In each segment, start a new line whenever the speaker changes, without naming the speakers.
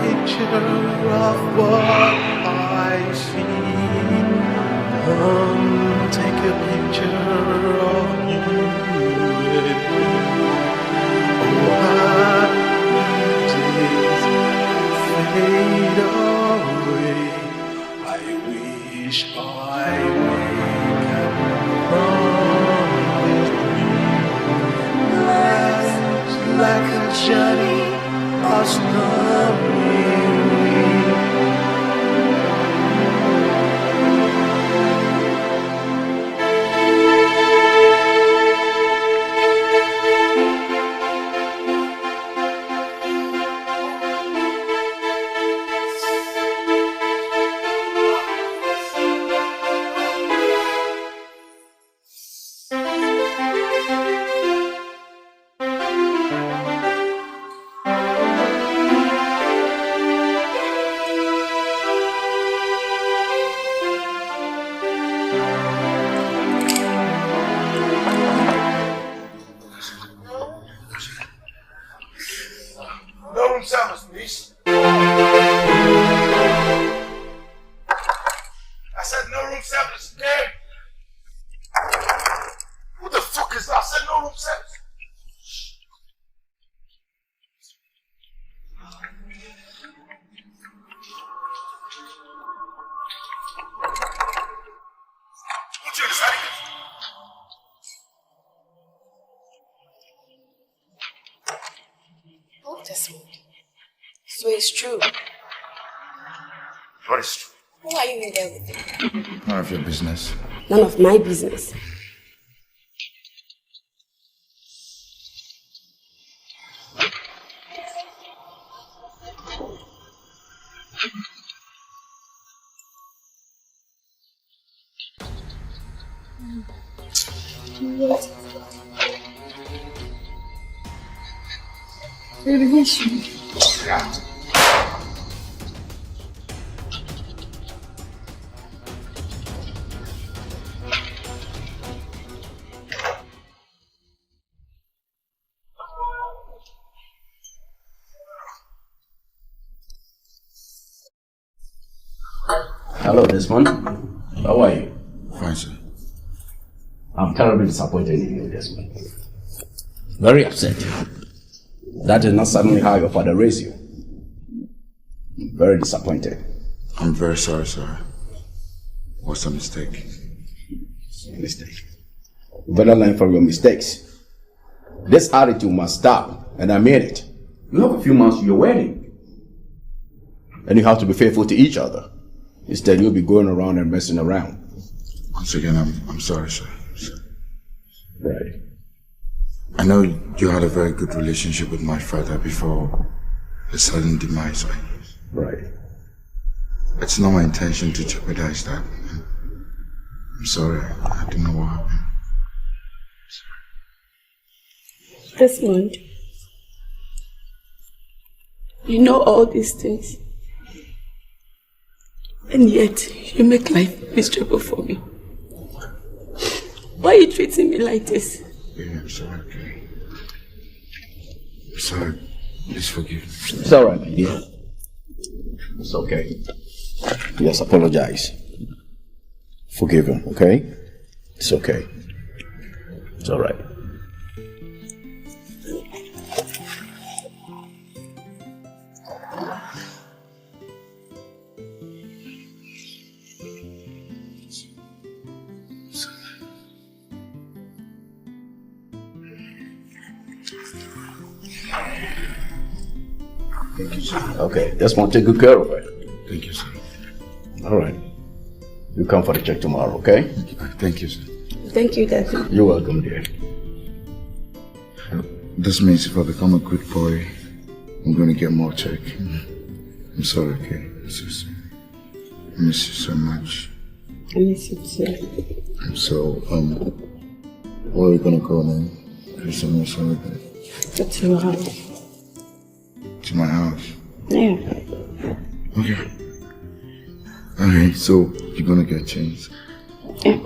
picture of what I see. Take a picture of you and me. Oh, happy days fade away. I wish I wake up from this dream. Like a journey of snowy.
So it's true.
What is true?
Who are you in there with?
None of your business.
None of my business.
Hello, Desmond. How are you?
Fine, sir.
I'm terribly disappointed in you, Desmond. Very upset. That is not suddenly how your father raised you. Very disappointed.
I'm very sorry, sir. What's a mistake?
Mistake. You better learn from your mistakes. This attitude must stop, and I mean it. You have a few months to your wedding. And you have to be faithful to each other. Instead, you'll be going around and messing around.
Once again, I'm sorry, sir.
Right.
I know you had a very good relationship with my father before the sudden demise.
Right.
It's not my intention to jeopardize that. I'm sorry. I don't know what happened.
Desmond, you know all these things. And yet, you make life miserable for me. Why are you treating me like this?
Yeah, I'm sorry, okay. I'm sorry. Please forgive me.
It's alright, my dear. It's okay. Just apologize. Forgive him, okay? It's okay. It's alright.
Thank you, sir.
Okay, just want to take good care of it.
Thank you, sir.
Alright. You come for the check tomorrow, okay?
Thank you, sir.
Thank you, Daddy.
You're welcome, dear.
This means if I become a good boy, I'm going to get more check. I'm sorry, okay? I miss you so much.
I miss you too.
So, where are we going to go now? Go
to your house.
To my house?
Yeah.
Okay. Alright, so you're gonna get changed?
Yeah.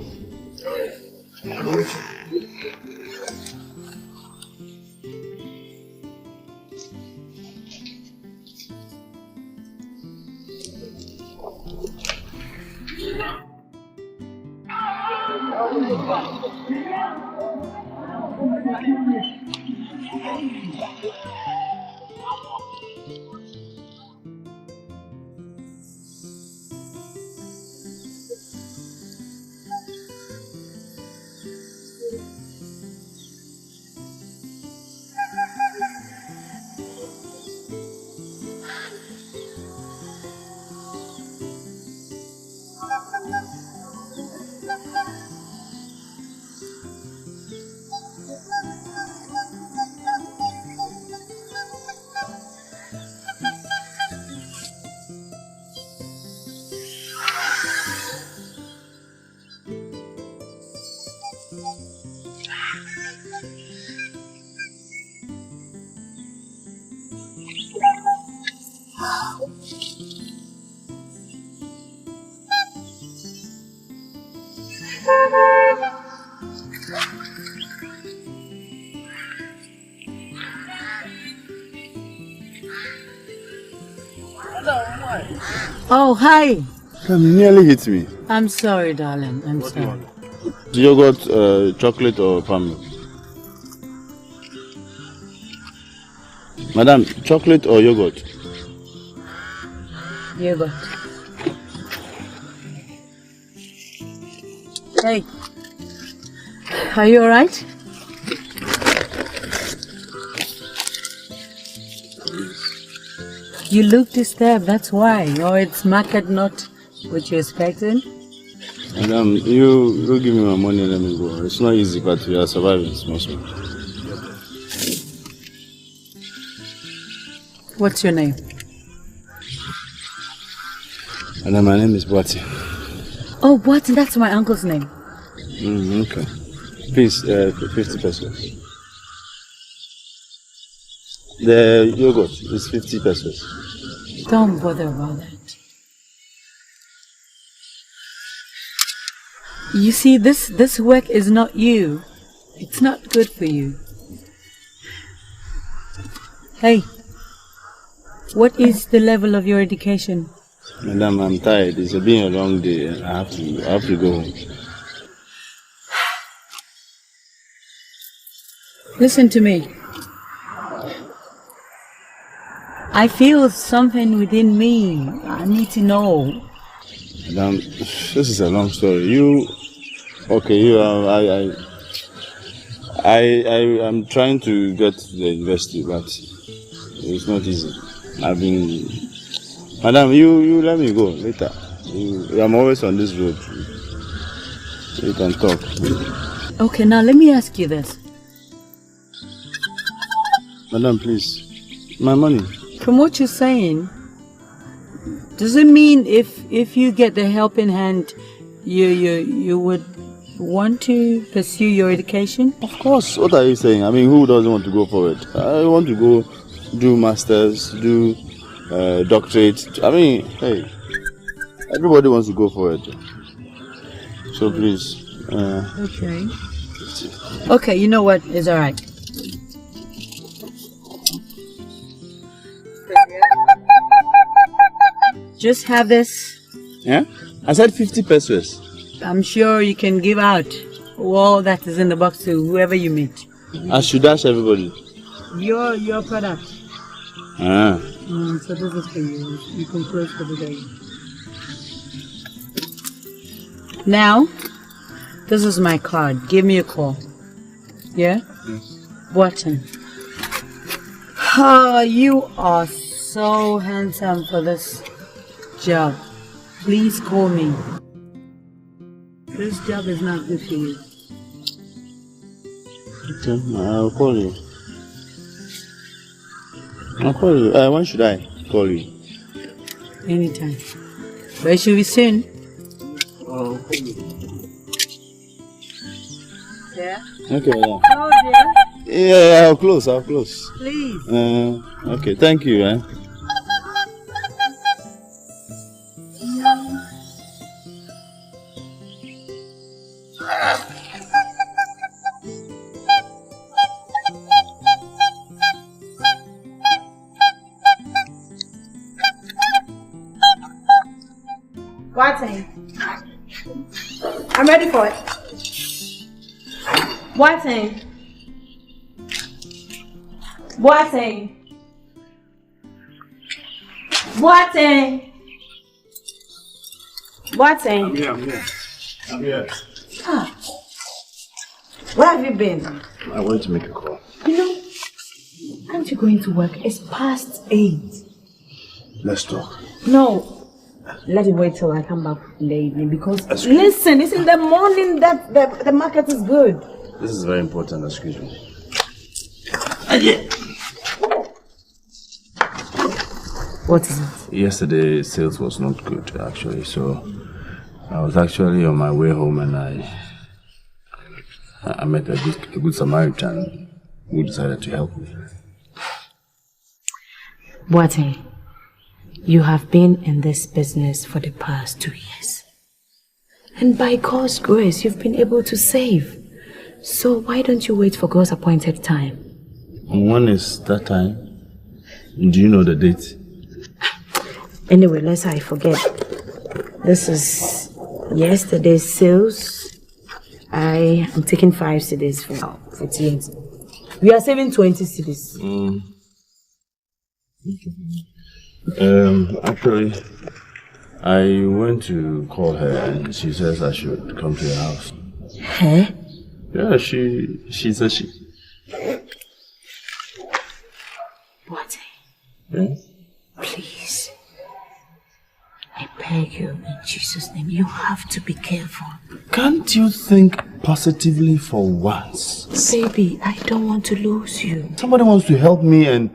Oh, hi.
You nearly hit me.
I'm sorry, darling. I'm sorry.
Yogurt, chocolate or palm milk? Madam, chocolate or yogurt?
Yogurt. Hey. Are you alright? You look disturbed, that's why. Or it's market not what you're expecting?
Madam, you give me my money and let me go. It's not easy, but we are surviving. Small.
What's your name?
Madam, my name is Boati.
Oh, what? That's my uncle's name.
Okay. Please, 50 pesos. The yogurt is 50 pesos.
Don't bother about that. You see, this work is not you. It's not good for you. Hey, what is the level of your education?
Madam, I'm tired. It's been a long day. I have to go home.
Listen to me. I feel something within me. I need to know.
Madam, this is a long story. I'm trying to get to the university, but it's not easy. Madam, you let me go later. I'm always on this road. You can talk.
Okay, now let me ask you this.
Madam, please. My money.
From what you're saying, does it mean if you get the helping hand, you would want to pursue your education?
Of course. What are you saying? I mean, who doesn't want to go for it? I want to go do masters, do doctorate. I mean, hey, everybody wants to go for it. So please.
Okay. Okay, you know what? It's all right. Just have this.
Yeah? I said 50 pesos.
I'm sure you can give out all that is in the box to whoever you meet.
I should dash everybody.
Your product.
Ah.
So this is for you. You can close for the day. Now, this is my card. Give me a call. Yeah? Button. Oh, you are so handsome for this job. Please call me. This job is not good for you.
Okay, I'll call you. When should I call you?
Anytime. But it should be soon. Yeah?
Okay, yeah.
Oh, dear.
Yeah, I'll close.
Please.
Okay, thank you.
Boateng. I'm ready for it. Boateng. Boateng. Boateng. Boateng.
I'm here.
Ah. Where have you been?
I want to make a call.
You know, aren't you going to work? It's past 8.
Let's talk.
No. Let it wait till I come back in the evening because listen, it's in the morning that the market is good.
This is very important, excuse me.
What is it?
Yesterday sales was not good actually, so I was actually on my way home and I met a good Samaritan who decided to help me.
Boateng, you have been in this business for the past 2 years. And by God's grace, you've been able to save. So why don't you wait for God's appointed time?
And when is that time? Do you know the date?
Anyway, lest I forget. This is yesterday's sales. I am taking 5 cedis for 48. We are saving 20 cedis.
Actually, I went to call her and she says I should come to her house.
Huh?
Yeah, she says she.
What?
Yeah?
Please. I beg you, in Jesus' name, you have to be careful.
Can't you think positively for once?
Baby, I don't want to lose you.
Somebody wants to help me and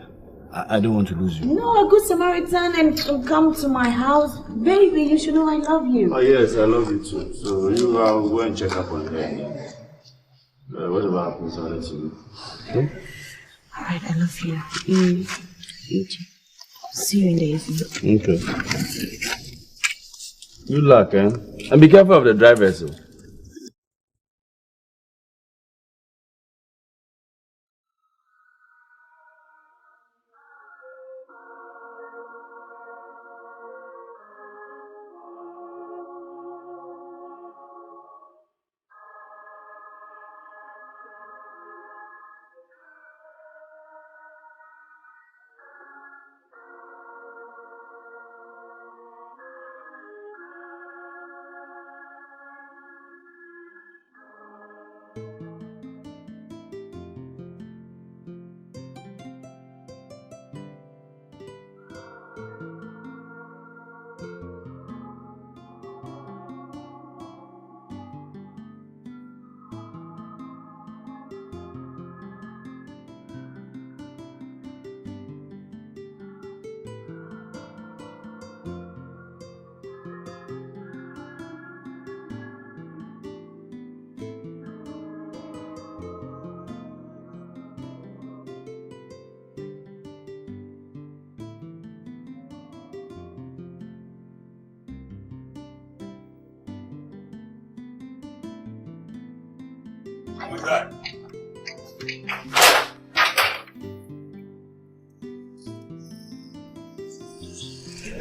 I don't want to lose you.
No, a good Samaritan and come to my house. Baby, you should know I love you.
Oh yes, I love you too. So you go and check up on her. Whatever happens, I'll let you know. Okay?
Alright, I love you. See you in the evening.
Okay. Good luck, eh? And be careful of the drivers.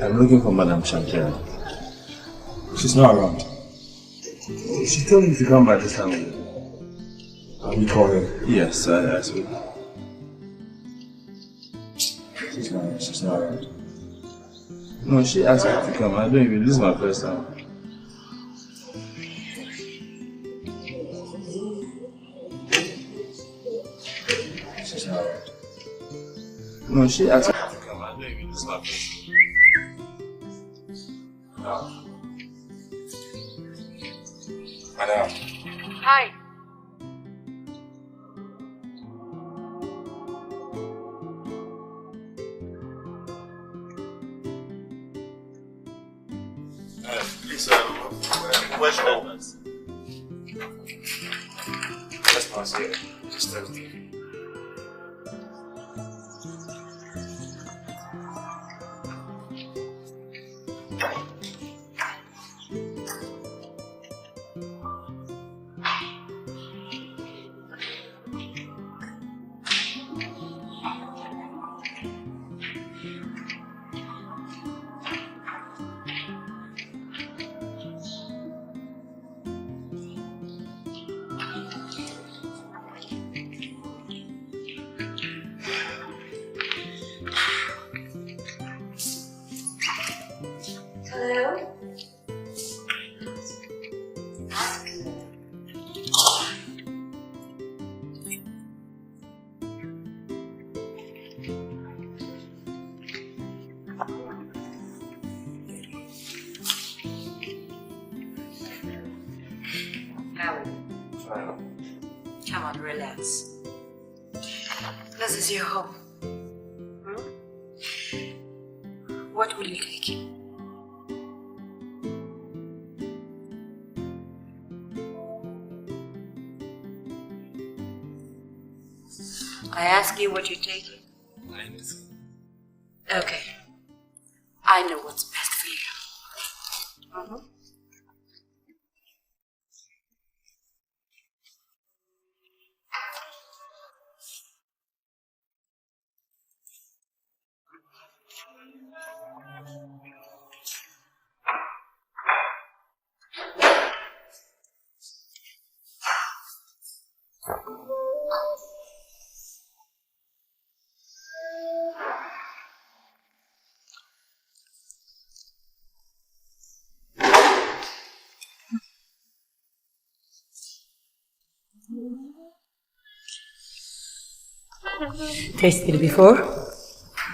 I'm looking for Madame Chantel.
She's not around. She told me to come by this time. Have you called her?
Yes, I spoke.
She's not around.
No, she asked me to come. I don't even, this is my first time.
She's not around.
No, she asked me to come. I don't even, this is my first time.
Madam.
Hi.
Please, where's your office? Let's pass here. Just tell me.
Hello? Come on, relax. This is your home. What will you take? I ask you what you're taking?
Anything.
Okay. I know what's best for you. Tasted it before?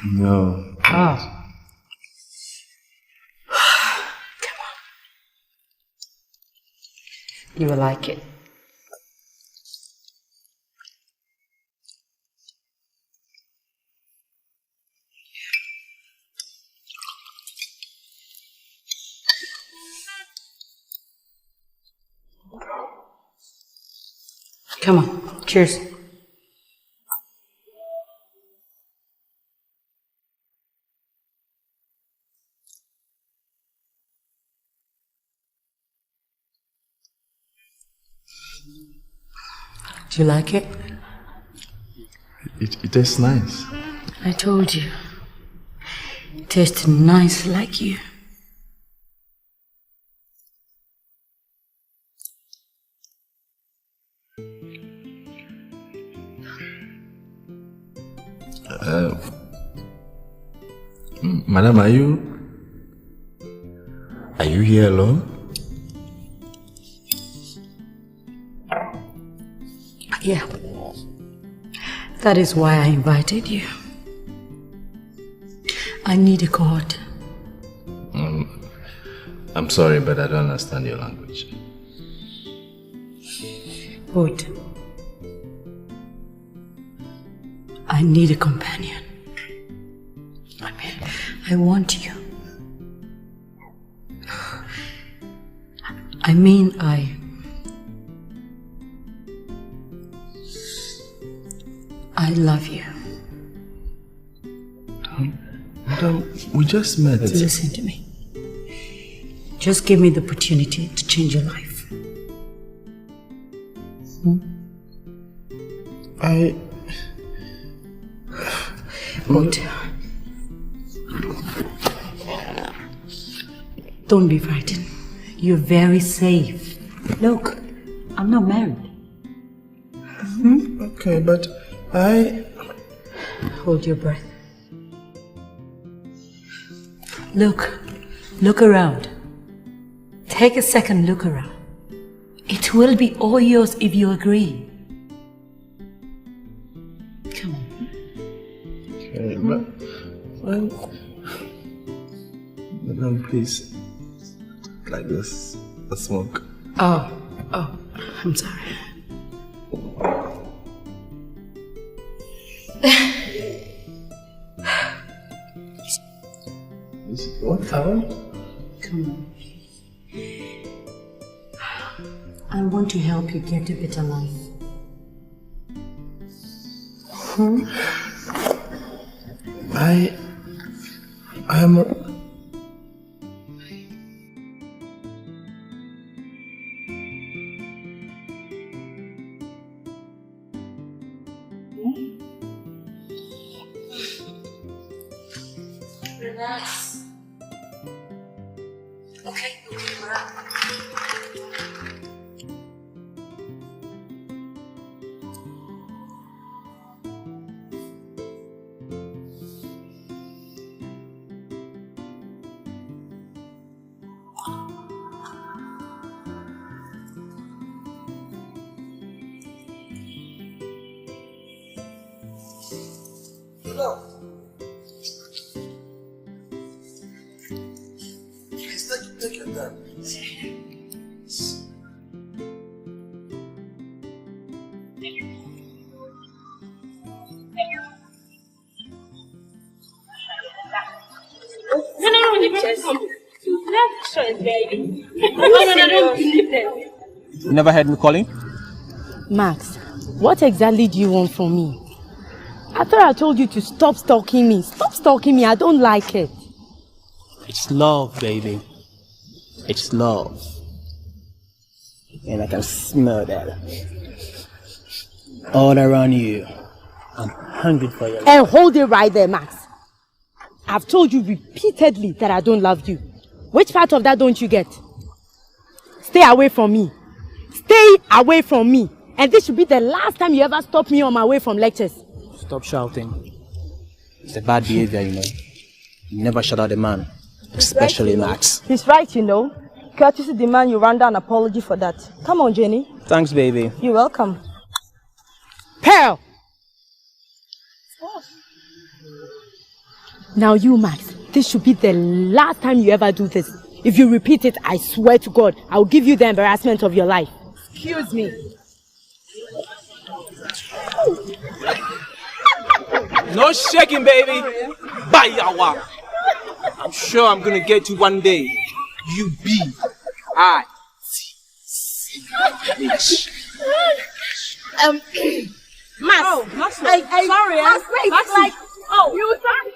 No.
Oh. Come on. You will like it. Come on, cheers. Do you like it?
It tastes nice.
I told you. It tastes nice like you.
Madam, are you here alone?
Yeah. That is why I invited you. I need a god.
I'm sorry, but I don't understand your language.
Good. I need a companion. I want you. I love you.
Madam, we just met.
Listen to me. Just give me the opportunity to change your life. But don't be frightened. You're very safe. Look, I'm not married.
Okay, but
Hold your breath. Look around. Take a second look around. It will be all yours if you agree. Come on.
Okay, but Madam, please, like this, a smoke.
Oh, I'm sorry.
What happened?
Come on. I want to help you get a better life.
I'm
Relax. Okay, we're up.
Take your time.
You never heard me calling?
Max, what exactly do you want from me? I thought I told you to stop stalking me. Stop stalking me. I don't like it.
It's love, baby. It's love. And I can smell that. All around you. I'm hungry for you.
And hold it right there, Max. I've told you repeatedly that I don't love you. Which part of that don't you get? Stay away from me. Stay away from me. And this should be the last time you ever stop me on my way from lectures.
Stop shouting. It's a bad behavior, you know. You never shout at a man. Especially Max.
He's right, you know. Courtesy demand you render an apology for that. Come on, Jenny.
Thanks, baby.
You're welcome.
Pearl! Now you, Max, this should be the last time you ever do this. If you repeat it, I swear to God, I'll give you the embarrassment of your life. Excuse me.
No shaking, baby. Bye, yawa. I'm sure I'm gonna get you one day. You be. I. Bitch.
Mas,
Oh,
sorry,
Mas, wait, like,
oh,
you sorry?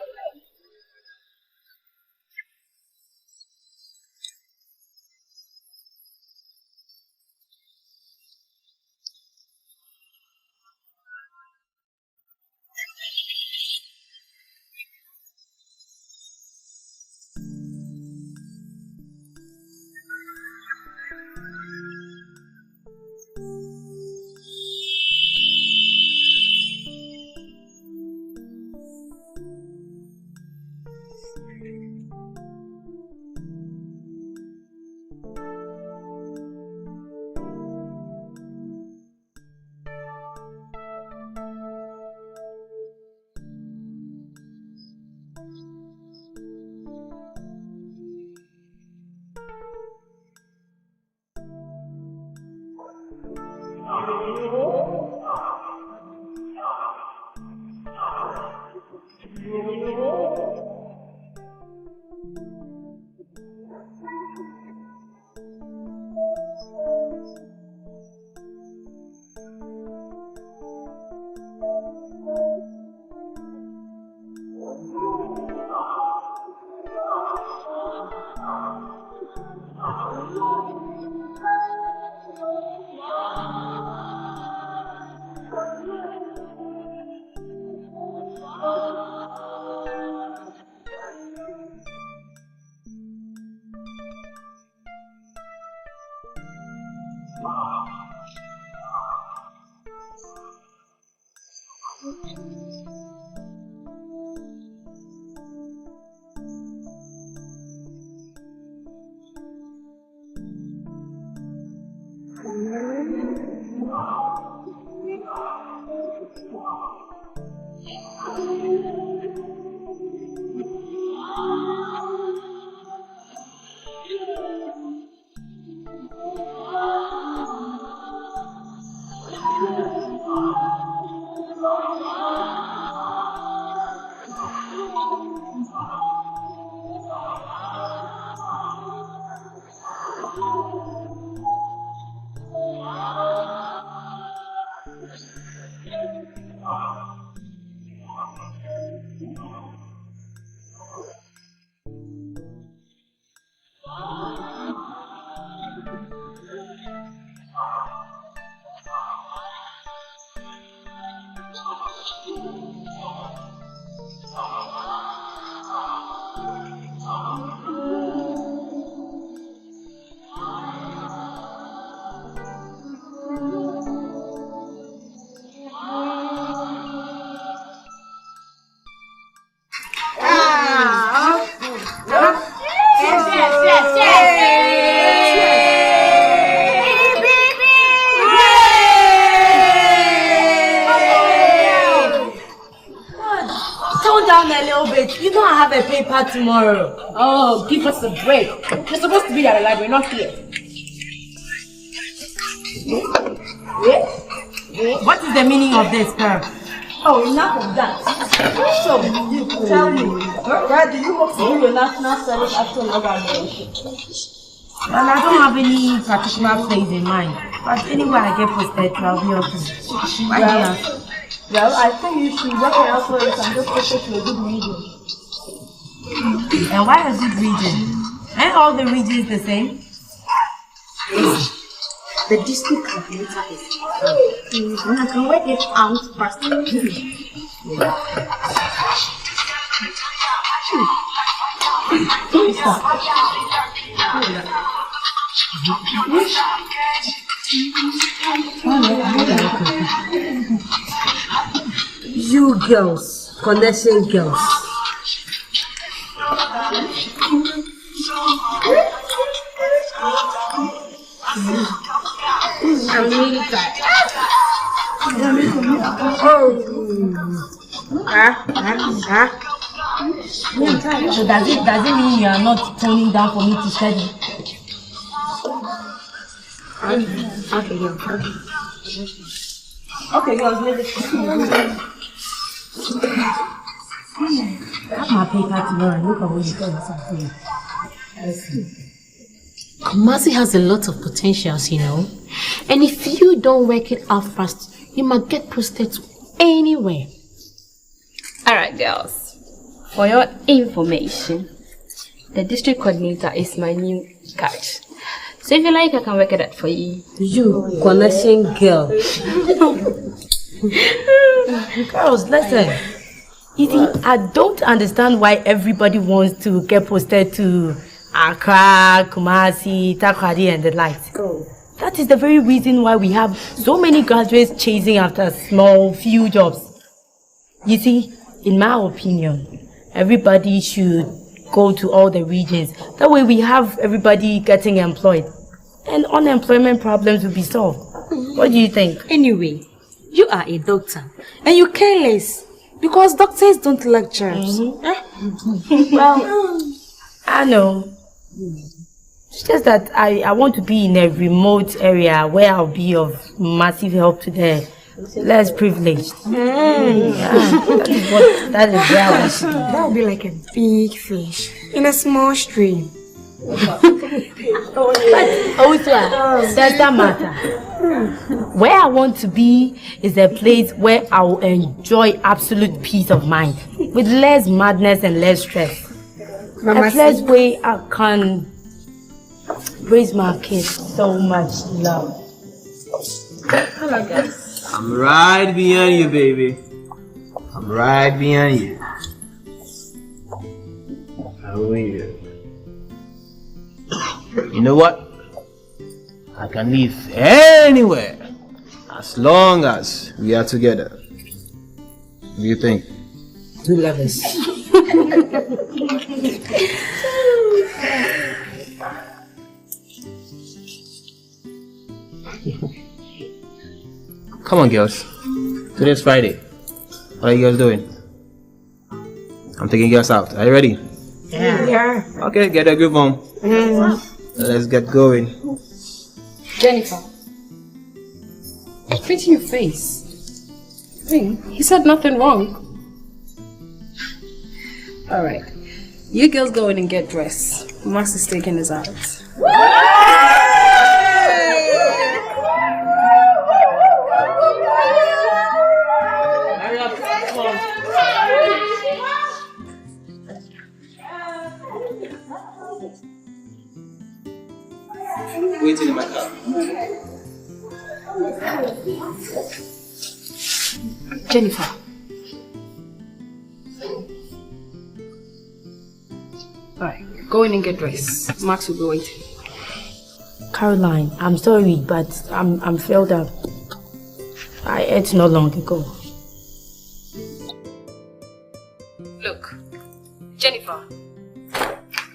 Tone down a little bit. You know I have a paper tomorrow.
Oh, give us a break. You're supposed to be at the library, not here. What is the meaning of this, girl?
Oh, enough of that. So, you tell me, where do you hope to do your national service after your graduation?
Well, I don't have any particular place in mind. But anywhere I get posted, I'll be okay. Why do you ask?
Well, I think you should work it out so you can just posted to a good region.
And why a good region? Ain't all the regions the same?
The district coordinator is when I can work it out first.
You girls, connection girls.
I'm really tired.
So does it mean you are not toning down for me to study?
Okay, girls, let us
Have my paper tomorrow. Look at what you got something.
Kumasi has a lot of potentials, you know. And if you don't work it out fast, you might get posted to anywhere.
Alright, girls. For your information, the district coordinator is my new catch. So if you like, I can work it out for you.
You, connection girl. Girls, listen. You see, I don't understand why everybody wants to get posted to Accra, Kumasi, Takoradi and the likes. That is the very reason why we have so many graduates chasing after small, few jobs. You see, in my opinion, everybody should go to all the regions. That way we have everybody getting employed. And unemployment problems will be solved. What do you think?
Anyway, you are a doctor and you care less because doctors don't like germs.
Well, I know. It's just that I want to be in a remote area where I'll be of massive help to the less privileged. That is where I want to be.
That would be like a big fish in a small stream.
But also, does that matter? Where I want to be is a place where I will enjoy absolute peace of mind with less madness and less stress. A place where I can raise my kids so much love.
I'm right behind you, baby. I'm right behind you. Oh, yeah. You know what? I can live anywhere as long as we are together. What do you think?
Two lovers.
Come on, girls. Today's Friday. What are you guys doing? I'm taking you guys out. Are you ready?
Yeah.
Okay, get a groove on. Let's get going.
Jennifer. Straight in your face. He said nothing wrong. Alright. You girls go in and get dressed. Max is taking us out.
Waiting in my car.
Jennifer. Alright, go in and get dressed. Max will be waiting.
Caroline, I'm sorry, but I'm filled up. I ate not long ago.
Look, Jennifer,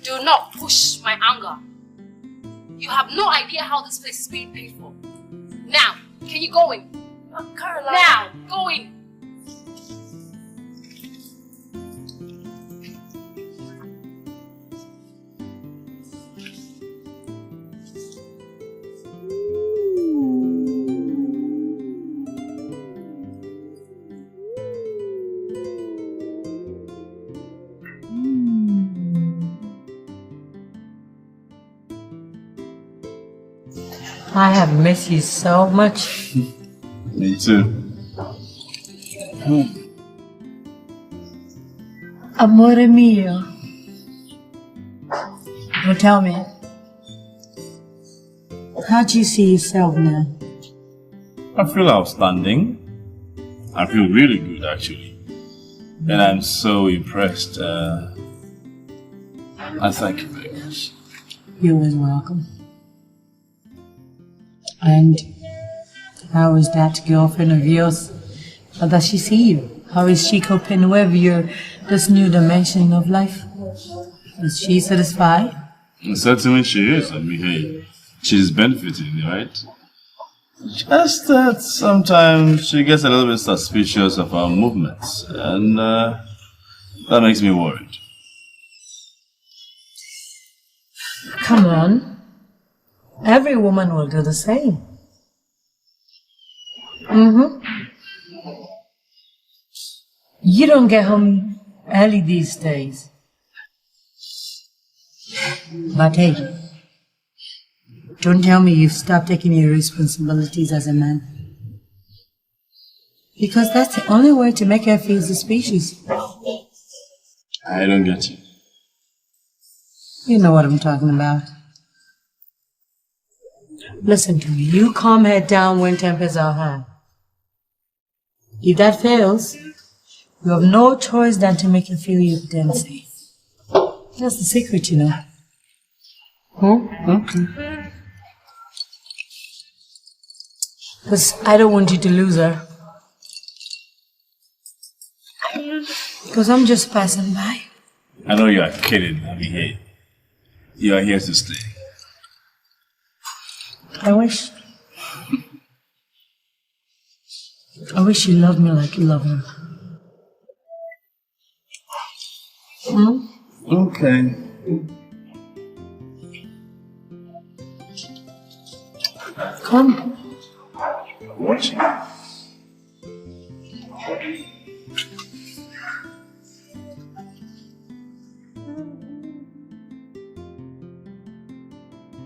do not push my anger. You have no idea how this place is being paid for. Now, can you go in?
Caroline.
Now, go in.
I have missed you so much.
Me too.
Amore mio. Well, tell me, how do you see yourself now?
I feel outstanding. I feel really good, actually. And I'm so impressed. I thank you very much.
You're always welcome. And how is that girlfriend of yours? How does she see you? How is she coping with this new dimension of life? Is she satisfied?
Certainly she is. I mean, hey, she's benefiting, right? Just that sometimes she gets a little bit suspicious of our movements, and that makes me worried.
Come on. Every woman will do the same. You don't get home early these days. But hey, don't tell me you've stopped taking your responsibilities as a man. Because that's the only way to make her feel suspicious.
I don't get you.
You know what I'm talking about. Listen to me. You calm her down when tempers are high. If that fails, you have no choice than to make her feel you're damn safe. That's the secret, you know.
Okay.
Because I don't want you to lose her. Because I'm just passing by.
I know you are kidding. I mean, hey, you are here to stay.
I wish you loved me like you love her.
Okay.
Come.
Watching.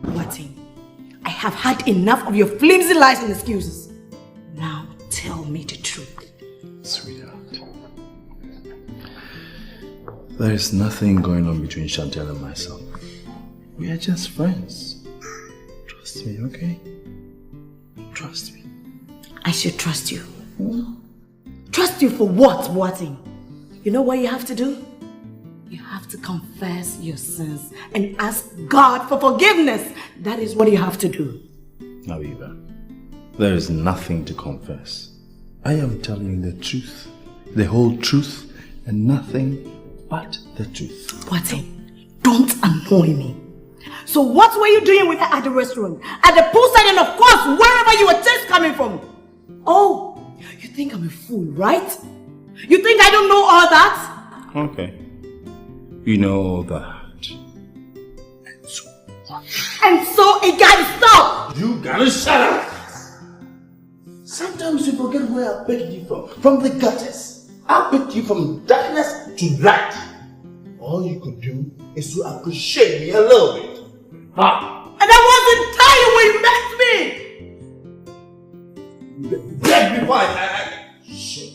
Watson, I have had enough of your flimsy lies and excuses. Now tell me the truth.
Sweetheart, there is nothing going on between Chantel and myself. We are just friends. Trust me, okay? Trust me.
I should trust you. Trust you for what, Watson? You know what you have to do? You have to confess your sins and ask God for forgiveness. That is what you have to do.
Aviva, there is nothing to confess. I am telling you the truth, the whole truth, and nothing but the truth.
Watson, don't annoy me. So what were you doing with her at the restaurant? At the poolside and of course, wherever your taste coming from? Oh, you think I'm a fool, right? You think I don't know all that?
Okay. You know all that.
And so it gotta stop!
You gotta shut up! Sometimes you forget where I picked you from the gutters. I picked you from darkness to light. All you could do is to appreciate me a little bit. Huh?
And I wasn't tired when you met me!
Beg me why? Shit.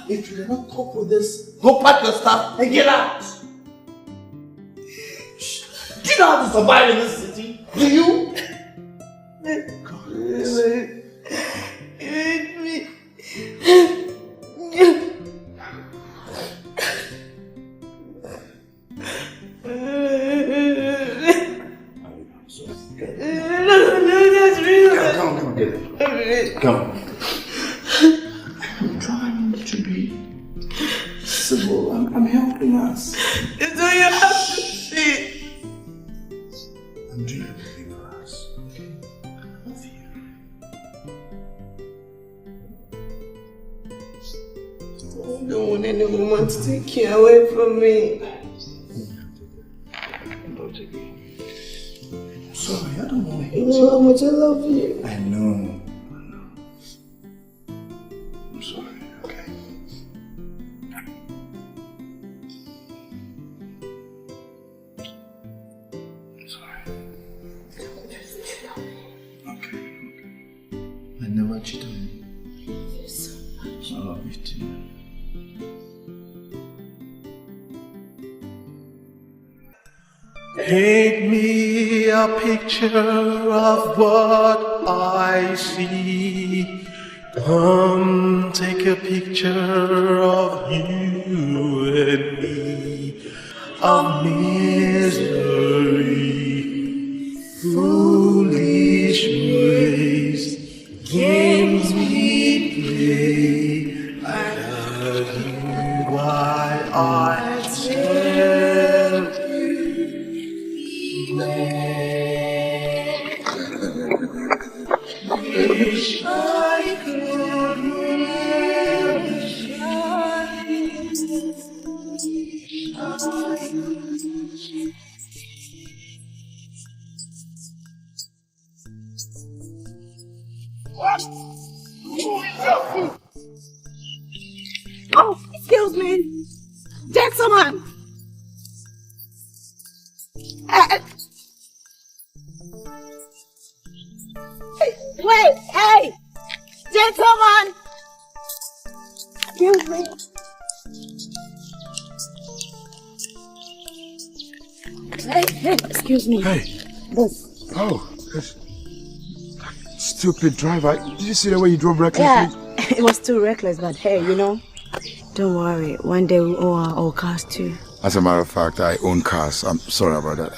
If you cannot cope with this, go pack your stuff and get out. Do you know how to survive in this city? Do you? God,
me.
Come, get it. Come. I'm trying to be civil. I'm helping us.
It's all you have to see.
I'm doing everything for us. Okay? I love you.
I don't want any woman to take you away from me.
Sorry, I don't want to hate
you. You know how much I love you.
I know. I'm sorry, okay? I'm sorry. much, darling.
Thank you so much.
I love you too. Paint me a picture of what I see. Come take a picture of you and me. Of misery, foolish ways, games we play. I love you while I tell you. Wish I could really
Oh, excuse me. Gentlemen. Wait, hey! Gentlemen! Excuse me. Hey, excuse me.
Hey.
This.
Oh, this stupid driver. Did you see the way you drove recklessly?
Yeah, it was too reckless, but hey, you know, don't worry. One day we'll own our own cars too.
As a matter of fact, I own cars. I'm sorry about that.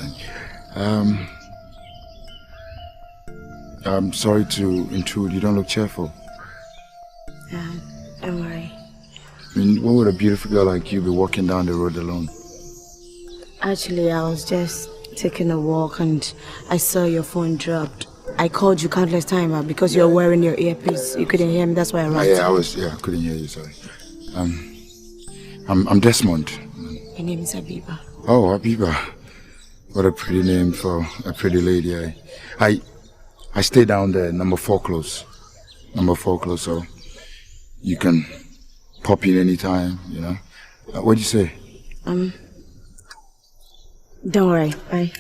I'm sorry to intrude. You don't look cheerful.
Yeah, don't worry.
I mean, why would a beautiful girl like you be walking down the road alone?
Actually, I was just taking a walk and I saw your phone dropped. I called you countless times, but because you're wearing your earpiece, you couldn't hear me. That's why I ran.
I couldn't hear you. Sorry. I'm Desmond.
My name is Abiba.
Oh, Abiba. What a pretty name for a pretty lady. I stay down there, number 4 close. Number 4 close, so you can pop in anytime, you know. What'd you say?
Don't worry. Bye.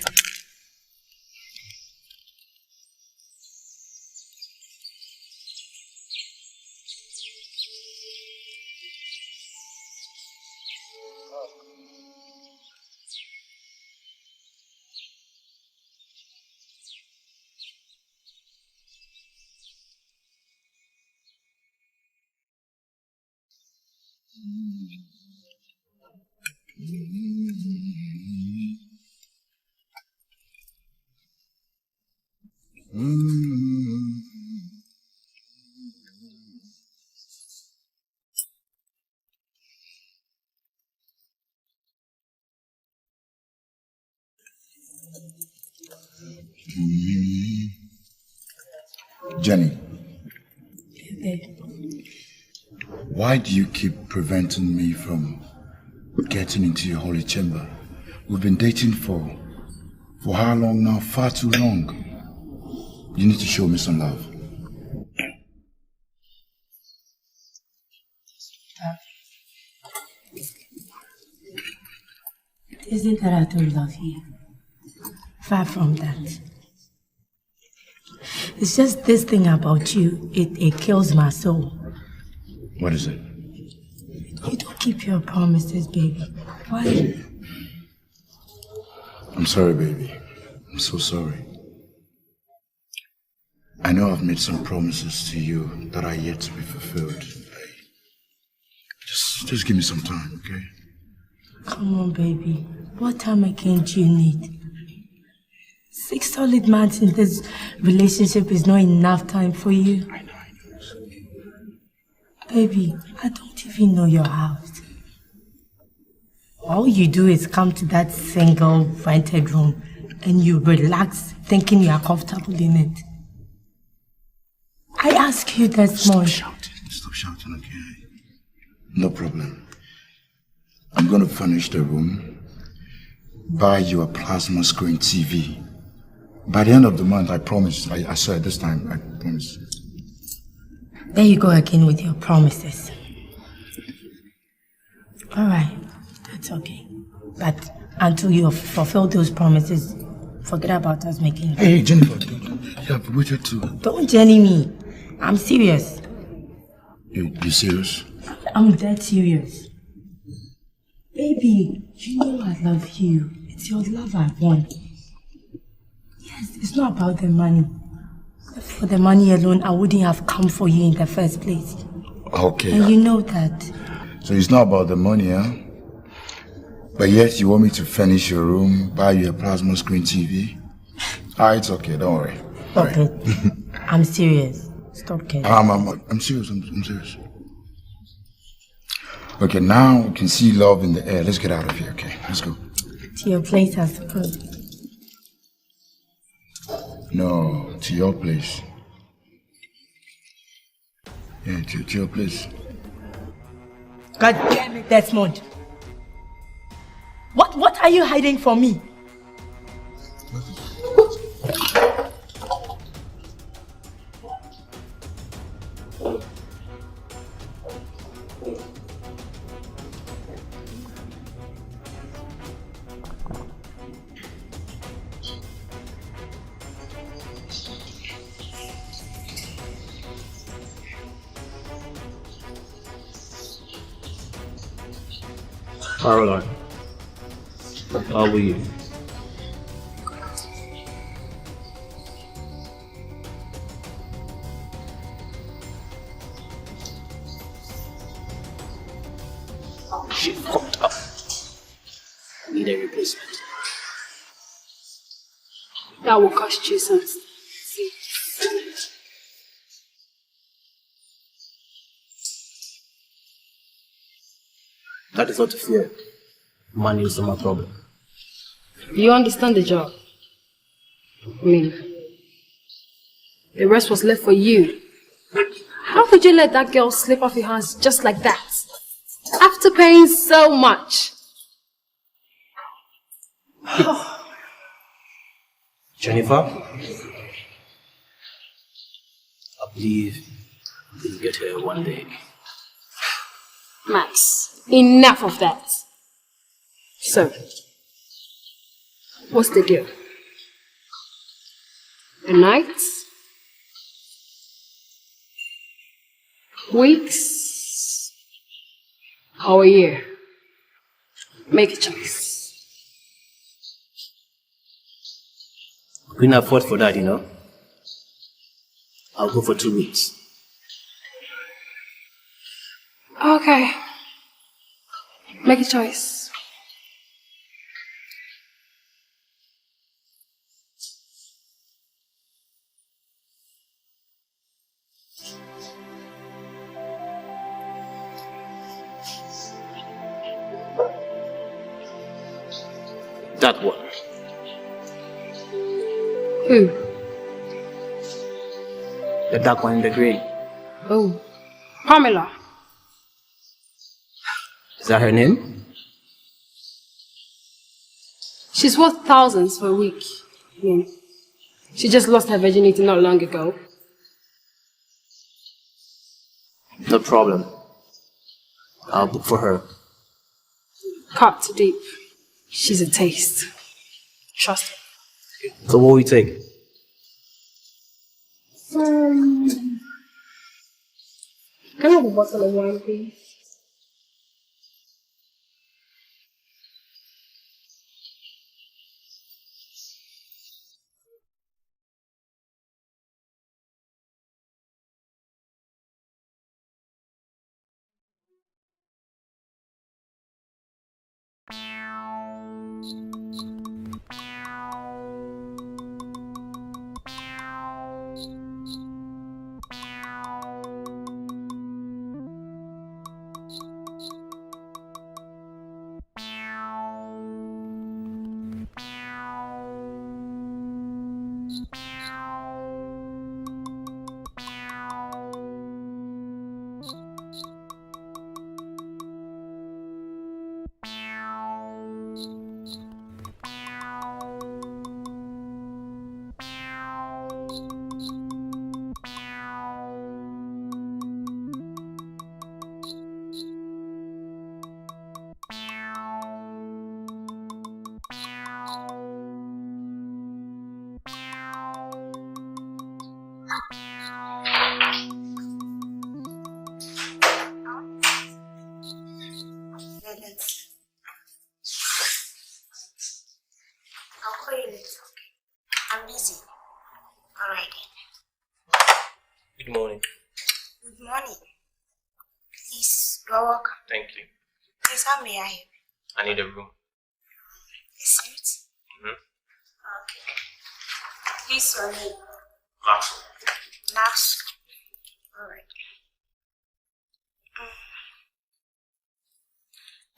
Jenny, why do you keep preventing me from getting into your holy chamber? We've been dating for how long now? Far too long. You need to show me some love.
Isn't that I don't love you? Far from that. It's just this thing about you, it kills my soul.
What is it?
You don't keep your promises, baby. Why?
I'm sorry, baby. I'm so sorry. I know I've made some promises to you that are yet to be fulfilled. Just give me some time, okay?
Come on, baby. What time again do you need? 6 solid months in this relationship is not enough time for you.
I know.
Baby, I don't even know your house. All you do is come to that single rented room and you relax thinking you are comfortable in it. I ask you this much.
Stop shouting, okay? No problem. I'm gonna furnish the room, buy you a plasma screen TV. By the end of the month, I promise. I swear this time, I promise.
There you go again with your promises. Alright, that's okay. But until you fulfill those promises, forget about us making...
Hey, Jennifer, you have waited too.
Don't Jenny me.
I'm serious.
You serious?
I'm dead serious. Baby, you know I love you. It's your love I want. Yes, it's not about the money. For the money alone, I wouldn't have come for you in the first place.
Okay.
And you know that.
So it's not about the money, huh? But yet you want me to furnish your room, buy you a plasma screen TV? It's okay, don't worry.
Stop it. I'm serious. Stop kidding.
I'm serious, I'm serious. Okay, now we can see love in the air. Let's get out of here, okay? Let's go.
To your place, I suppose.
No, to your place. Yeah, to your place.
God damn it, Desmond. What are you hiding from me?
Caroline, how are you? She fucked up. Need a replacement.
That will cost you something.
That is not to fear. Money is not my problem.
You understand the job? I mean, the rest was left for you. How could you let that girl slip off your hands just like that? After paying so much.
Jennifer, I believe you'll get her one day.
Max, enough of that. So, what's the deal? A night? Weeks? Or a year? Make a choice.
We couldn't afford for that, you know. I'll go for 2 weeks.
Okay. Make a choice.
That one.
Who?
The dark one in the green.
Oh, Pamela.
Is that her name?
She's worth thousands for a week. I mean, she just lost her virginity not long ago.
No problem. I'll book for her.
Cut too deep. She's a taste. Trust me.
So what will we take?
Can I have a bottle of wine, please?
Good morning.
Good morning. Please, you're welcome.
Thank you.
Please, how may I help you?
I need a room.
A suit?
Mm-hmm.
Okay. Please, your name?
Maxwell.
Max. Alright.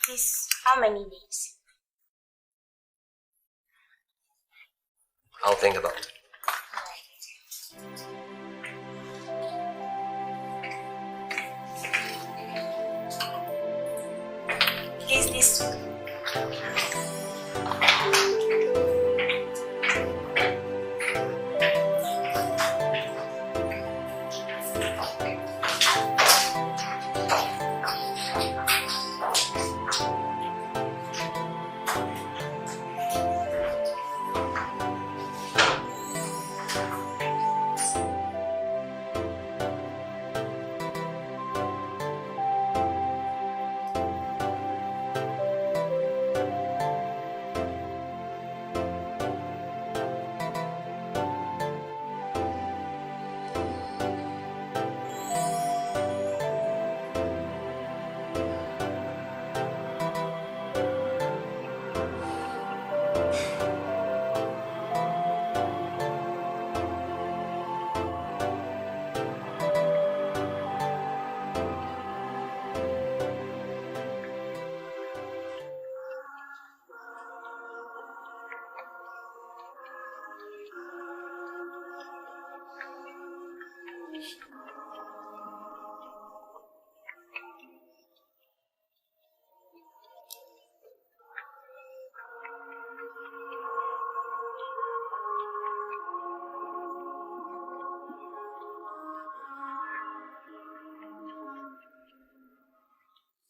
Please, how many days?
I'll think about it.
Please, this one.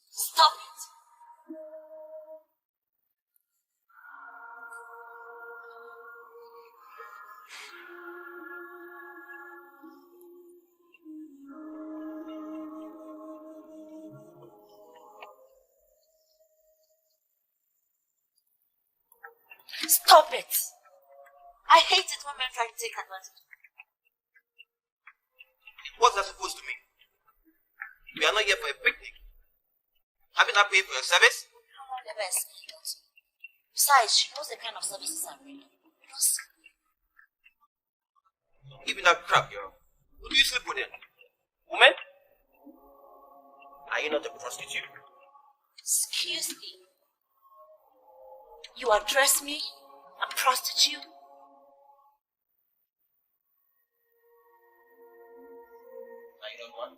Stop it!
Stop it! I hate it when men try to take advantage.
What's that supposed to mean? We are not here for a picnic. Haven't I paid for your service?
Never explained it. Besides, she knows the kind of services I'm rendering.
Even that crap, yo. Who do you sleep with? Woman? Are you not a prostitute?
Excuse me. You address me? A prostitute?
Are you not one?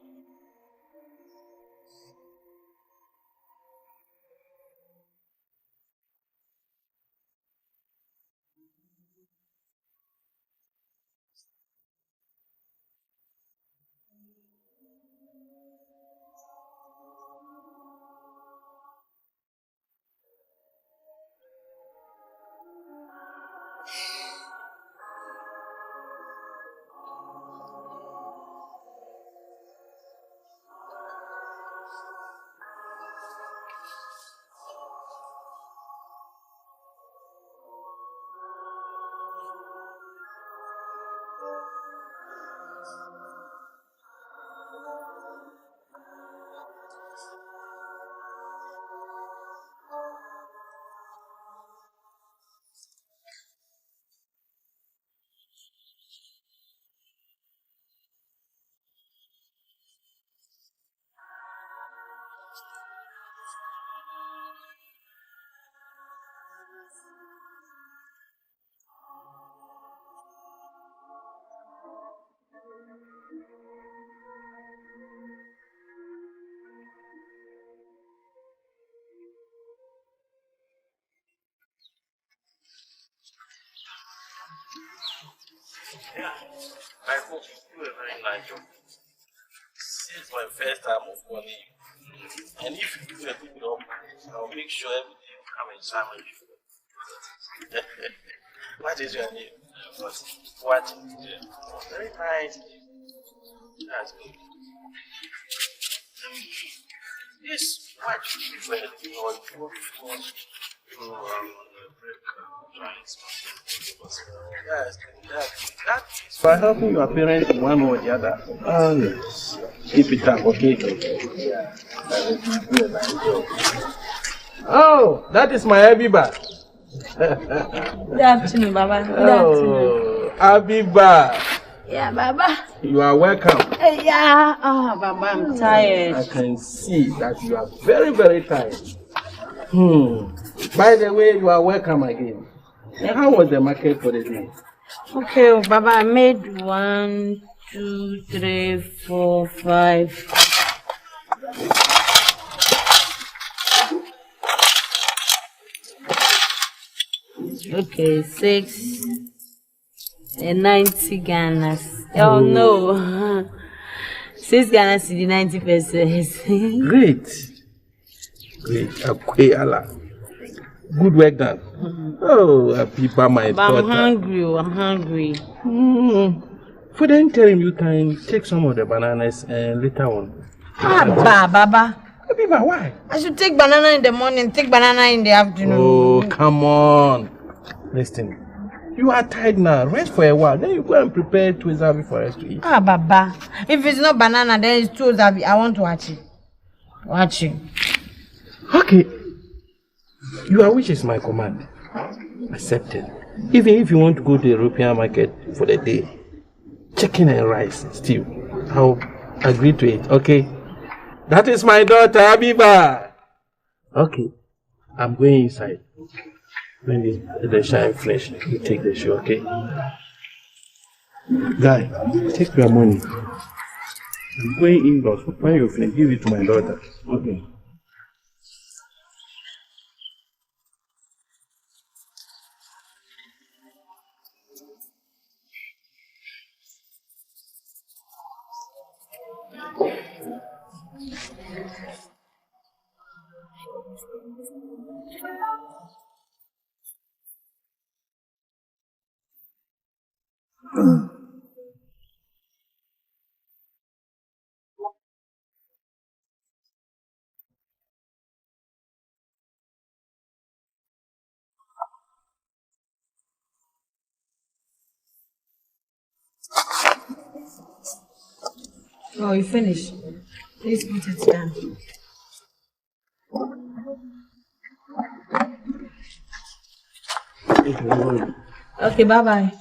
Yeah, I hope you do a very nice job. This is my first time of calling you. And if you do a good job, I'll make sure everything will come in time with you. What is your name? What? Very nice. That's good. Yes, what you prefer on your before you break trying something. That's for helping your parents in one way or the other. Oh, yes. Keep it up, okay? Yeah. Oh, that is my Abiba.
Good afternoon, Baba. Good afternoon.
Abiba.
Yeah, Baba.
You are welcome.
Yeah. Oh, Baba, I'm tired.
I can see that you are very, very tired. By the way, you are welcome again. How was the market for the day?
Okay, oh, Baba, I made 1, 2, 3, 4, 5. Okay, 6 and 90 Ghanas. Oh no. 6 Ghana cedi 90 pesos.
Great. Okay, Allah. Good work done. Oh, Abiba, my daughter.
I'm hungry. I'm hungry.
For the interim, you can take some of the bananas and later on.
Baba.
Abiba, why?
I should take banana in the morning, take banana in the afternoon.
Oh, come on. Listen, you are tired now. Rest for a while. Then you go and prepare Twizabi for us to eat.
Baba. If it's not banana, then it's Twizabi. I want to watch it. Watch it.
Okay. Your wish is my command. Accepted. Even if you want to go to the European market for the day, chicken and rice, stew, I'll agree to it, okay? That is my daughter, Abiba. Okay. I'm going inside. When the shine finish, you take the shoe, okay? Guy, take your money. I'm going indoors. When you finish, give it to my daughter. Okay.
Oh, you finished? Please put it down. Okay, bye-bye.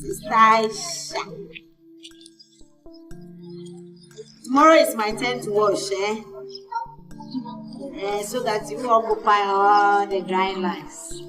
Sister, tomorrow is my turn to wash, so that you will occupy all the drying lines.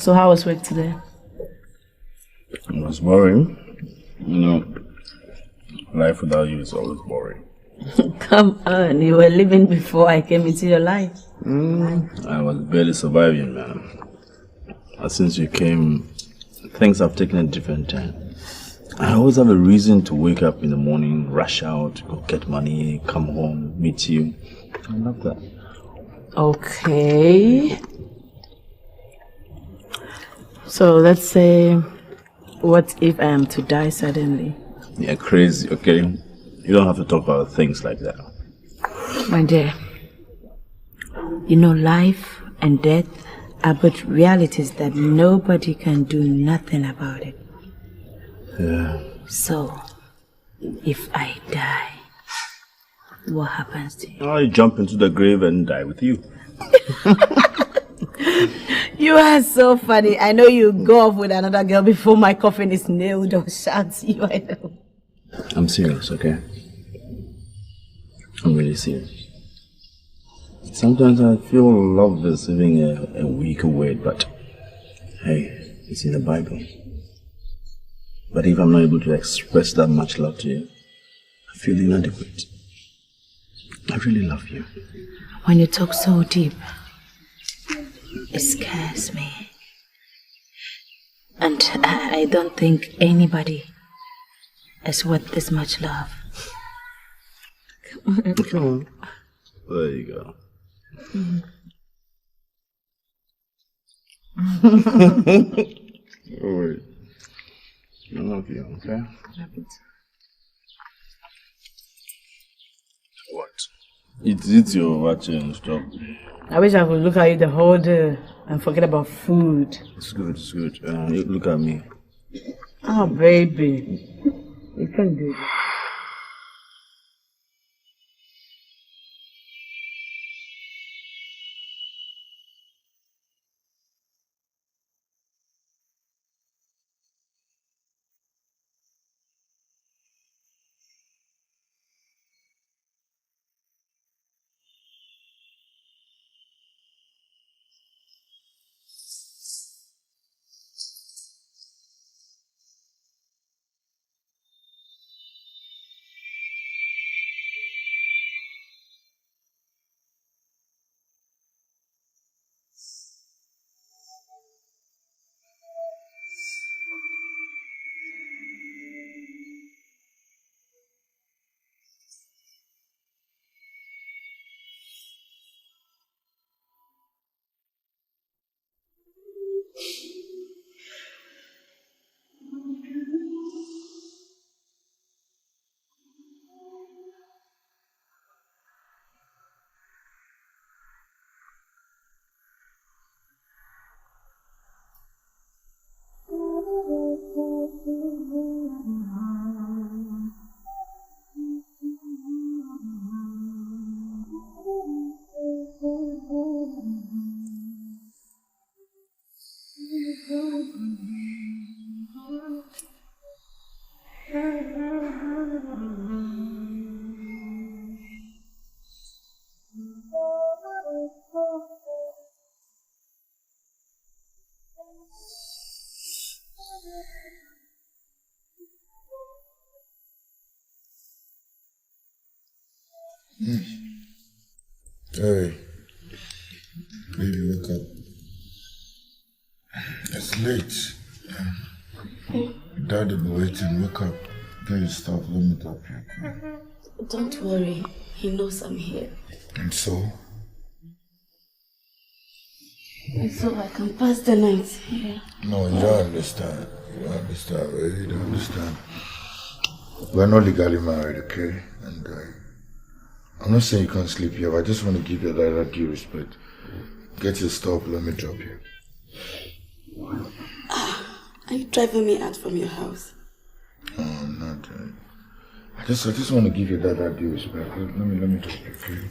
So how was work today?
It was boring. You know, life without you is always boring.
Come on, you were living before I came into your life.
I was barely surviving, man. But since you came, things have taken a different turn. I always have a reason to wake up in the morning, rush out, go get money, come home, meet you. I love that.
Okay. So let's say, what if I am to die suddenly?
You're crazy, okay? You don't have to talk about things like that.
My dear, you know life and death are but realities that nobody can do nothing about it.
Yeah.
So, if I die, what happens to you?
I jump into the grave and die with you.
You are so funny. I know you go off with another girl before my coffin is nailed or shot you. I know.
I'm serious, okay? I'm really serious. Sometimes I feel love is even a weaker word, but hey, it's in the Bible. But if I'm not able to express that much love to you, I feel inadequate. I really love you.
When you talk so deep, it scares me. And I don't think anybody is worth this much love.
Come on. There you go. Oh, wait. I love you, okay? What? It's your watching stop.
I wish I could look at you the whole day and forget about food.
It's good, it's good. Look at me.
Oh, baby. You can do it.
Hey, baby, wake up. It's late. Daddy be waiting. Wake up. Get your stuff. Let me drop you.
Don't worry. He knows I'm here.
And so?
And so I can pass the night here.
No, you don't understand. You don't understand, baby. You don't understand. We're not legally married, okay? And I'm not saying you can't sleep here, but I just want to give you that due respect. Get your stuff, let me drop you.
Are you driving me out from your house?
No, I'm not. I just want to give you that due respect. Let me drop you, okay?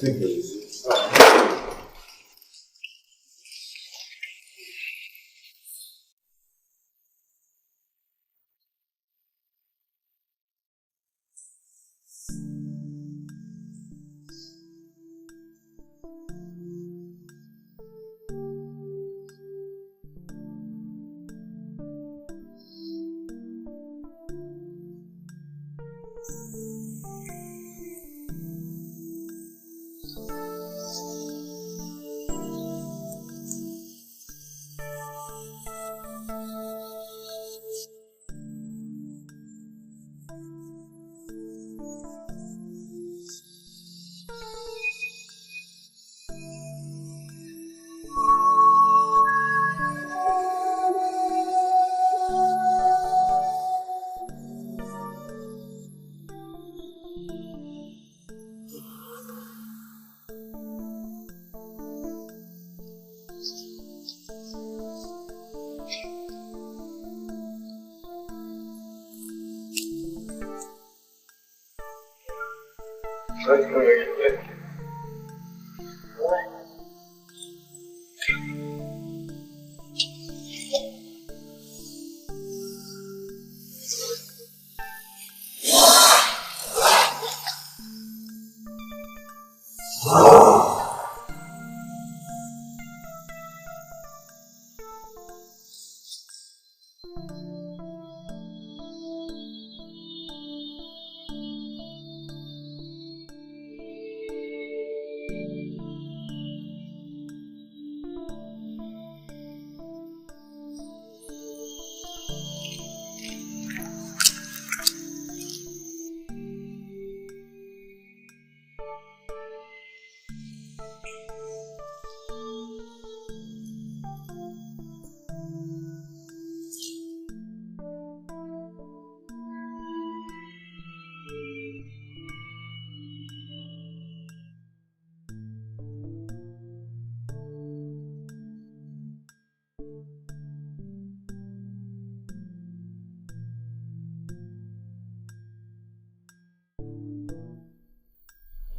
Take it easy.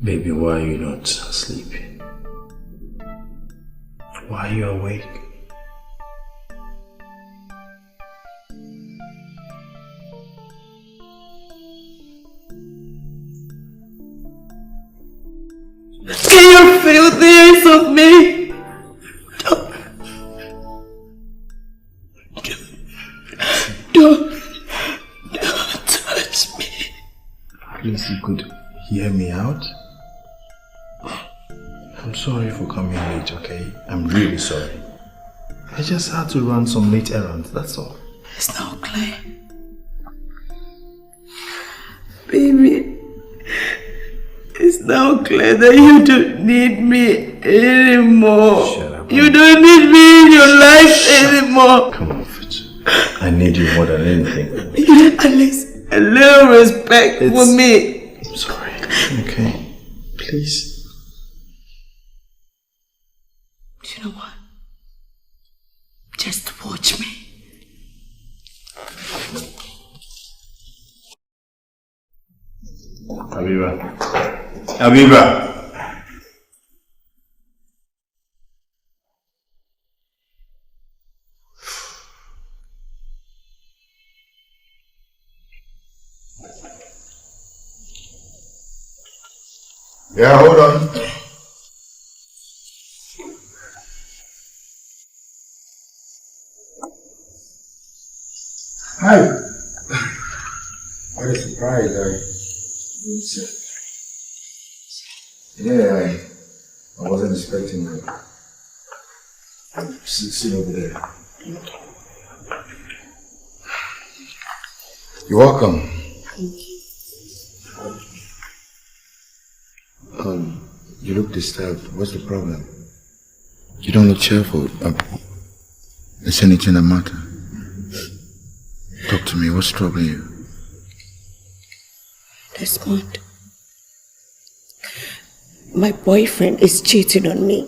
Baby, why are you not sleeping? Why are you awake?
Can you feel the eyes of me? Don't touch me.
Please, you could hear me out? I'm sorry for coming late, okay? I'm really sorry. I just had to run some late errands, that's all.
It's not clear. Baby, it's now clear that you don't need me anymore.
Shut up.
You don't need me in your life anymore.
Come on, Fitz. I need you more than anything.
You need at least a little respect for me.
I'm sorry, okay? Please.
You know what? Just watch me.
Abiba.
Yeah, hold on. Hi. What a surprise, yeah, I wasn't expecting you. Sit over there. You're welcome. You look disturbed. What's the problem? You don't look cheerful. Is anything the matter? Talk to me. What's troubling you?
Desmond, my boyfriend is cheating on me.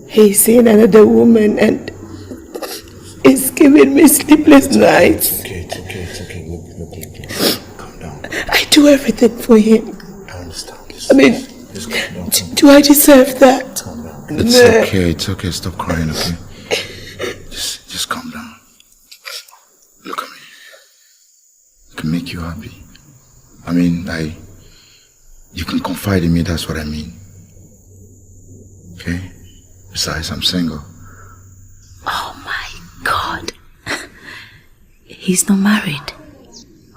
He's seeing another woman and it's giving me sleepless nights.
It's okay. Look. Calm down.
I do everything for him.
I understand.
I mean, do I deserve that?
It's okay. Stop crying, okay? Just calm down. Look at me. I can make you happy. I mean, you can confide in me, that's what I mean. Okay? Besides, I'm single.
Oh my God. He's not married.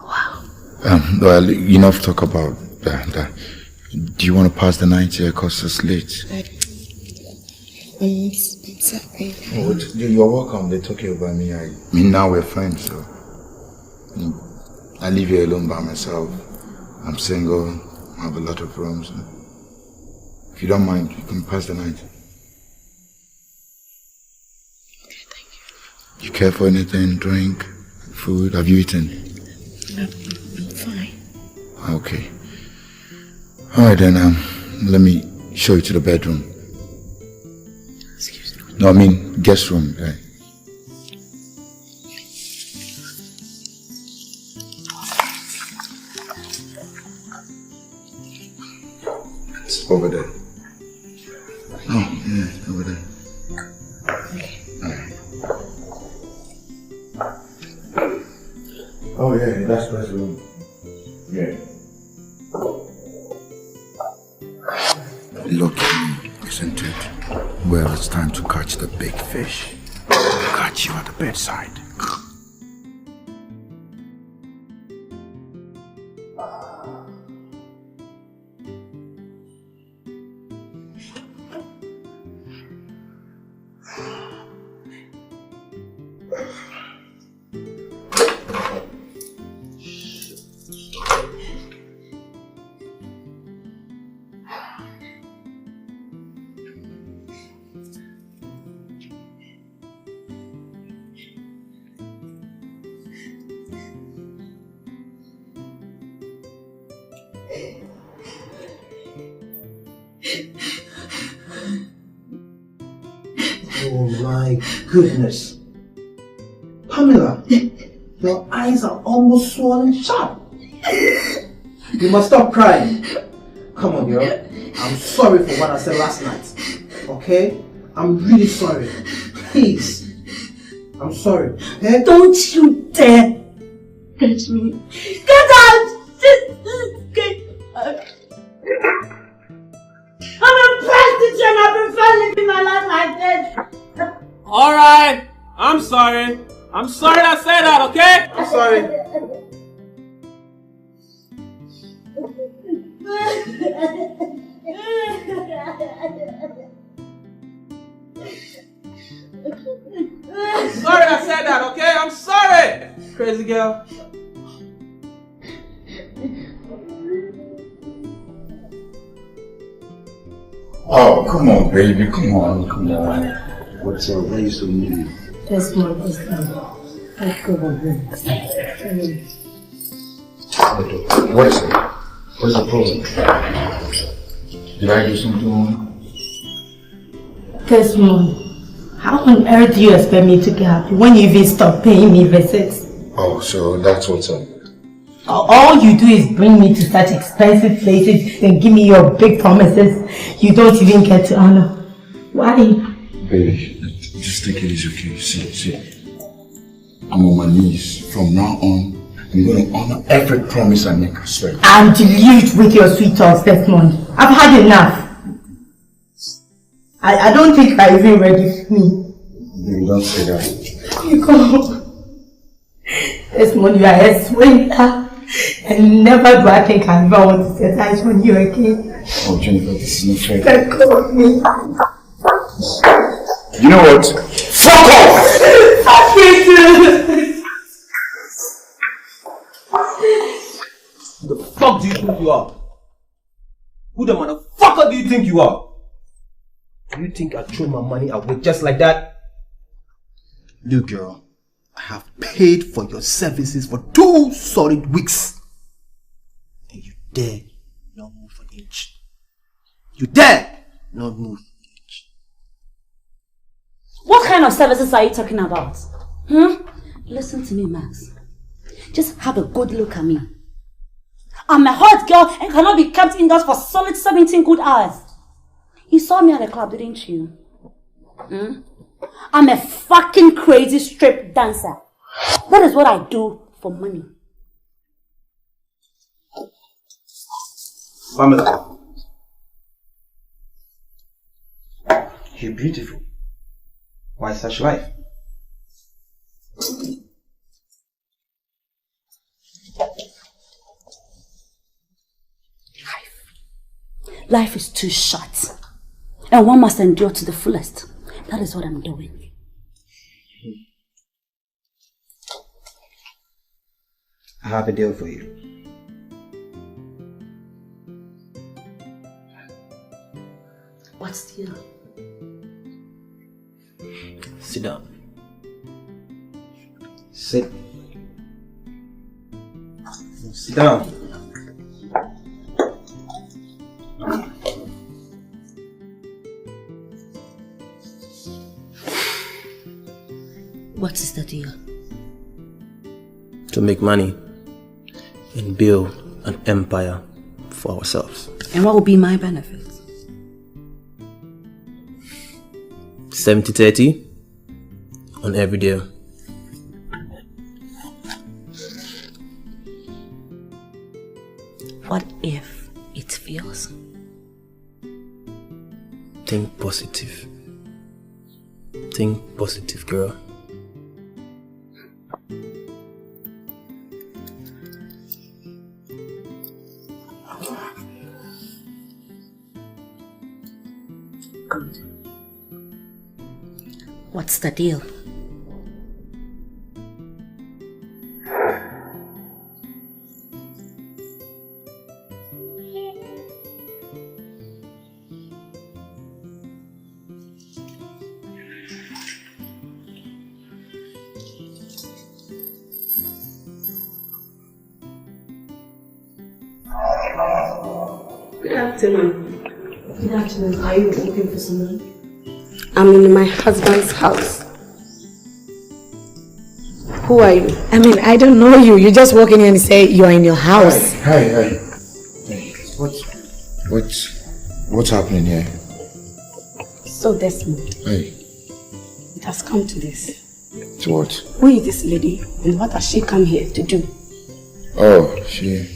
Wow.
Well, enough talk about that. Do you want to pass the night here because it's late?
I'm sorry.
Oh, you're welcome. They took care of me. I mean, now we're friends, so I live here alone by myself. I'm single. I have a lot of rooms. If you don't mind, you can pass the night.
Okay, thank you.
You care for anything? Drink? Food? Have you eaten?
No, I'm fine.
Okay. Alright then, let me show you to the bedroom.
Excuse me.
No, I mean guest room, right? It's over there. Oh, yeah, over there.
Okay.
Alright. Oh yeah, that's the room. Yeah. Look at me, isn't it? Well, it's time to catch the big fish. I'll catch you at the bedside.
Oh my goodness. Pamela, your eyes are almost swollen shut. You must stop crying. Come on, girl. I'm sorry for what I said last night. Okay? I'm really sorry. Please. I'm sorry. Okay?
Don't you dare touch me. Get out! Get out. I'm a prostitute and I've been living my life like this.
Alright. I'm sorry. I'm sorry I said that, okay? I'm sorry. I'm sorry I said that, okay? I'm sorry! Crazy girl.
Oh, come on, baby, come on. What's up? Why are you so moody?
This one is let's go home.
What is it? What's the problem? Did I do something wrong?
Desmond, how on earth do you expect me to get happy when you even stop paying me visits?
Oh, so that's what's up.
All you do is bring me to such expensive places and give me your big promises you don't even get to honor. Why?
Baby, just take it easy, okay? See. I'm on my knees. From now on, I'm going to honor every promise I make, I swear.
I'm deluged with your sweet talks, Desmond. I've had enough. I don't think you're even ready for me.
Baby, don't say that.
You come. Desmond, you are a swindler. And never do I think I ever want to set eyes on you again.
Oh, Jennifer, this is not fair.
Let go of me.
You know what? Fuck off!
Fuck you too!
Who the fuck do you think you are? Who the motherfucker do you think you are? Do you think I throw my money away just like that? Look, girl, I have paid for your services for 2 solid weeks. And you dare not move an inch. You dare not move an inch.
What kind of services are you talking about? Listen to me, Max. Just have a good look at me. I'm a hot girl and cannot be kept indoors for solid 17 good hours. You saw me at the club, didn't you? I'm a fucking crazy strip dancer. That is what I do for money.
Pamela, you're beautiful. Why such life?
Life is too short. And one must endure to the fullest. That is what I'm doing.
I have a deal for you.
What's the deal?
Sit down. Sit. Sit down.
What is the deal?
To make money and build an empire for ourselves.
And what will be my benefit?
70-30 on every deal.
What if it fails?
Think positive. Think positive, girl.
What's the deal?
Good afternoon. Good afternoon. Are you looking for someone? I'm in my husband's house. Who are you?
I mean, I don't know you. You just walk in here and say you're in your house.
Hey. What's happening here?
So Desmond,
Hey,
it has come to this.
to what?
Who is this lady and what has she come here to do?
Oh, she's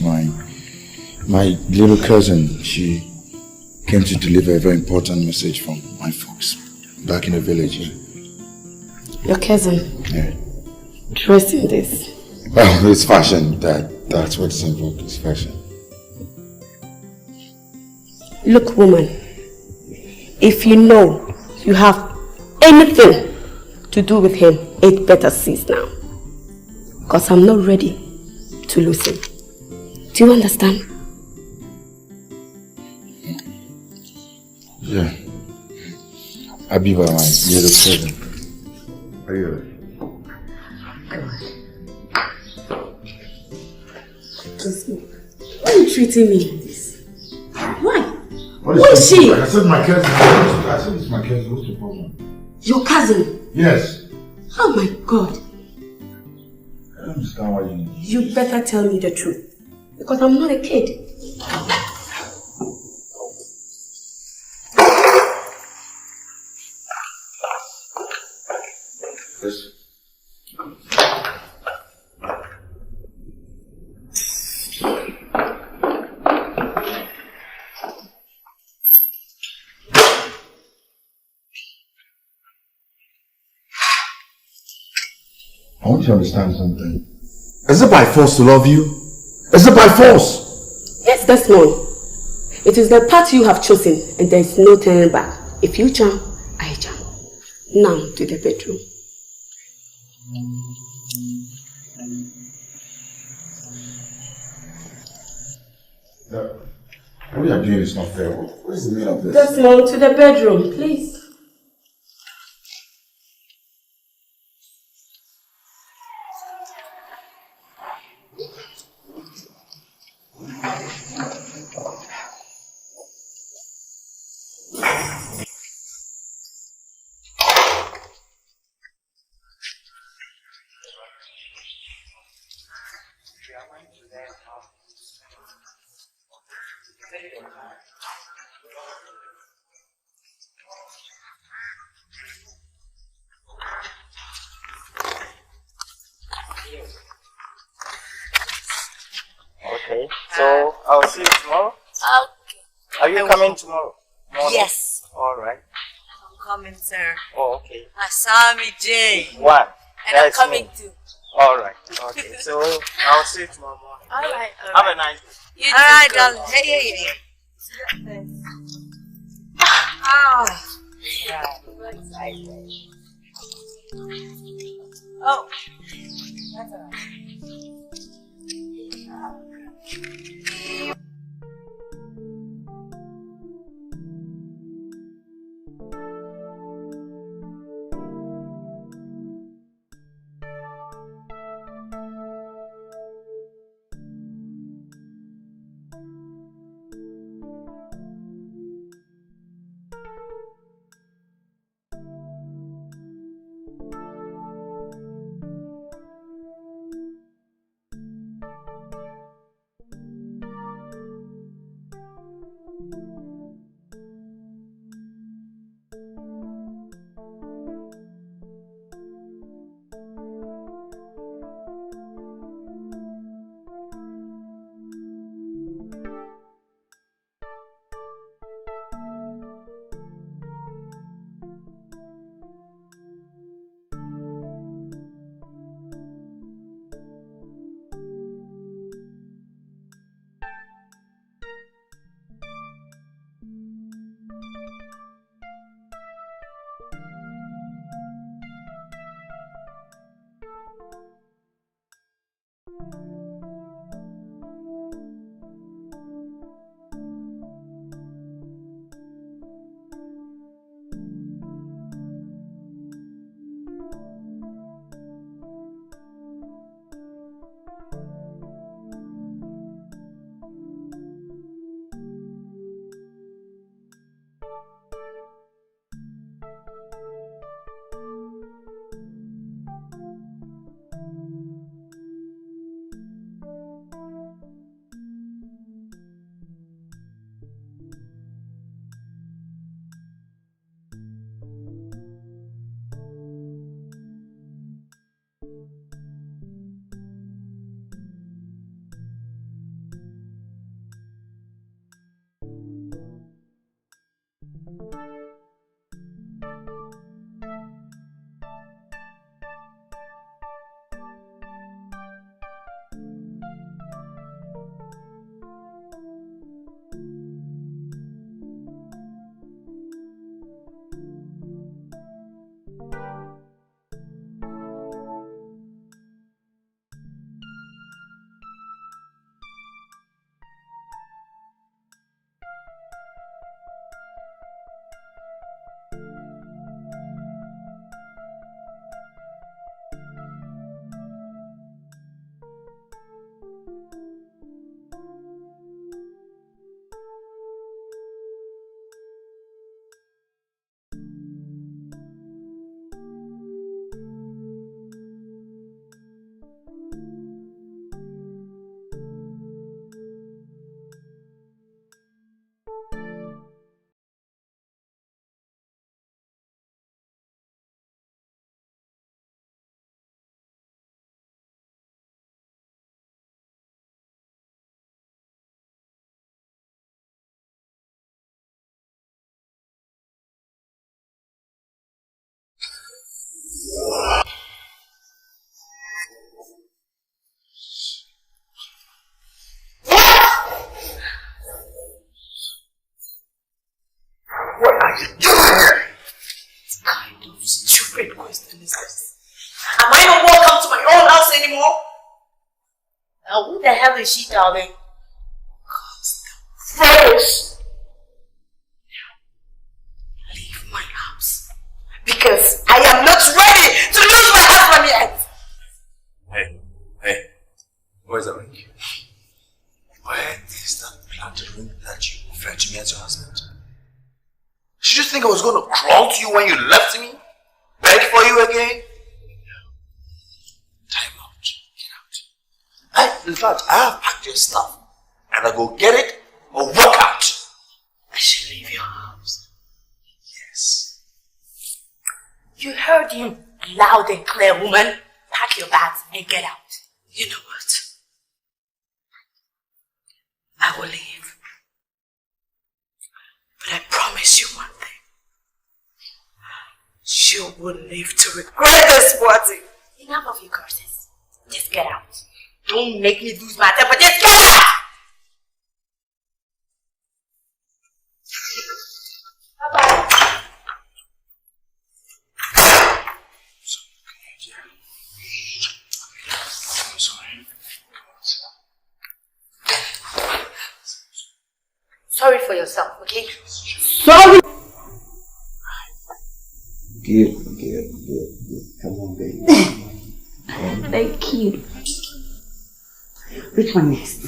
my little cousin. She came to deliver a very important message from my folks back in the village.
Your cousin?
Yeah.
Dressed in this?
Well, it's fashion. That's what's involved. It's fashion.
Look, woman, if you know you have anything to do with him, it better cease now. Because I'm not ready to lose him. Do you understand?
Yeah. Abiba, my little cousin. Are you ready?
Why are you treating me like this? Why?
What
Who is she?
I said my cousin. I said it's my cousin. What's the problem?
Your cousin?
Yes.
Oh my God.
I don't understand why you need.
You better tell me the truth. Because I'm not a kid.
Yes. I want you to understand something. Is it by force to love you? Is it by force?
Yes, Desmond. It is the path you have chosen and there is no turning back. If you jump, I jump. Now to the bedroom.
What you are doing is not fair. What is the meaning of this?
Desmond, to the bedroom, please.
So I'll see you tomorrow.
Okay.
Are you coming tomorrow morning?
Yes.
All right.
I'm coming, sir.
Oh, okay.
Asami J.
One.
And I'm coming too.
All right. Okay. So I'll see you tomorrow morning.
All right.
Have a nice day.
You all right, darling. Hey. Ah. Yeah. I'm excited. Oh. That's all right.
What are you doing here? What kind of stupid question is this? Am I not welcome to my own house anymore?
Now, who the hell is she, darling?
First, leave my house. Because I am not ready to lose my husband yet.
Hey. Where's the ring? Where is that planted ring that you referred to me as your husband?
Did you think I was going to crawl to you when you left me? Beg for you again?
Time out. Get out.
In fact, I have packed your stuff. And I go get it or walk out. I should leave your house.
Yes.
You heard him loud and clear, woman. Pack your bags and get out.
You know what?
I will leave. But I promise you one thing. You will live to regret this party.
Enough of your curses. Just get out. Don't make me lose my temper. Just get out! Bye-bye.
I'm sorry.
Sorry for yourself, okay? Sorry!
Good. Come on, baby.
Thank you. Which one next?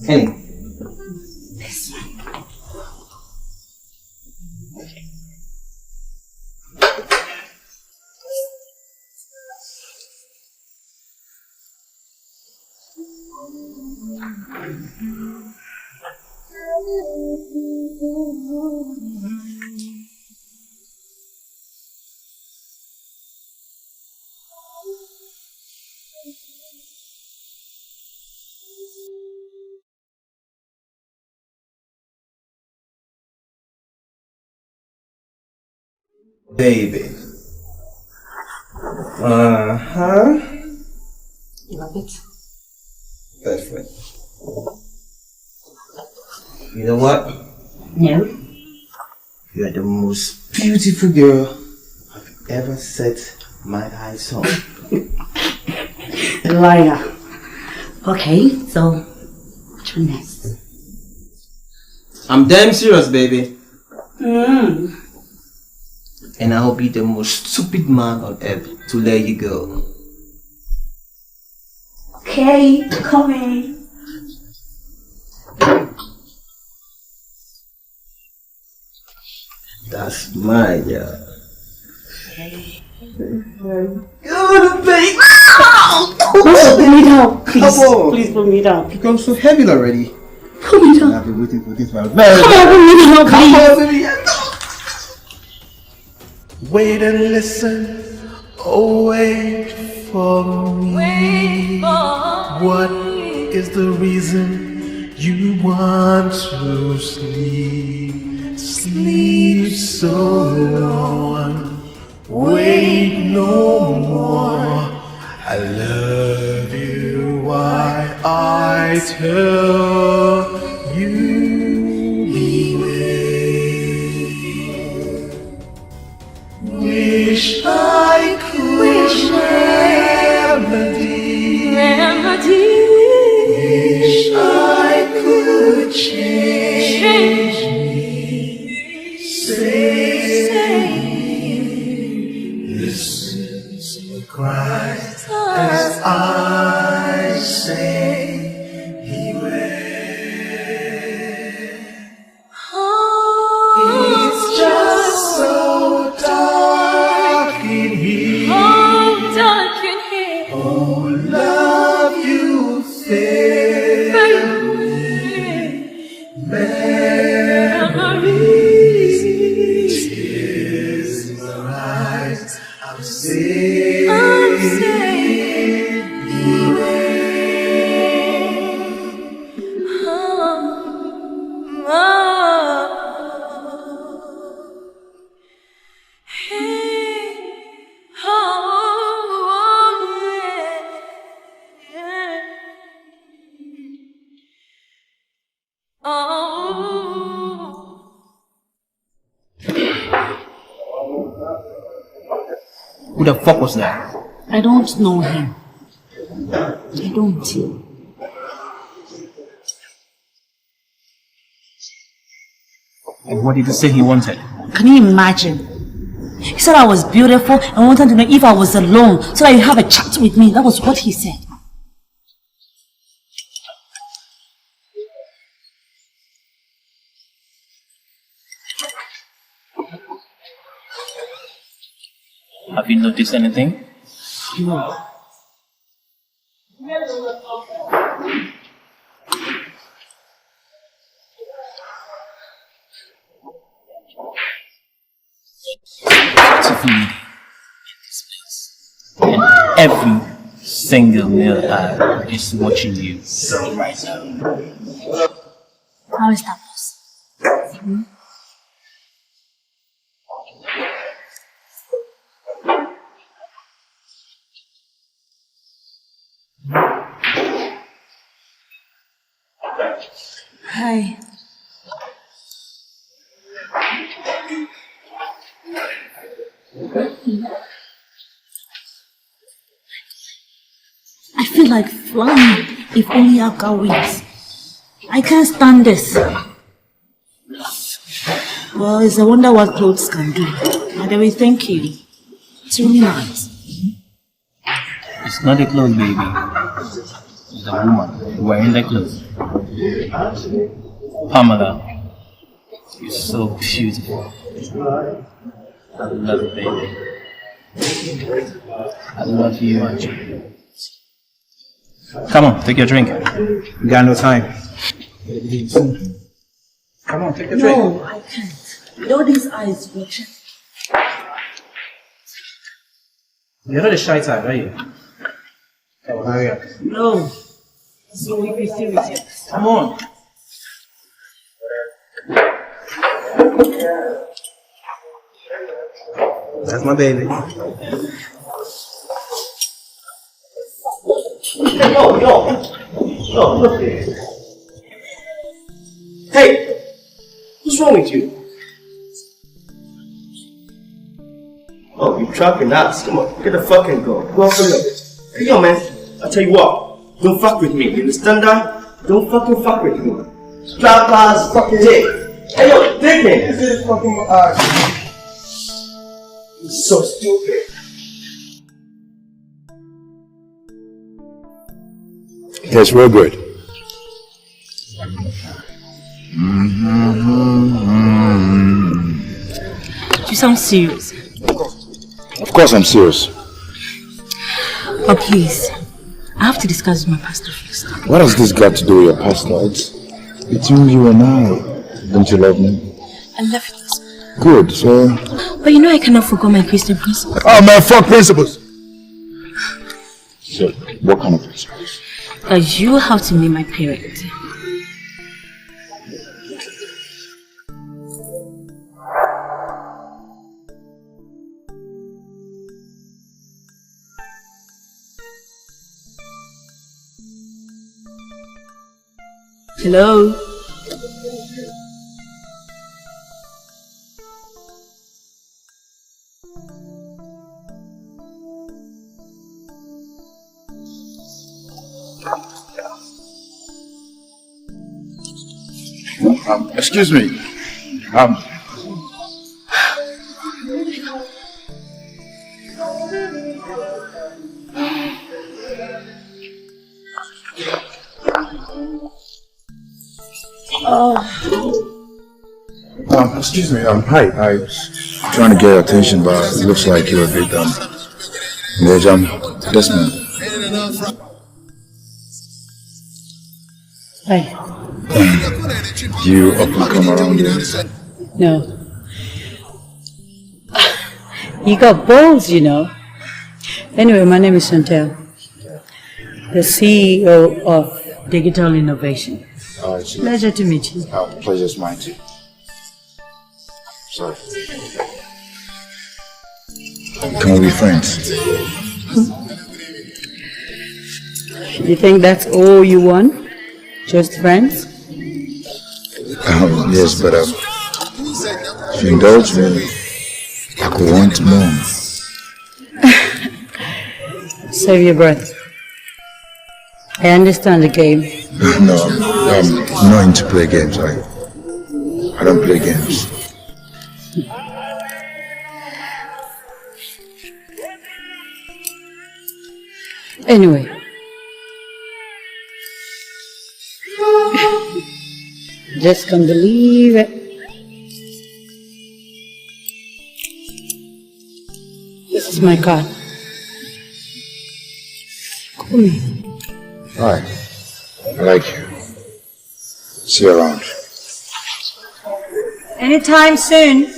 Any.
This one.
Baby.
You love it?
Perfect. You know what?
No.
You are the most beautiful girl I've ever set my eyes on.
Liar. Okay, so which one next?
I'm damn serious, baby. And I'll be the most stupid man on earth to let you go.
Okay, coming.
That's my job.
Good, baby. Put me down, please. Please put me down.
You come so heavy already.
Put me down.
I've been waiting for this one very
Come on, put me down,
Come
please.
on, baby. Wait and listen. Oh, wait for me. What is the reason you want to sleep? Sleep so long. Wait no more. I love you. Why I tell you. Wish I could remedy. Wish I could change me. Say, listen to the cries as I say, it's just so dark in here. Oh, dark in here. Oh, love you fail me. Memories, tears in my eyes. I'm saying,
Who the fuck was that?
I don't know him. I don't.
And what did he say he wanted?
Can you imagine? He said I was beautiful and wanted to know if I was alone so that you have a chat with me. That was what he said.
Have you noticed anything?
No.
Beautiful lady in this place. And every
single male eye is watching you right now.
How is that possible? Hi. I feel like flying if only I got wings. I can't stand this. Well, it's a wonder what clothes can do. By the way, thank you. It's really nice.
It's not the clothes, baby. It's the woman wearing the clothes. Pamela, you're so beautiful. I love you, baby. I love you, Angie. Come on, take your drink. We got no time. Come on, take a drink.
No, I can't. With all these eyes watching.
You're not a shy type, are you? Come on, hurry up.
No. So we be serious.
Come on. That's my baby.
No, look here. Hey, what's wrong with you? Oh, you trapping us. Come on, get the fucking go. Go off the limit. Hey, yo, man, I tell you what, don't fuck with me. You understand that? Don't fucking fuck with me. Strap ass fucking dick. Hey, yo, dick me. This is fucking You're so stupid.
Yes, real good.
You sound serious.
Of course I'm serious.
But please, I have to discuss with my pastor first.
What has this got to do with your pastor? It's between you and I. Don't you love me?
I love you.
Good, so...
But you know I cannot forget my Christian principles.
Oh man, fuck principles! So, what kind of principles?
That you have to be my parent. Hello?
Excuse me. Excuse me. Hi. I was trying to get your attention, but it looks like you're a bit engaged. Yes, ma'am.
Hi.
You up and come around here?
No. You got balls, you know. Anyway, my name is Chantel, the CEO of Digital Innovation. Pleasure to meet you.
Pleasure's mine too. Sorry. Can we be friends?
You think that's all you want? Just friends?
Yes, but if you indulge me, I could want more.
Save your breath. I understand the game.
No, I'm not into play games. I don't play games.
Anyway. Just can't believe it. This is my card. Call me.
Hi. I like you. See you around.
Anytime soon.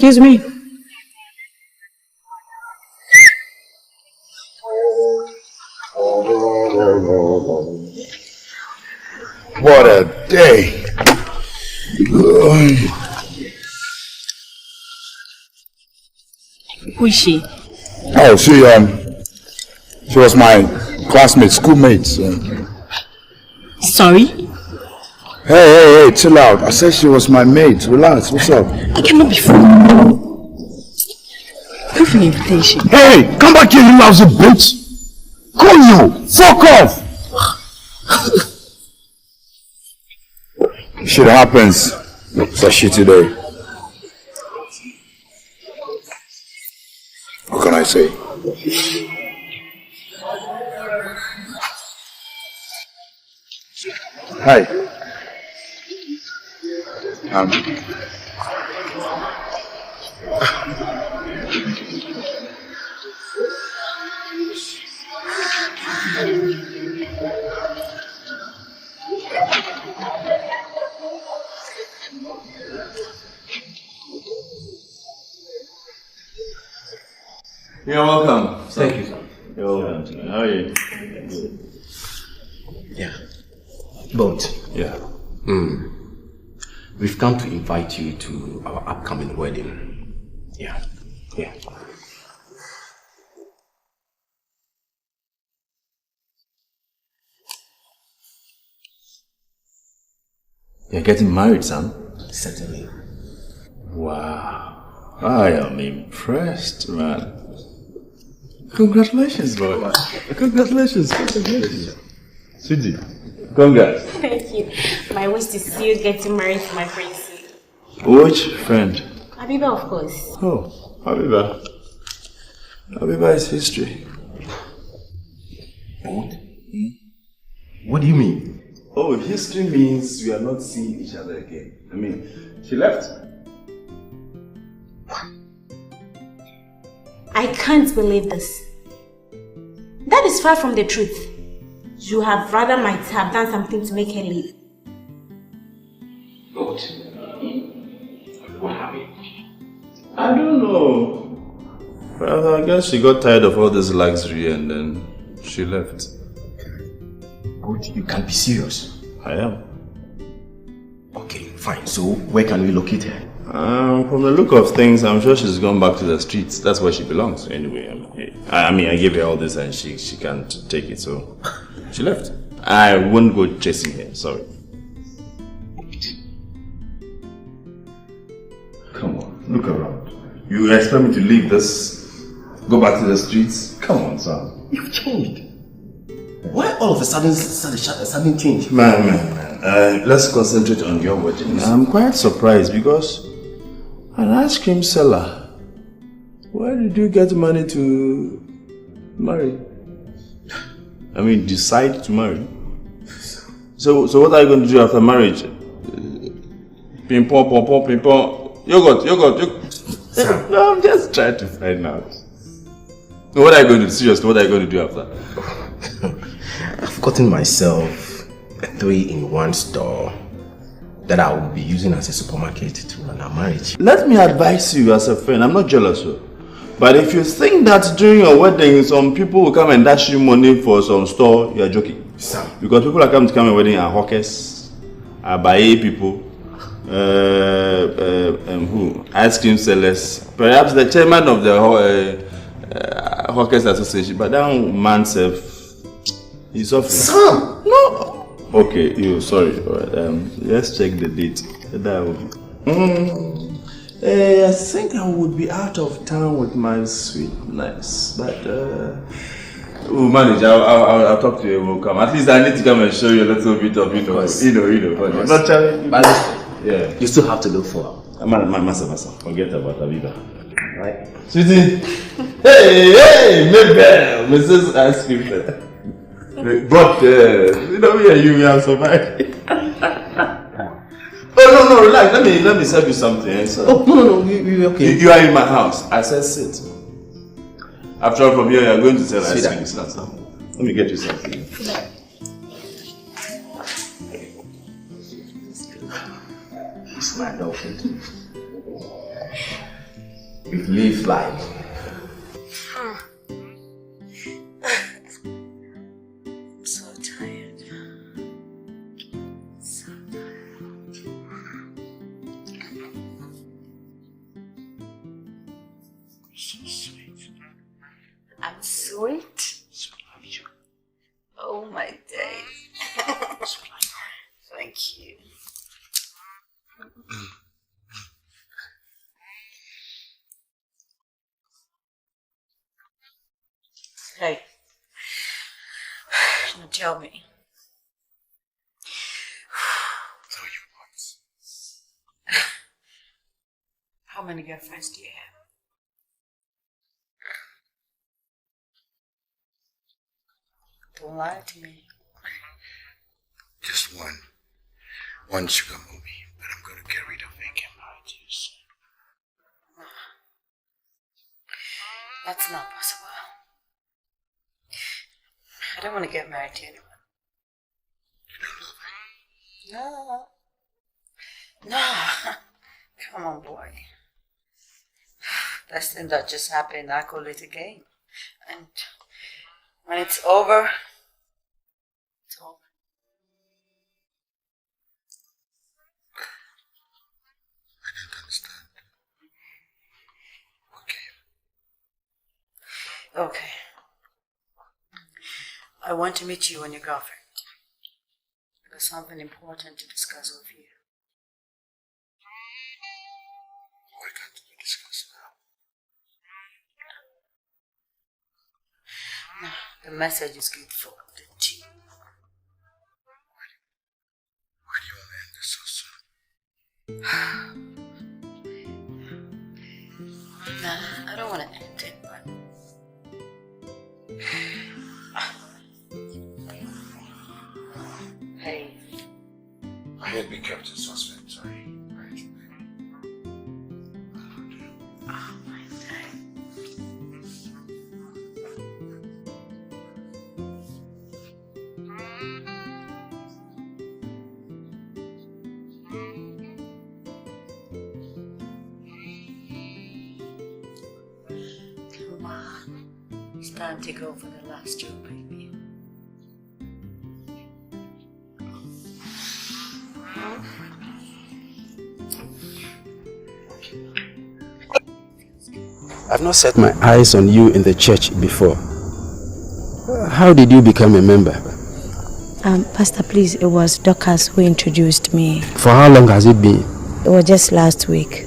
Excuse me.
What a day.
Who is she?
Oh, she was my classmate, schoolmate.
Sorry?
Hey, chill out. I said she was my mate. Relax, what's up?
I cannot be fooled. Proof an invitation.
Hey, come back here, you lousy bitch! Call you! Fuck off! Shit happens. It's a shitty day. What can I say? Hi.
You're welcome.
Thank you.
You're welcome. How are you?
Yeah. But
yeah.
We've come to invite you to our upcoming wedding. Yeah.
You're getting married, son?
Certainly.
Wow. I am impressed, man. Congratulations, boy. Congratulations. Sweetie, congrats.
Thank you. My wish to see you getting married to my friend.
Which friend?
Abiba, of course.
Oh, Abiba. Abiba is history.
What do you mean?
Oh, history means we are not seeing each other again. I mean, she left.
I can't believe this. That is far from the truth. You have rather might have done something to make her leave.
What? What happened?
I don't know. Well, I guess she got tired of all this luxury and then she left.
But you can't be serious.
I am.
Okay, fine. So where can we locate her?
From the look of things, I'm sure she's gone back to the streets. That's where she belongs. Anyway, I mean, I gave her all this and she can't take it, so she left. I won't go chasing her. Sorry. Come on, look around. You expect me to leave this? Go back to the streets? Come on, son.
You've changed. Why all of a sudden change?
Man. Let's concentrate on your wedding. I'm quite surprised because an ice cream seller. Where did you get money to marry? I mean, decide to marry. So what are you going to do after marriage? Ping pong. Yogurt. No, I'm just trying to find out. So what are you going to do? Seriously, what are you going to do after?
I've gotten myself a 3-in-1 store that I will be using as a supermarket to run our marriage.
Let me advise you as a friend. I'm not jealous, but if you think that during your wedding some people will come and dash you money for some store, you are joking.
Sam.
Because people that come to my wedding are hawkers, are baye people, who? Ice cream sellers, perhaps the chairman of the Hawkers Association, but that man self, he's suffering.
Sam!
No! Okay, sorry. Let's check the date. That will be. I think I would be out of town with my sweetness, but we'll manage. I'll talk to you. We'll come. At least I need to come and show you a little bit of it. Not challenging. Yeah.
You still have to look for her.
Massa. Forget about Aviva.
Right.
Sweetie. Hey, Mcbrown, Mrs. Ice Cream. But we have survived. Oh no, relax. Let me serve you something. So.
Oh no, you okay?
You are in my house. I said sit. After all, from here you are going to sell ice cream. Let me get you something.
It's my dolphin.
it lives like.
I'm so tired. So tired. I'm sweet. Oh my days. Thank you. Hey. Now tell me.
Tell you what.
How many girlfriends do you have? Don't lie to me.
Just one. One sugar movie, but I'm gonna get rid of making marriages.
That's not possible. I don't want to get married to anyone.
You don't love me?
No. Come on, boy. That thing that just happened, I call it a game. And when it's over, it's over.
I don't understand.
Okay. I want to meet you and your girlfriend. There's something important to discuss with you.
Why can't we discuss now?
No, the message is good for the tea.
Why do you want to end this so soon?
Nah, I don't want to end it, but... Hey.
I had been kept in suspense, sorry.
Oh my God. Come on. It's time to go for the last job, baby.
I've not set my eyes on you in the church before. How did you become a member?
Pastor, please, it was Dorcas who introduced me.
For how long has it been?
It was just last week.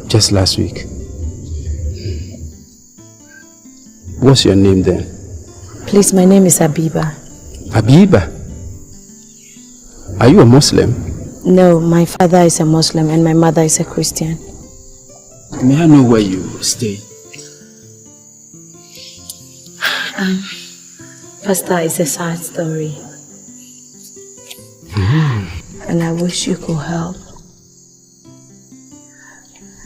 Just last week. What's your name then?
Please, my name is Abiba.
Abiba? Are you a Muslim?
No, my father is a Muslim and my mother is a Christian.
May I know where you stay?
Pastor, it's a sad story. And I wish you could help.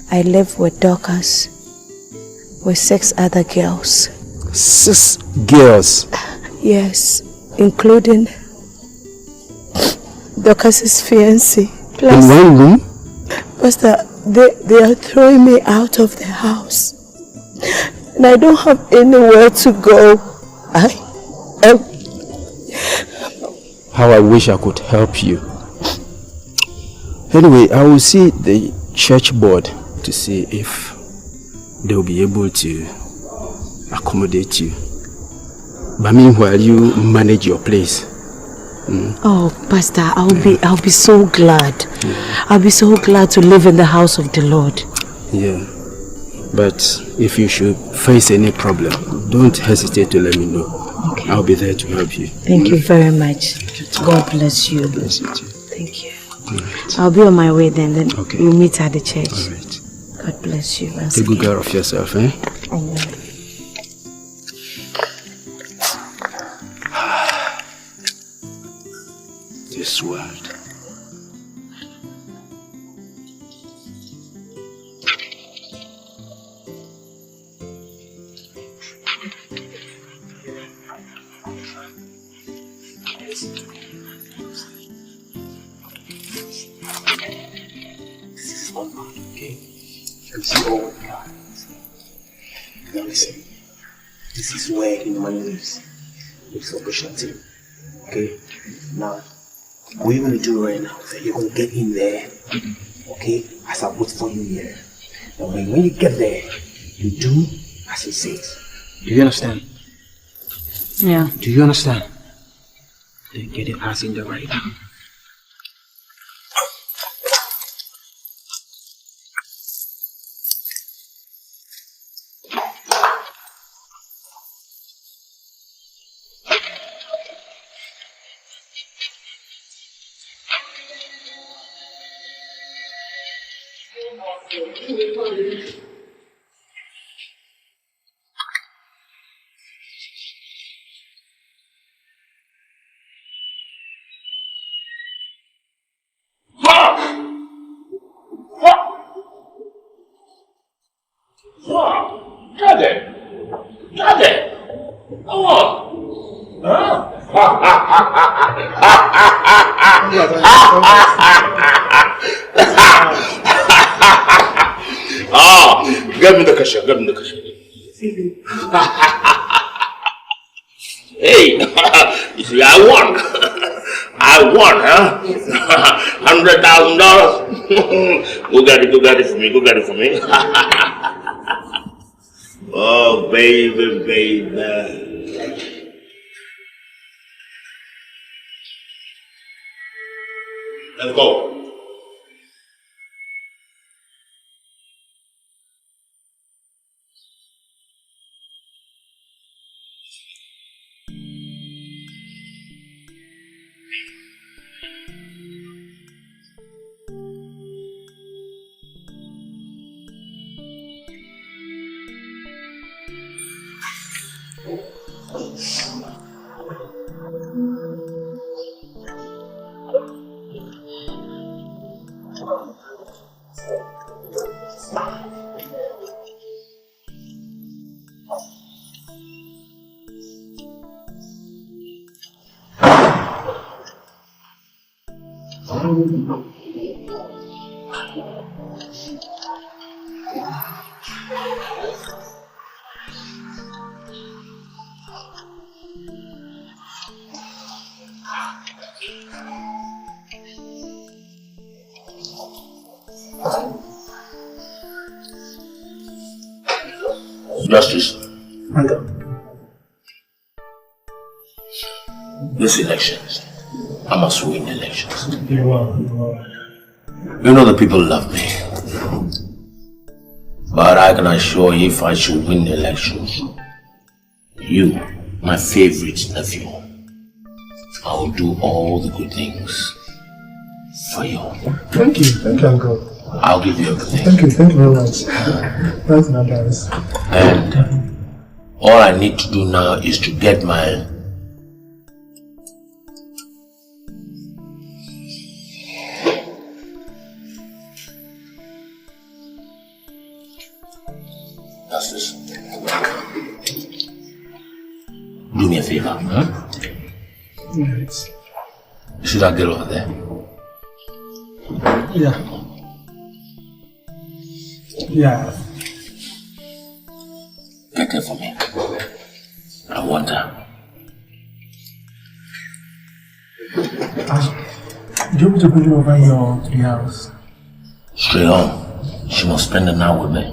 I live with Dorcas, with 6 other girls.
6 girls?
Yes, including Dorcas's fiancé.
In one room?
Pastor, they are throwing me out of the house. And I don't have anywhere to go.
How I wish I could help you. Anyway, I will see the church board to see if they will be able to accommodate you. But meanwhile, you manage your place.
Oh, Pastor, I'll be so glad. I'll be so glad to live in the house of the Lord.
Yeah. But if you should face any problem, don't hesitate to let me know.
Okay.
I'll be there to help you.
Thank you very much. God bless you.
Bless you too.
Thank you. Right. I'll be on my way then.
Okay.
We'll meet at the church.
All right.
God bless you.
Take good care of yourself, eh?
Amen.
This world.
Okay. Let's see all we got.
listen. This is where the money lives. It's operation team. Okay? Now, what you're going to do right now is that you're going to get in there, okay, as I vote for you here. And when you get there, you do as he says. Do you understand?
Yeah.
Do you understand? Then get your ass in there right now.
Got it! Got it! Come on! Oh, give me the cushion, give me the cushion. Hey, you see, I won. I won, huh? $100,000. Go get it for me, go get it for me. Oh, baby, baby. Let's go. Justice. This elections, I must win the elections. You know the people love me. But I can assure you, if I should win the elections, you, my favorite nephew, I will do all the good things for you.
Thank you, Uncle.
I'll give you everything.
Thank you very much. That's not nice.
And all I need to do now is to get my justice. Do me a favor, huh?
Yes.
Should I get over there?
Yeah. Yeah.
Get her for me. I want her.
Do you want me to bring you over here to the house?
Straight on. She must spend the night with me.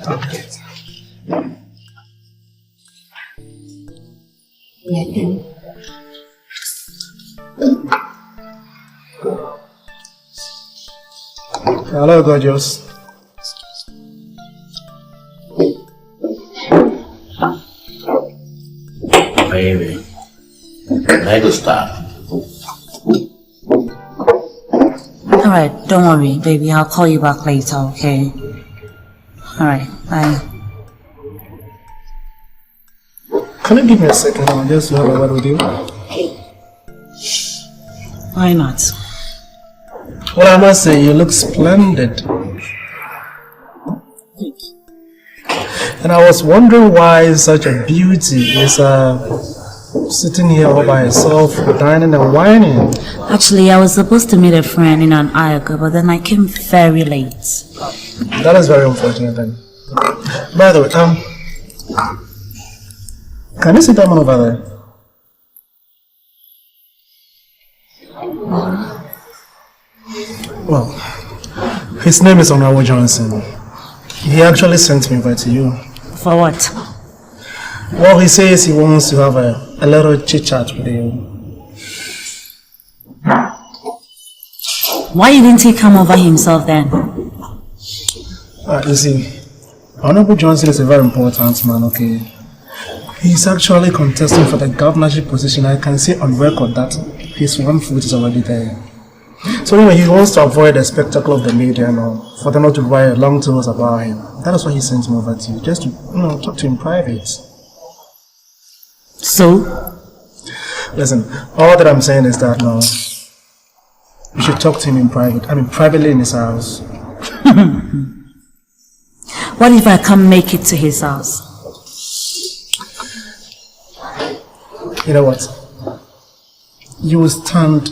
Okay. Hello, gorgeous.
Baby, make a start.
Alright, don't worry, baby. I'll call you back later, okay? Alright, bye.
Can you give me a second? I'll just have a word with you.
Why not?
Well, I must say, you look splendid. And I was wondering why such a beauty is sitting here all by herself, dining and whining.
Actually, I was supposed to meet a friend in an hour ago, but then I came very late.
That is very unfortunate then. By the way, can you see that man over there? Well, his name is Honorable Johnson. He actually sent me over to you.
For what?
Well, he says he wants to have a little chit-chat with you.
Why didn't he come over himself then?
You see, Honorable Johnson is a very important man, okay? He's actually contesting for the governorship position. I can see on record that his one foot is already there. So anyway, he wants to avoid the spectacle of the media and all, for them not to write long tales about him. That is why he sent me over to you, just to, talk to him in private.
So?
Listen, all that I'm saying is that now, you should talk to him in private. I mean, privately in his house.
What if I can't make it to his house?
You know what? You will stand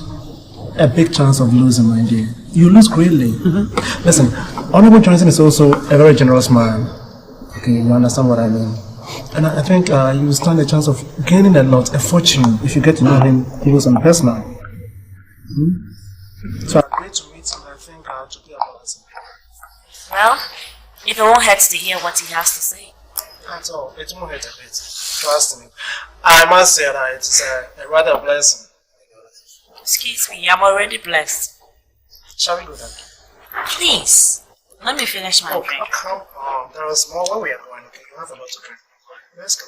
a big chance of losing, my dear. You lose greatly. Listen, Honorable Johnson is also a very generous man. Okay, you understand what I mean? And I think you will stand a chance of gaining a lot, a fortune, if you get to know him close and personal. So I agreed to meet him, I think, today about it.
Well, it won't hurt to hear what he has to say.
At all, it won't hurt a bit. Trust me. I must say that it's a rather blessing.
Excuse me, I'm already blessed.
Shall we go then?
Please, let me finish my drink.
Come on, there is more where we are going, okay? You have a lot to drink. Let's go.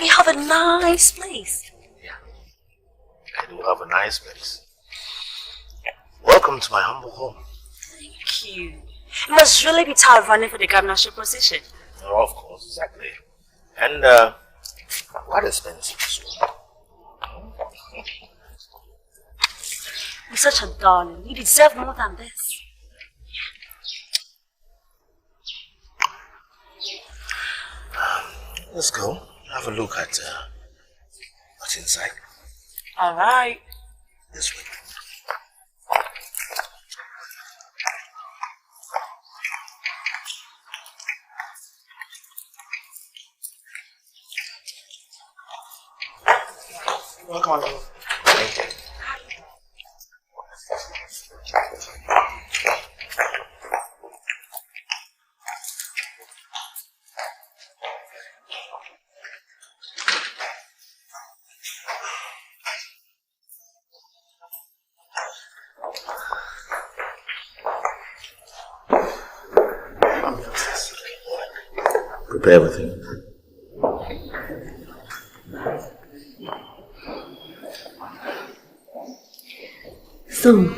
You have a nice place.
I do have a nice place. Welcome to my humble home.
Thank you. It must really be tough running for the governorship position.
Oh, of course, exactly. And, quite expensive as well.
You're such a darling. You deserve more than this.
Let's go. Have a look at what's inside.
All right.
This way.
Welcome on.
Thank you. Prepare everything.
So,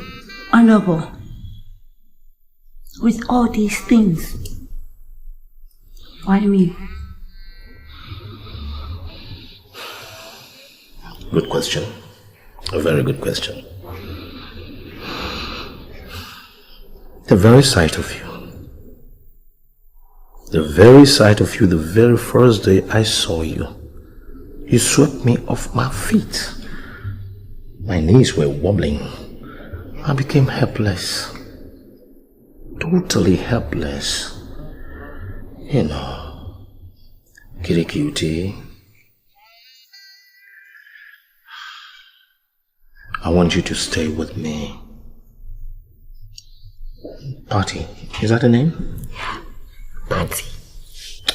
Honorable, with all these things, why me?
Good question. A very good question.
The very sight of you. The very sight of you, the very first day I saw you, you swept me off my feet. My knees were wobbling. I became helpless. Totally helpless. You know, kitty cutie. I want you to stay with me. Patty, is that the name?
Yeah, Patty.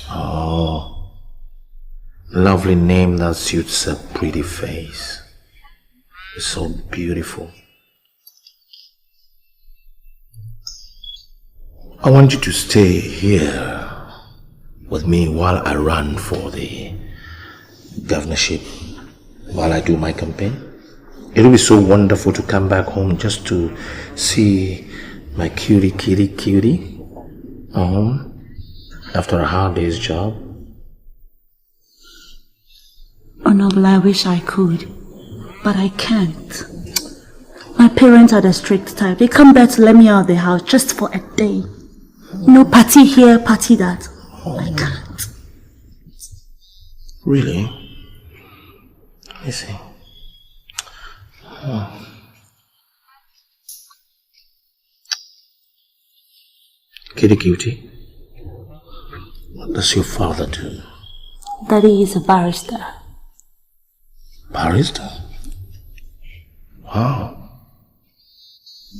Oh, lovely name that suits a pretty face. It's so beautiful. I want you to stay here with me while I run for the governorship, while I do my campaign. It will be so wonderful to come back home just to see my cutie after a hard day's job.
Honorable, I wish I could, but I can't. My parents are the strict type. They come back to let me out of the house just for a day. No party here, party that. I can't.
Really? I see. Oh. Kitty cutie, what does your father do?
Daddy is a barrister.
Barrister? Wow.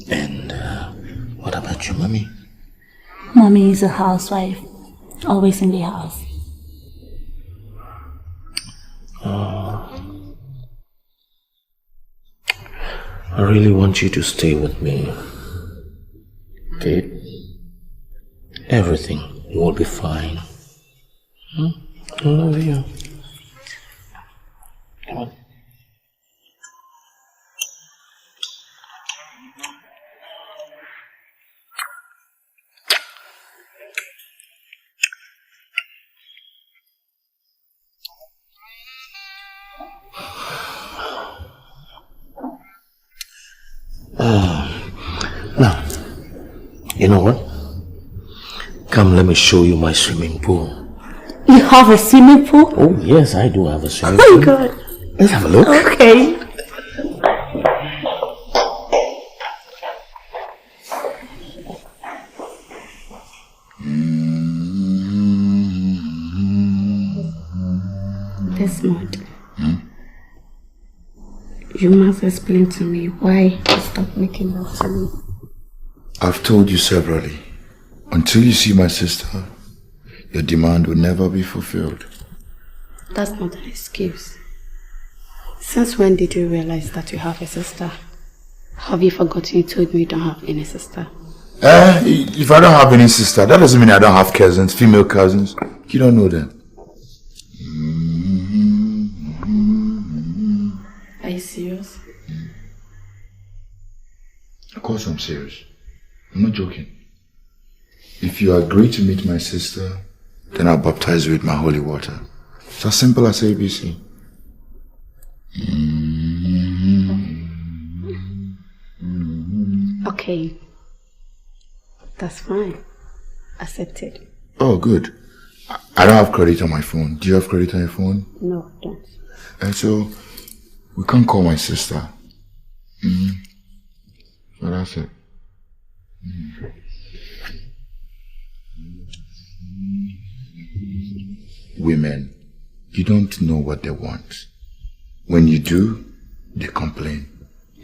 And what about your mommy?
Mommy is a housewife, always in the house.
I really want you to stay with me. Okay? Everything will be fine. I love you. Come on. Now, you know what? Come, let me show you my swimming pool.
You have a swimming pool?
Oh, yes, I do have a swimming pool.
Oh my God.
Let's have a look.
Okay.
Desmond, you must explain to me why you stopped making love to me.
I've told you severally, until you see my sister, your demand will never be fulfilled.
That's not an excuse. Since when did you realize that you have a sister? Have you forgotten you told me you don't have any sister?
If I don't have any sister, that doesn't mean I don't have cousins, female cousins. You don't know them.
Are you serious?
Of course I'm serious. I'm not joking. If you agree to meet my sister, then I'll baptize you with my holy water. It's as simple as ABC.
Okay. That's fine. Accepted.
Oh, good. I don't have credit on my phone. Do you have credit on your phone?
No, don't.
And so, we can't call my sister. So that's it. Women, you don't know what they want. When you do, they complain.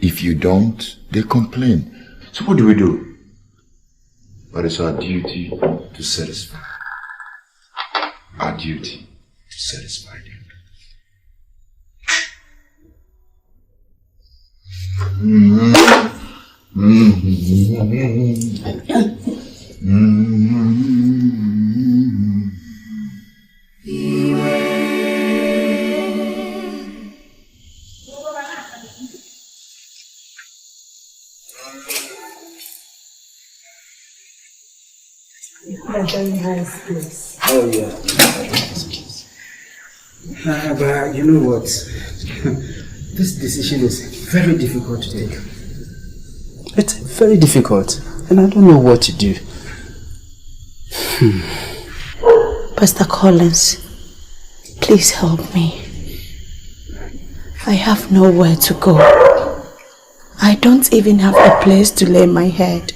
If you don't, they complain. So what do? But it's our duty to satisfy. Our duty to satisfy them.
A very nice place.
Oh yeah. But you know what? This decision is very difficult to take. It's very difficult. and I don't know what to do.
Pastor Collins, please help me. I have nowhere to go. I don't even have a place to lay my head.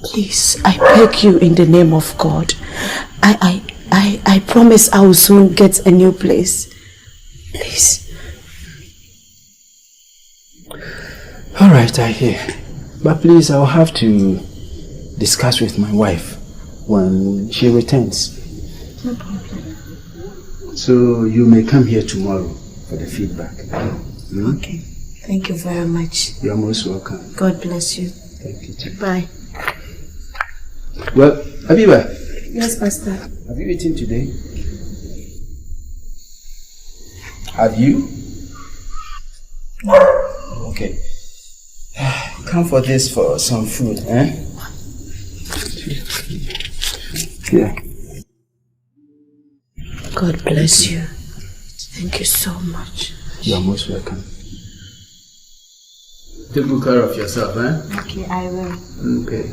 Please, I beg you in the name of God. I promise I will soon get a new place. Please.
Alright, I hear. But please, I'll have to discuss with my wife when she returns.
No problem.
So you may come here tomorrow for the feedback.
Okay. Thank you very much.
You're most welcome.
God bless you.
Thank you too.
Bye.
Well, Abiba.
Yes, Pastor.
Have you eaten today? Have you? No. Okay. Come for this for some food, eh? Yeah.
God bless you. Thank you so much.
You're most welcome. Take good care of yourself, eh?
Okay, I will.
Okay.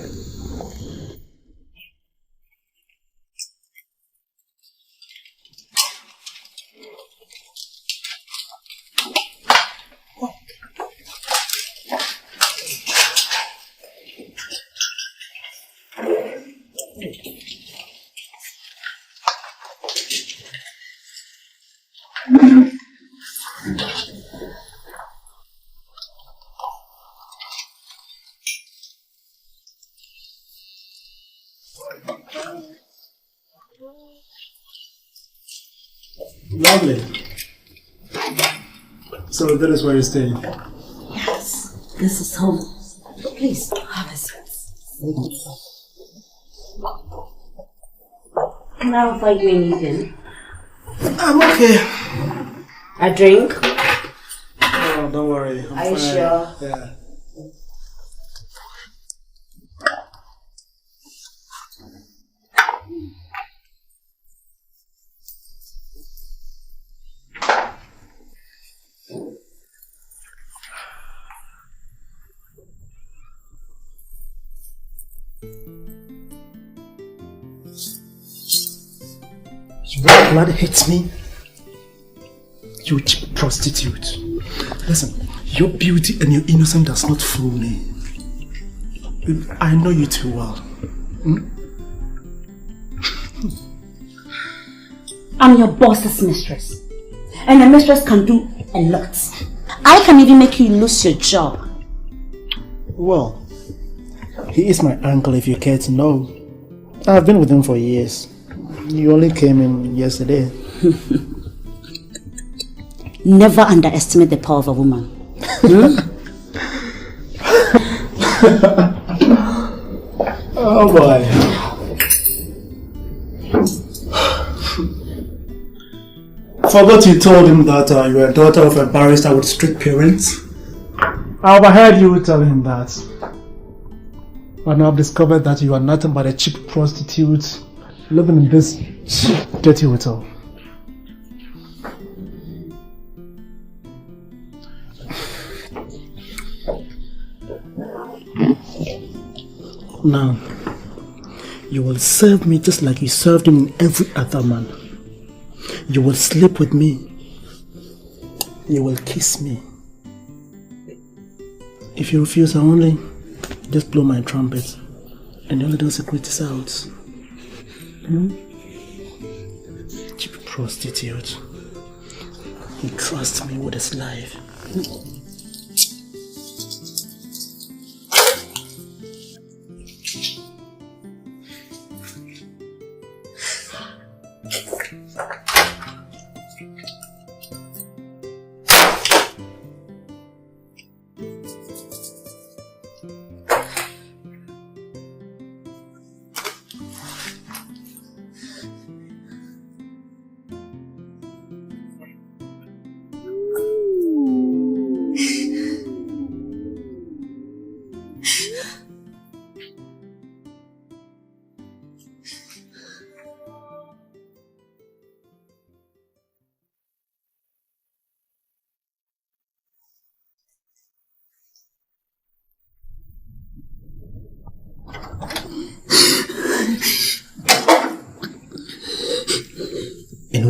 Lovely. So that is where you're staying?
Yes, this is home. Please, have a seat.
Can I offer you anything?
I'm okay.
A drink?
Oh, don't worry. I'm
Are you
fine.
sure?
Yeah. Your blood hits me. You cheap prostitute. Listen, your beauty and your innocence does not fool me. I know you too well. Hmm?
I'm your boss's mistress. And a mistress can do a lot. I can even make you lose your job.
Well, he is my uncle if you care to know. I've been with him for years. You only came in yesterday.
Never underestimate the power of a woman.
Oh boy. Forgot you told him that you were a daughter of a barrister with strict parents. I overheard you tell him that. But now I've discovered that you are nothing but a cheap prostitute living in this dirty hotel. Now, you will serve me just like you served him in every other man. You will sleep with me. You will kiss me. If you refuse, I only just blow my trumpet and the little secret is out. Cheap prostitute. You trust me with his life.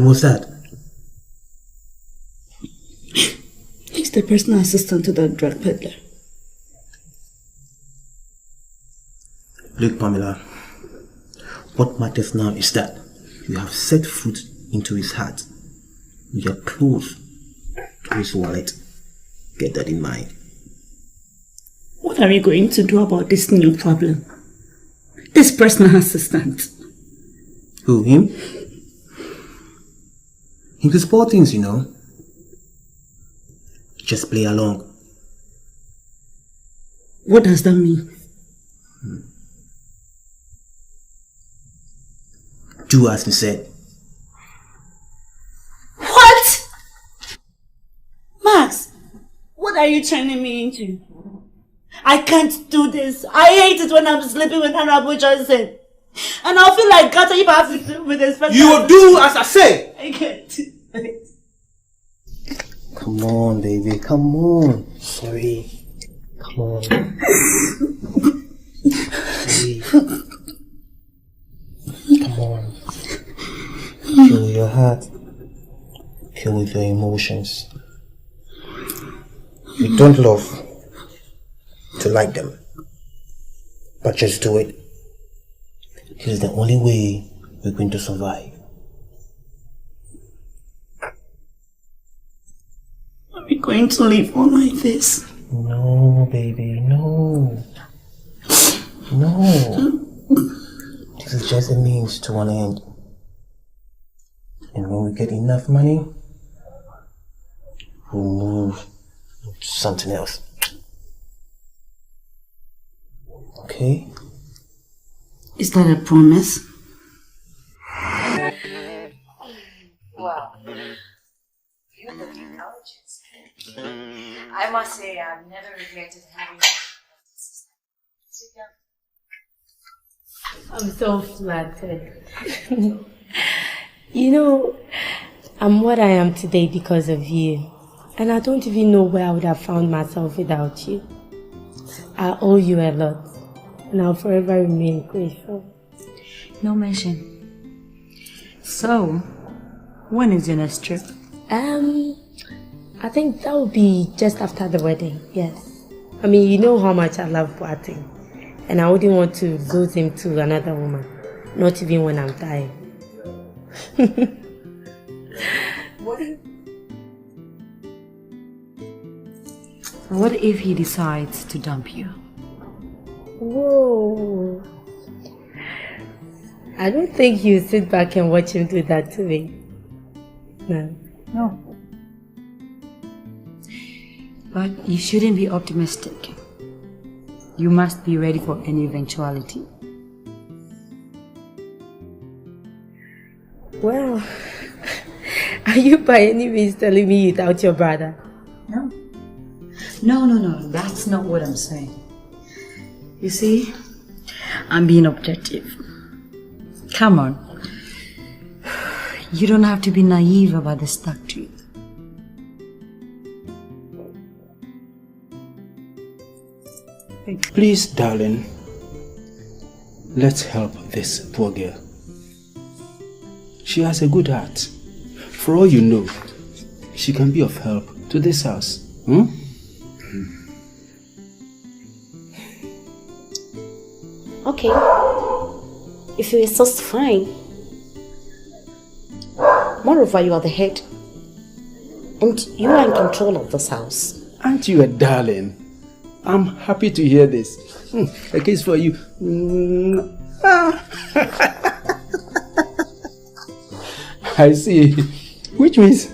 who was that?
He's the personal assistant to the drug peddler.
Look, Pamela, what matters now is that you have set foot into his heart. You are close to his wallet. Get that in mind.
What are you going to do about this new problem? This personal assistant.
Who, him? He can spoil things, you know. Just play along.
What does that mean?
Do as he said.
What? Max, what are you turning me into? I can't do this. I hate it when I'm sleeping with Honorable Johnson. And I'll feel like God if I have to sleep with this person.
You will do as I say!
I can't do it.
Come on, baby, come on. Sorry. Come on. Sorry. Come on. Feel with your heart. Feel with your emotions. You don't love to like them, but just do it. This is the only way we're going to survive.
Are we going to live on like this?
No, baby, no. No. This is just a means to an end. And when we get enough money, we'll move to something else. Okay?
Is that a promise?
Wow. You're the technologist. I must say, I've never regretted having you. Sit down.
I'm so flattered. You know, I'm what I am today because of you. And I don't even know where I would have found myself without you. I owe you a lot. And I'll forever remain grateful.
No mention. So, when is your next trip?
I think that will be just after the wedding, yes. I mean, you know how much I love Boateng. And I wouldn't want to lose him to another woman. Not even when I'm tired.
What if he decides to dump you?
Whoa. I don't think you sit back and watch him do that to me. No.
No. But you shouldn't be optimistic. You must be ready for any eventuality.
Well, are you by any means telling me you doubt your brother?
No. No, that's not what I'm saying. You see, I'm being objective. Come on. You don't have to be naive about the stark truth.
Please, darling, let's help this poor girl. She has a good heart. For all you know, she can be of help to this house.
Okay. If you insist, fine. Moreover, you are the head. And you are in control of this house.
Aren't you a darling? I'm happy to hear this. A kiss for you. I see. Which means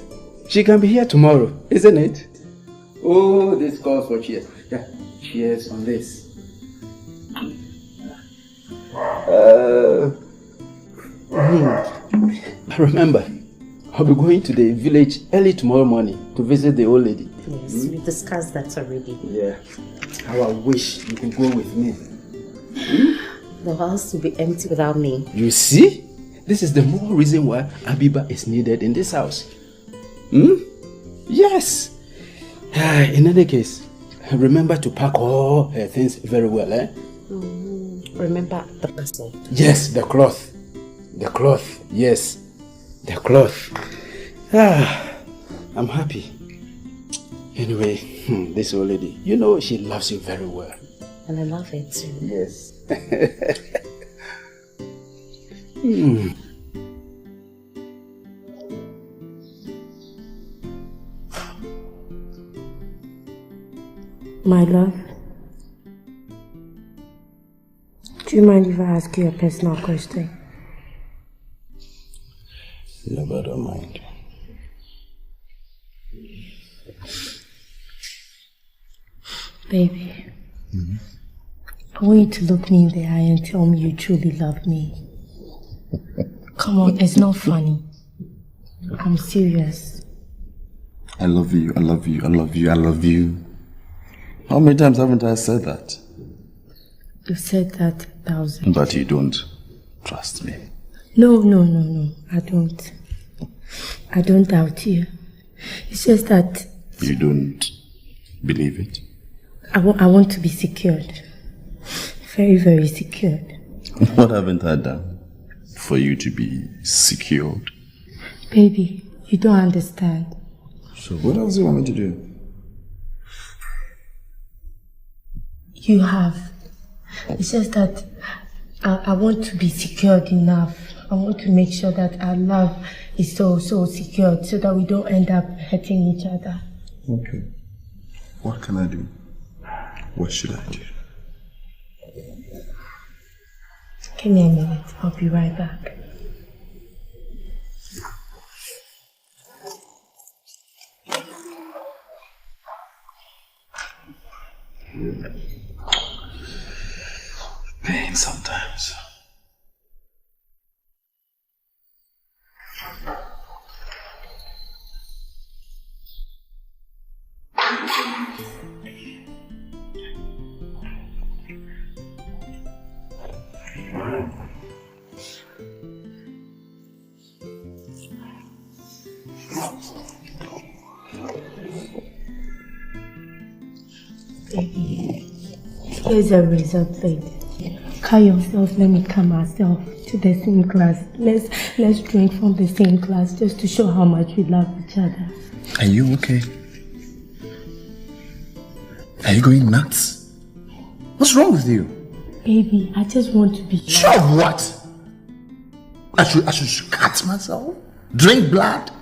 she can be here tomorrow, isn't it? Oh, this calls for cheers. Yeah, cheers on this. Remember, I'll be going to the village early tomorrow morning to visit the old lady.
Yes, we discussed that already.
Yeah. How I wish you could go with me.
The house will be empty without me.
You see? This is the more reason why Abiba is needed in this house. Yes. In any case, remember to pack all her things very well, eh?
Remember the bracelet.
Yes, the cloth. The cloth, yes. The cloth. I'm happy. Anyway, this old lady, you know she loves you very well.
And I love it too.
Yes.
My love, do you mind if I ask you a personal question?
Love, I don't mind.
Baby, I want you to look me in the eye and tell me you truly love me. Come on, it's not funny. I'm serious.
I love you, I love you, I love you, I love you. How many times haven't I said that?
You've said that 1,000.
But you don't trust me.
No, I don't. I don't doubt you. It's just that...
You don't believe it?
I want to be secured. Very, very secured.
What haven't I done for you to be secured?
Baby, you don't understand.
So what else do you want me to do?
You have. It's just that I want to be secured enough. I want to make sure that our love is so secured so that we don't end up hurting each other.
Okay. What can I do? What should I do?
Give me a minute. I'll be right back.
Pain sometimes.
Baby, here's a result, baby. Carry yourself, let me come ourselves to the same class. Let's drink from the same class just to show how much we love each other.
Are you okay? Are you going nuts? What's wrong with you?
Baby, I just want to be
sure of what? I should cut myself? Drink blood?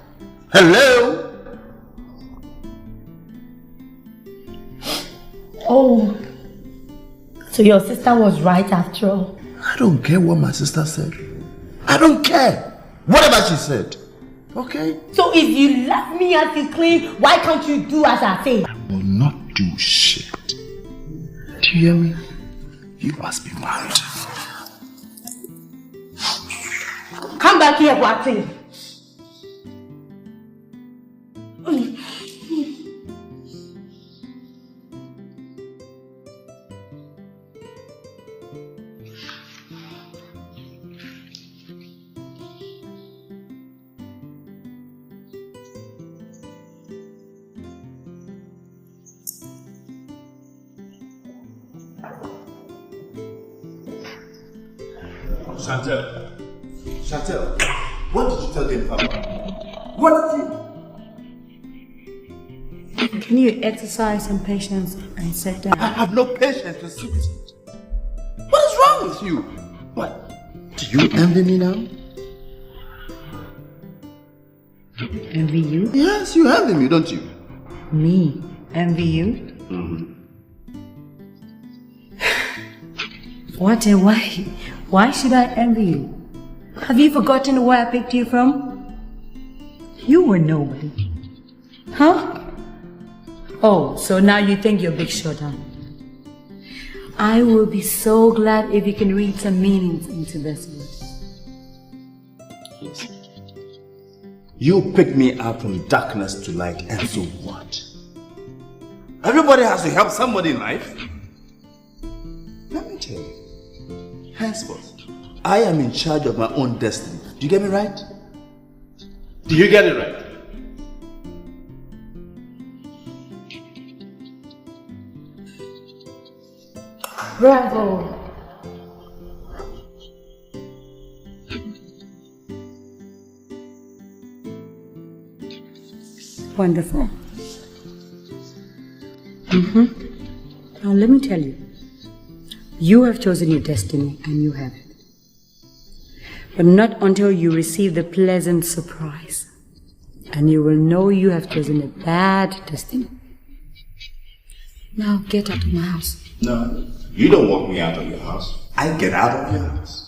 Hello?
Oh, so your sister was right after all.
I don't care what my sister said. I don't care. Whatever she said. Okay?
So if you love me as you clean, why can't you do as I say?
I will not do shit. Do you hear me? You must be mad.
Come back here, Watson.
Chantel, what did you tell them, Papa? What did you?
Can you exercise some patience and sit down?
I have no patience to sit. What is wrong with you? What? Do you envy me now?
Envy you?
Yes, you envy me, don't you?
Me? Envy you?
Mm-hmm.
What and why? Why should I envy you? Have you forgotten where I picked you from? You were nobody. Huh? Oh, so now you think you're big shot, huh? I will be so glad if you can read some meanings into this word.
You picked me up from darkness to light, and so what? Everybody has to help somebody in life. Let me tell you, henceforth, I am in charge of my own destiny. Do you get me right? Do you get it right?
Bravo! Wonderful. Now let me tell you, you have chosen your destiny and you have it. But not until you receive the pleasant surprise. And you will know you have chosen a bad destiny. Now get out of my house.
No, you don't want me out of your house. I get out of your house.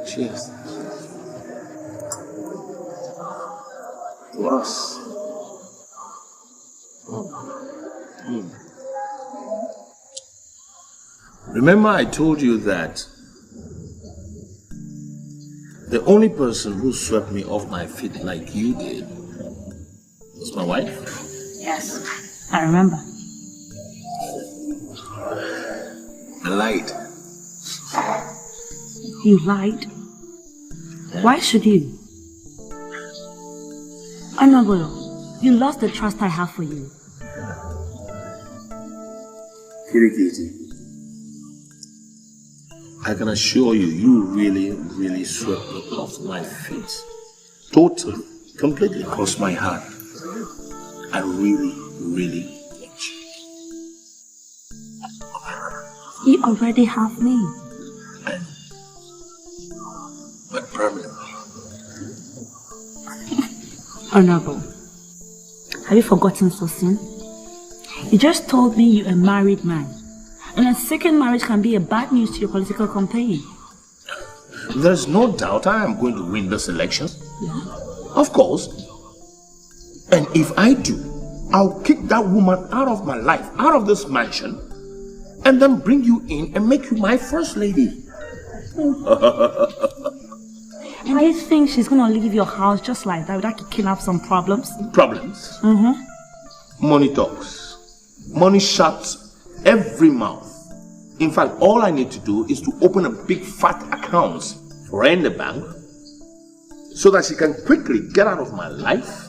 Cheers. Glass. Remember I told you that the only person who swept me off my feet like you did was my wife?
Yes, I remember.
I lied.
You lied? Why should you? Honorable, you lost the trust I have for you.
Kitty, I can assure you, you really swept me off my feet. Totally, completely crossed my heart. I really want you.
You already have me.
But permanently.
Honorable, have you forgotten so soon? You just told me you're a married man. And a second marriage can be a bad news to your political campaign.
There's no doubt I am going to win this election.
Yeah.
Of course. And if I do, I'll kick that woman out of my life, out of this mansion, and then bring you in and make you my first lady.
And you think she's gonna leave your house just like that without kicking up some problems?
Problems? Money talks. Money shuts every mouth. In fact, all I need to do is to open a big fat account for her in the bank so that she can quickly get out of my life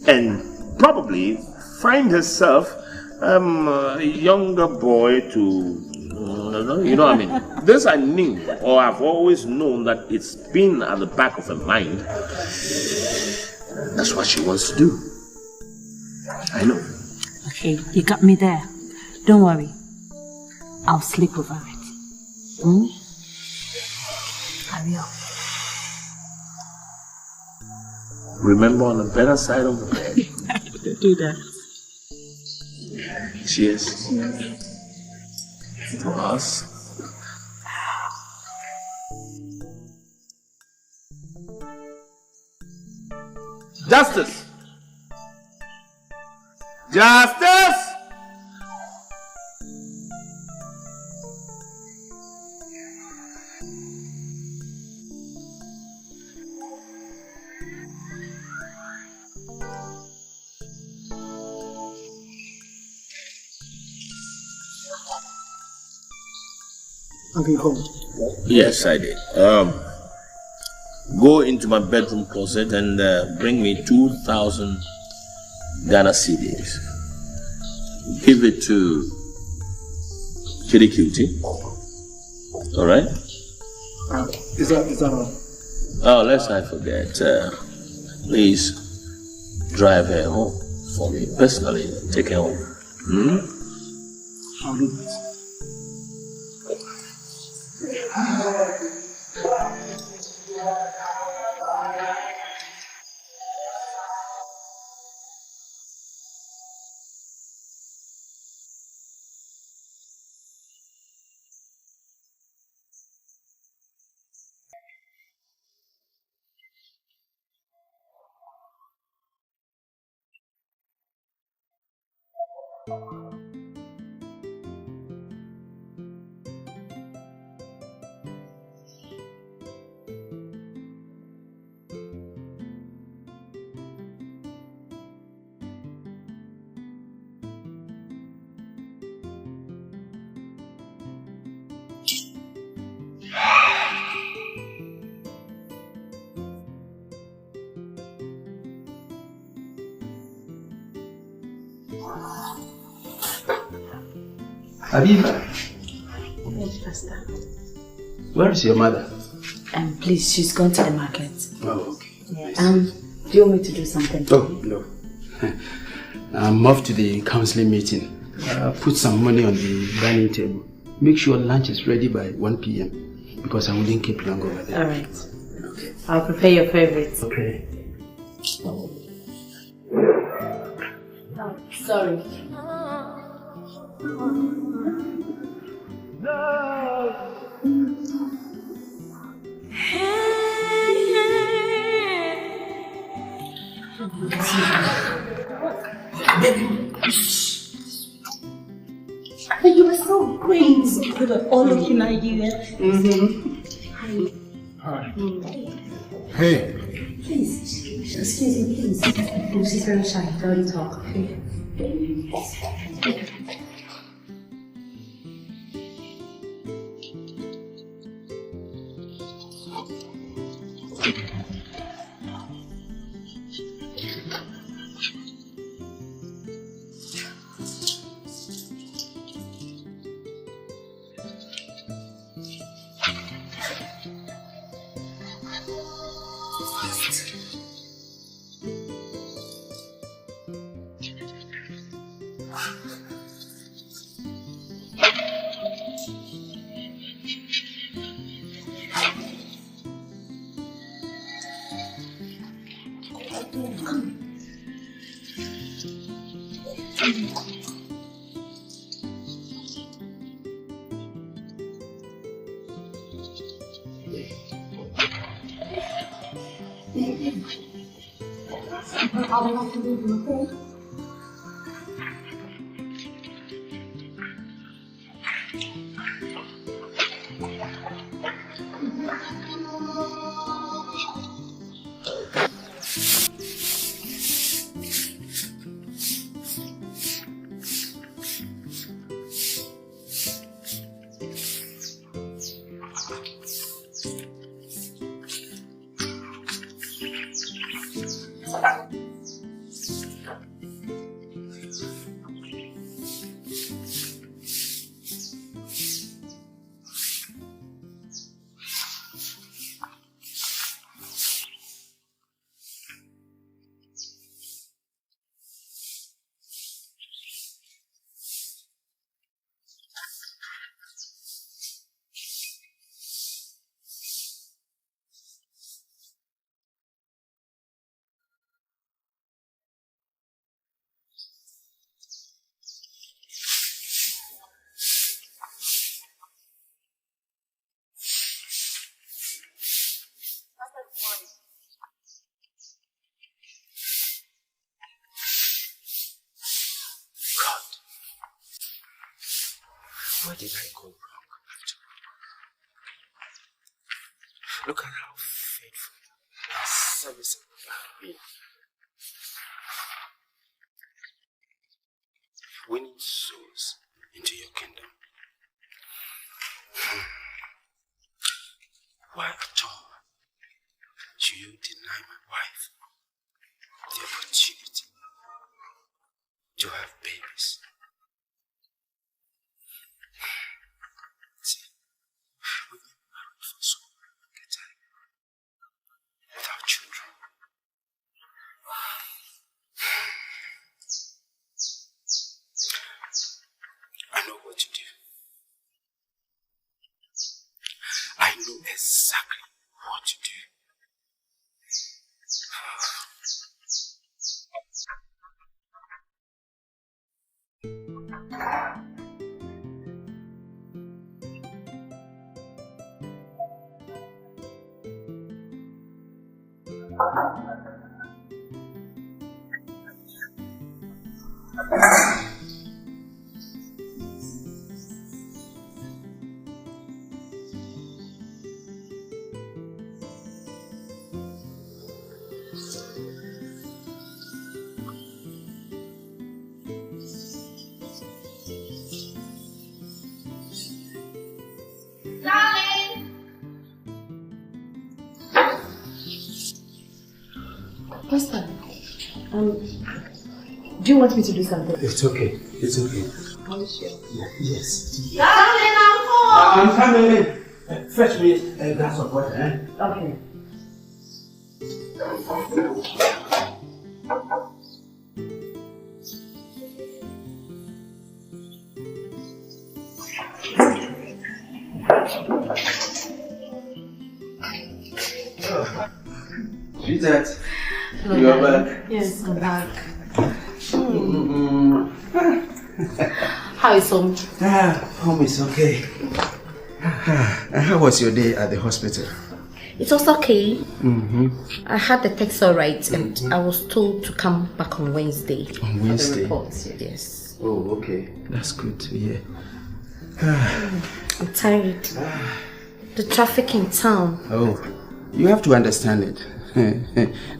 and probably find herself a younger boy to, you know what I mean? This I knew, or I've always known that it's been at the back of her mind. That's what she wants to do. I know.
Okay, you got me there. Don't worry. I'll sleep over it. Hurry up.
Remember, on the better side of the bed.
Do that.
Cheers. To us. Justice! Justice!
Have you called?
Yes, I did. Go into my bedroom closet and bring me 2,000 Ghana cedis. Give it to Kitty Cutie. All right?
Is that all?
Oh, lest I forget. Please drive her home for me personally. Take her home.
I'll do that.
Abiba,
Yes, Pastor.
where is your mother?
Please, she's gone to the market.
Oh, okay.
Yeah. Do you want me to do something?
Oh, no. I'm off to the counseling meeting. Put some money on the dining table. Make sure lunch is ready by 1 p.m. because I wouldn't keep long over there.
Alright. Okay. I'll prepare your favorites.
Okay.
Oh, sorry.
You were so great. We were all looking at you.
Hey.
Please, excuse me, please. She's very shy. Don't talk.
Where did I go wrong? Look at how faithful and serviceable I've been. Winning souls into your kingdom. Why at all should you deny my wife the opportunity to have babies? See, we've been married for so long a time without children.
Pastor, do you want me to do something?
It's okay. It's okay.
Are you sure?
Yes.
Darling,
I'm coming. Fetch me a glass of water, eh?
Okay.
Sweetheart, you are back.
Yes, I'm back. How is home?
Home is okay. How was your day at the hospital?
It was okay.
Mm-hmm.
I had the text alright, and I was told to come back on Wednesday.
On
For
Wednesday?
the reports, yes.
Oh, okay. That's good to hear.
I'm tired. The traffic in town.
Oh, you have to understand it.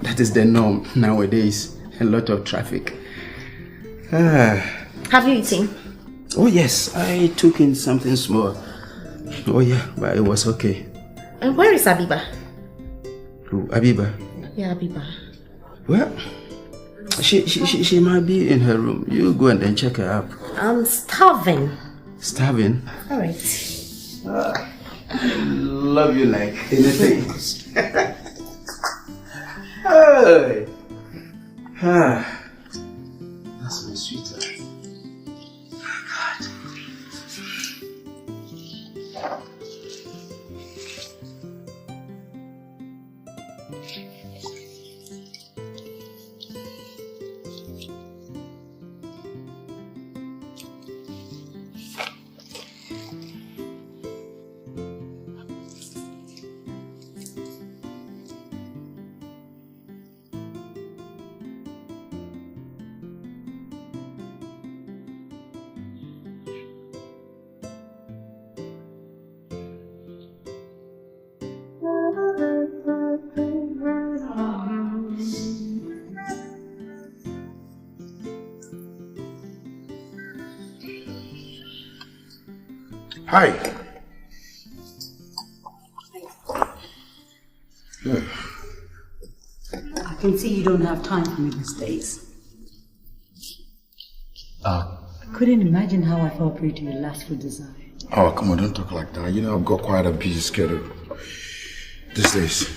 That is the norm nowadays. A lot of traffic.
Have you eaten?
Oh yes, I took in something small. Oh yeah, but it was okay.
And where is Abiba?
Who, Abiba?
Yeah, Abiba.
Well, she might be in her room. You go and then check her up.
I'm starving.
Starving?
Alright.
I love you like anything. Hey. That's my sweetheart.
Hi.
I can see you don't have time for me these days. I couldn't imagine how I fell prey to your lustful desire.
Oh, come on, don't talk like that. You know, I've got quite a busy schedule these days.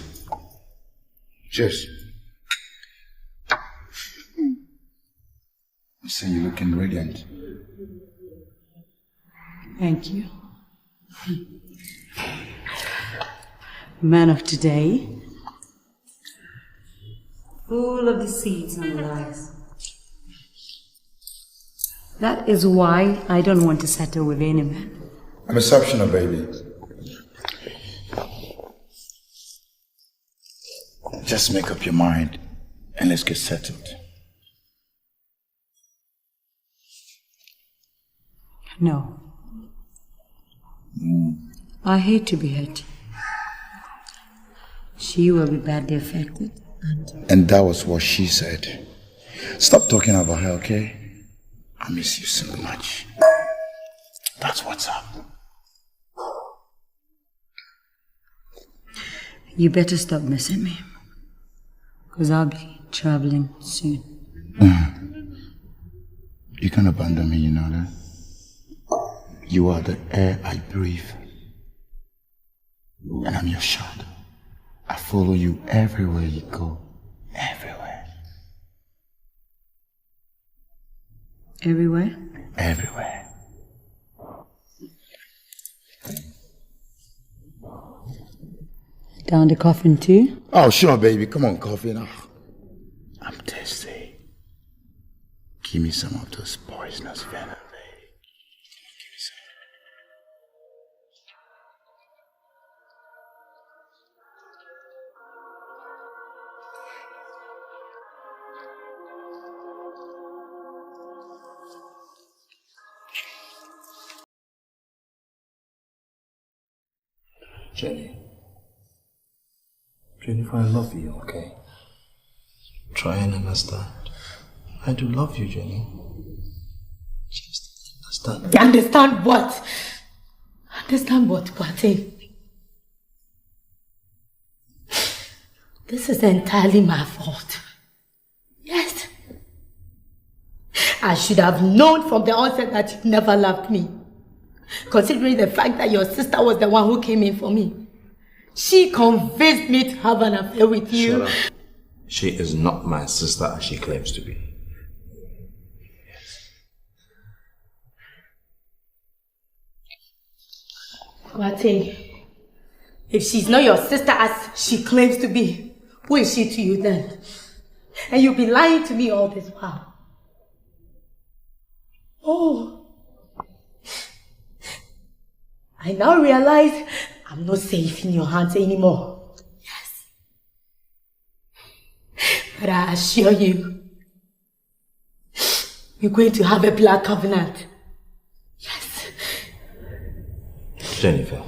Cheers. You say you're looking radiant.
Thank you. Man of today, full of deceits and lies. That is why I don't want to settle with any man.
I'm exceptional, baby. Just make up your mind and let's get settled.
No. I hate to be hurt. She will be badly affected.
And that was what she said. Stop talking about her, okay? I miss you so much. That's what's up.
You better stop missing me. Because I'll be traveling soon.
You can't abandon me, you know that? You are the air I breathe. And I'm your shadow. I follow you everywhere you go. Everywhere.
Everywhere?
Everywhere.
Down the coffin too?
Oh, sure, baby. Come on, coffee now. I'm thirsty. Give me some of those poisonous venom, babe. Give me some.
Jenny. Jennifer, I love you, okay? Try and understand. I do love you, Jenny. Just understand.
Understand what? Understand what, Pate? This is entirely my fault. Yes. I should have known from the onset that you never loved me. Considering the fact that your sister was the one who came in for me. She convinced me to have an affair with you.
Shut up. She is not my sister as she claims to be.
Pate, if she's not your sister as she claims to be, who is she to you then? And you'll be lying to me all this while. Oh. I now realize I'm not safe in your hands anymore. Yes. But I assure you, you're going to have a blood covenant. Yes.
Jennifer,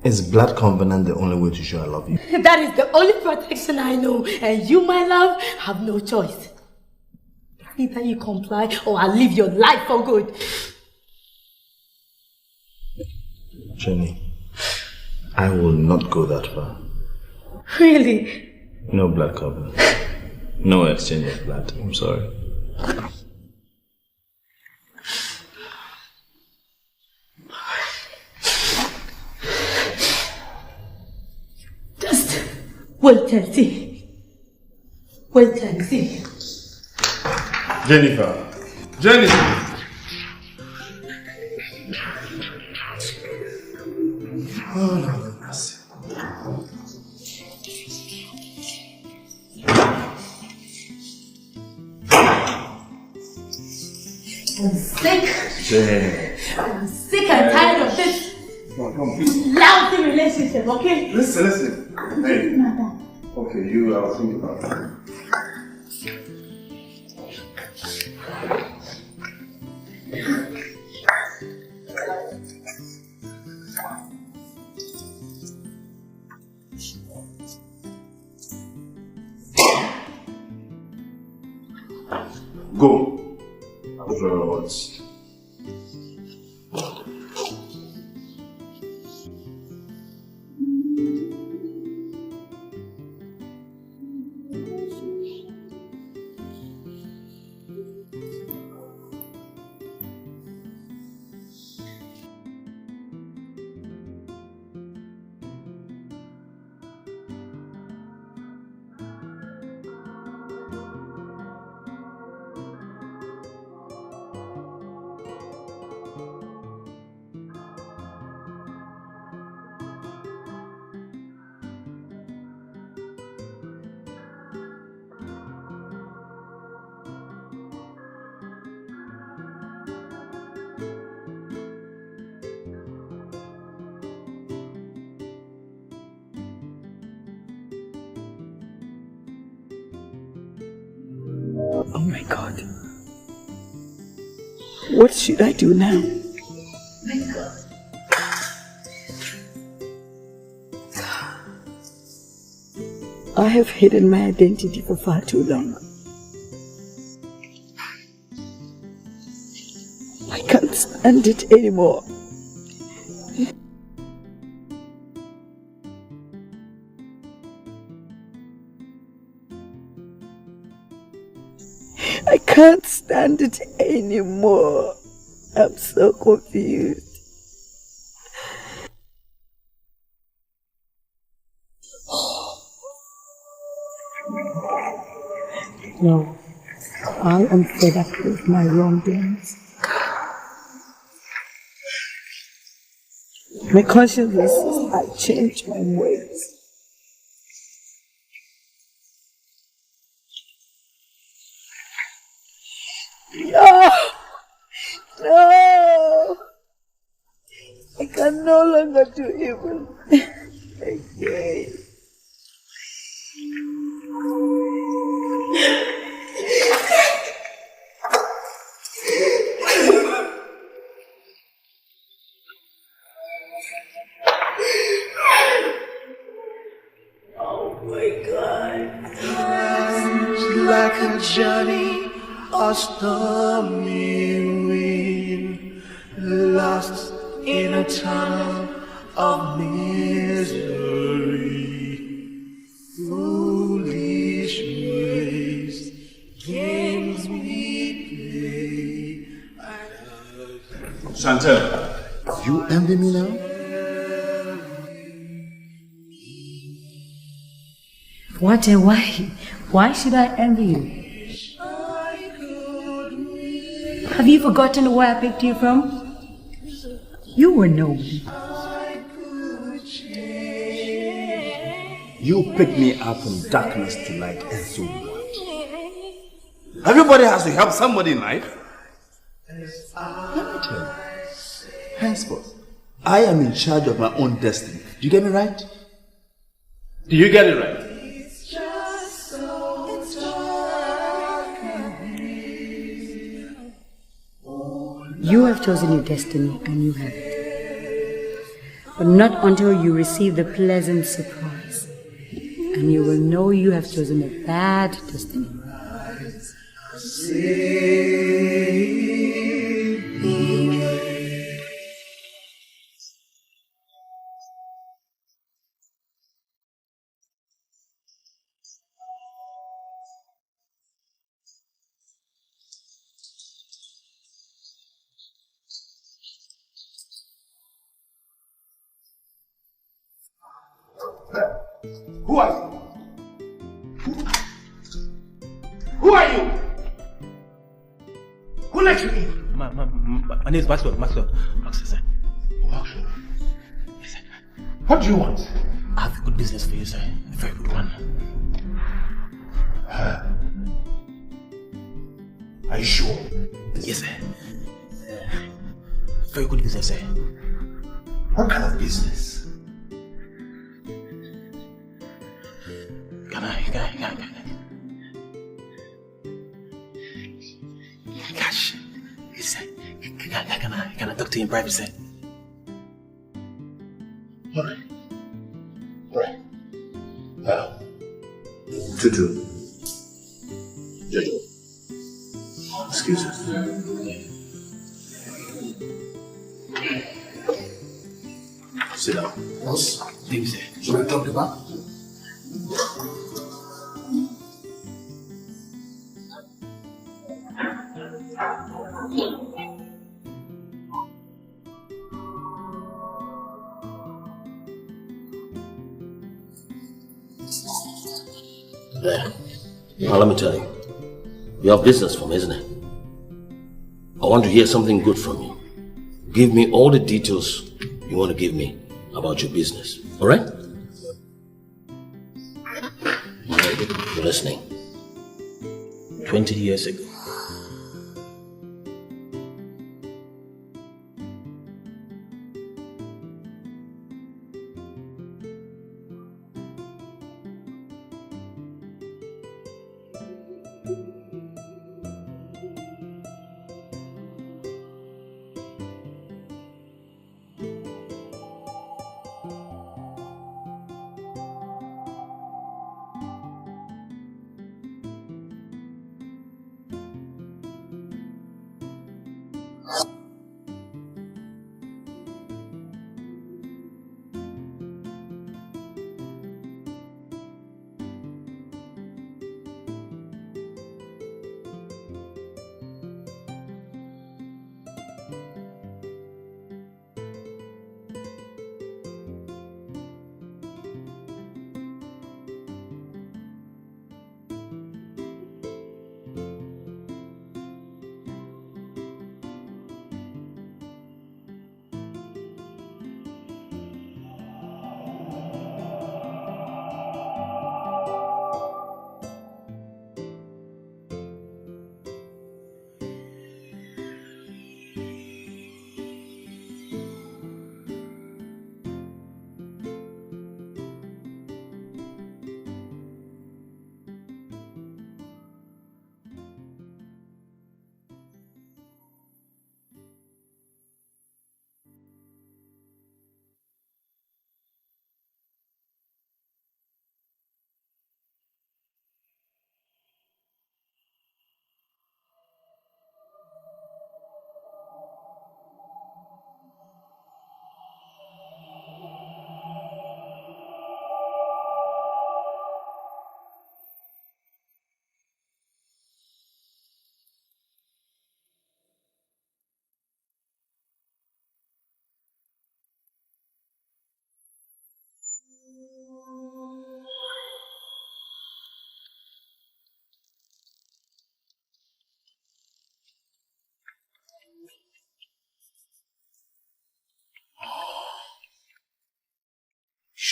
is blood covenant the only way to show I love you?
That is the only protection I know. And you, my love, have no choice. Either you comply or I'll leave your life for good.
Jenny, I will not go that far.
Really?
No blood covenant. No exchange of blood. I'm sorry.
Just wait and see. Wait and see.
Jennifer. Jennifer! Oh, no, mercy.
I'm sick.
Jenny.
I'm sick and tired of this lousy relationship, okay?
Listen. Hey. Okay, I'll think about it. Go. Afterwards.
Oh my God. What should I do now?
My God.
I have hidden my identity for far too long. I can't stand it anymore. I can't stand it anymore. I'm so confused. No, I am fed up with my wrongdoings. My conscience says I change my ways. No! No! I can no longer do evil again. Oh my God.
Times like a journey, a stormy wind, lost in a tunnel of misery. Foolish ways, games we play.
Chantel, you envy me now?
What and why? Why should I envy you? Have you forgotten where I picked you from? You were nobody.
You picked me up from darkness to light, and so what? Everybody has to help somebody in life. Let me tell you, henceforth, I am in charge of my own destiny. Do you get me right? Do you get it right?
You have chosen your destiny and you have it. But not until you receive the pleasant surprise. And you will know you have chosen a bad destiny.
Who are you? Who are you? Who let you in?
My name is Maxwell. Maxwell, sir.
What do you want?
I have a good business for you, sir. A very good one.
Are you sure?
Yes, sir. Very good business, sir.
What kind of business?
Gosh, can I talk to you in private, sir?
Alright. Tutu. Jojo. Excuse us. Sit down.
Boss,
thank you, sir.
Should I talk to you back?
There. Now let me tell you. You have business for me, isn't it? I want to hear something good from you. Give me all the details you want to give me about your business. Alright? You're listening.
20 years ago.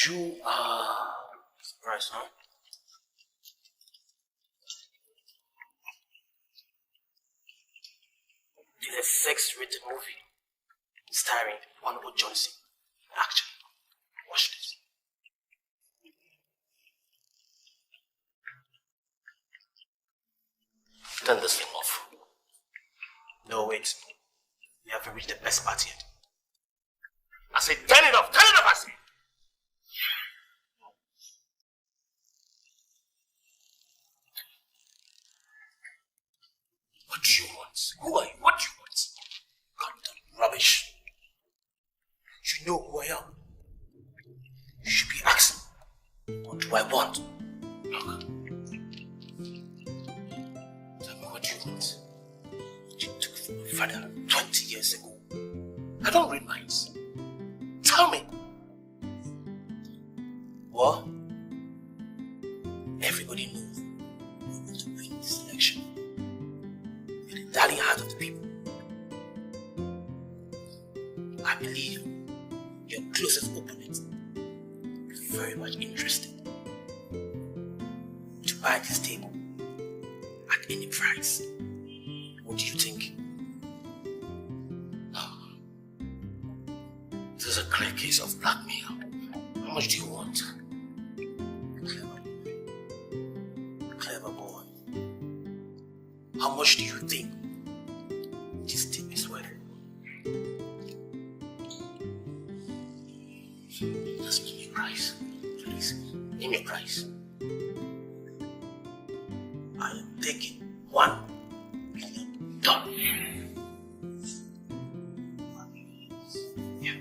You are surprised, huh? Did a sex-rated movie starring Honorable Johnson. Actually, watch this. Turn this thing off. No, wait. You haven't reached the best part yet. I said, turn it off! Turn it off, I said! What do you want? Who are you? What do you want? Goddamn rubbish. You know who I am. You should be asking, what do I want? Look. Tell me what you want. What you took from my father 20 years ago. I don't read minds. Tell me. What? Everybody knows you want to win this election. You're the darling heart of the people. I believe your closest opponent is very much interested to buy this table at any price. What do you think? This is a clear case of blackmail. How much do you want? Clever boy. How much do you think this tip is worth? Just give me a price. Please, give me a price. I am taking $1 million. Yeah.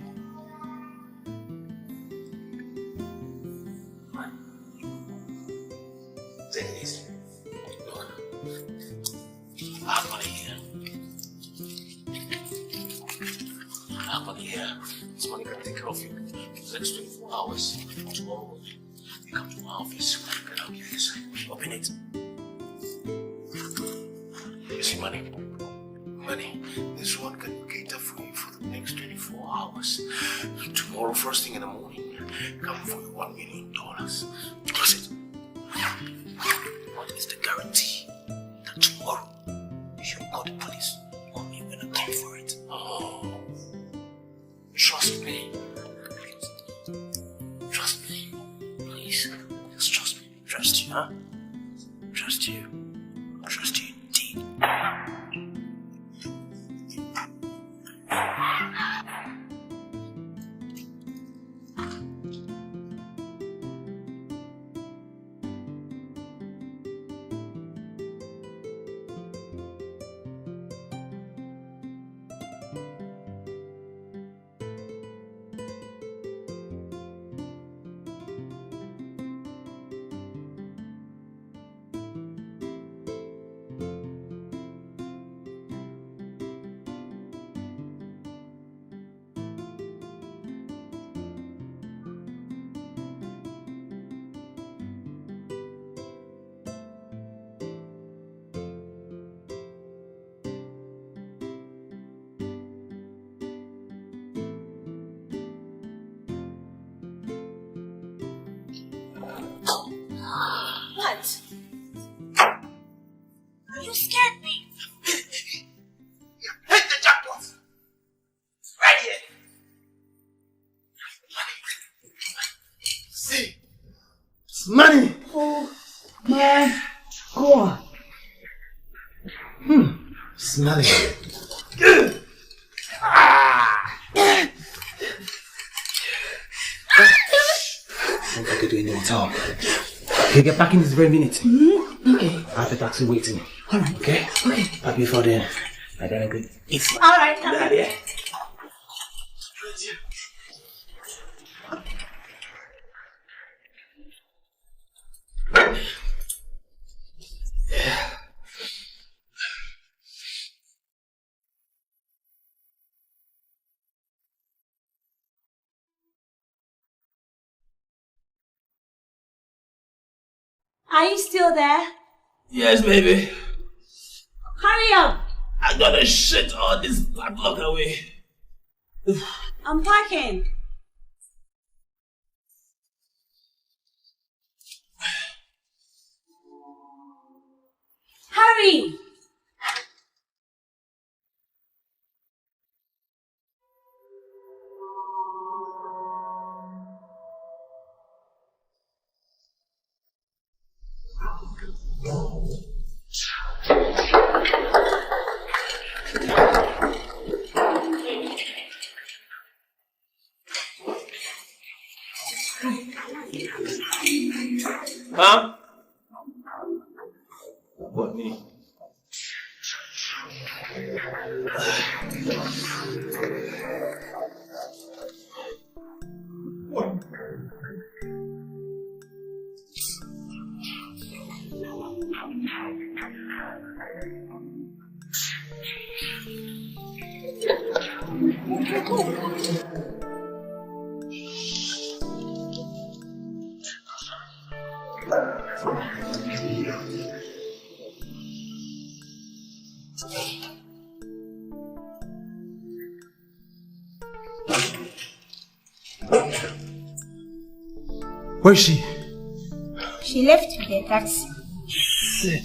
Take it easy. Look, I have money here. I have money here. This money can take care of you for the next 24 hours. Tomorrow, you come to my office and I'll give you this. Open it. You see money? Money. This one can cater for you for the next 24 hours. Tomorrow, first thing in the morning, come for your $1 million. Close it. What is the guarantee that tomorrow you call the police on me when I come for it? Oh, trust me. Trust me. Please, just trust me. Trust you, huh? Trust you. Trust you indeed.
What? You scared me.
Hit the jackpot! Right here! See? It's money!
Oh my God! Smell it. Don't forget to end the hotel. Okay, get back in this very minute.
Okay.
I have a taxi waiting.
Alright.
Okay?
Okay.
But before then, I gotta go eat.
Alright.
Daddy.
Are you still there?
Yes, baby.
Hurry up!
I gotta shit all this backlog away.
I'm packing.
Hurry!
Huh? What, me?
Where is she?
She left with the taxi.
Shit.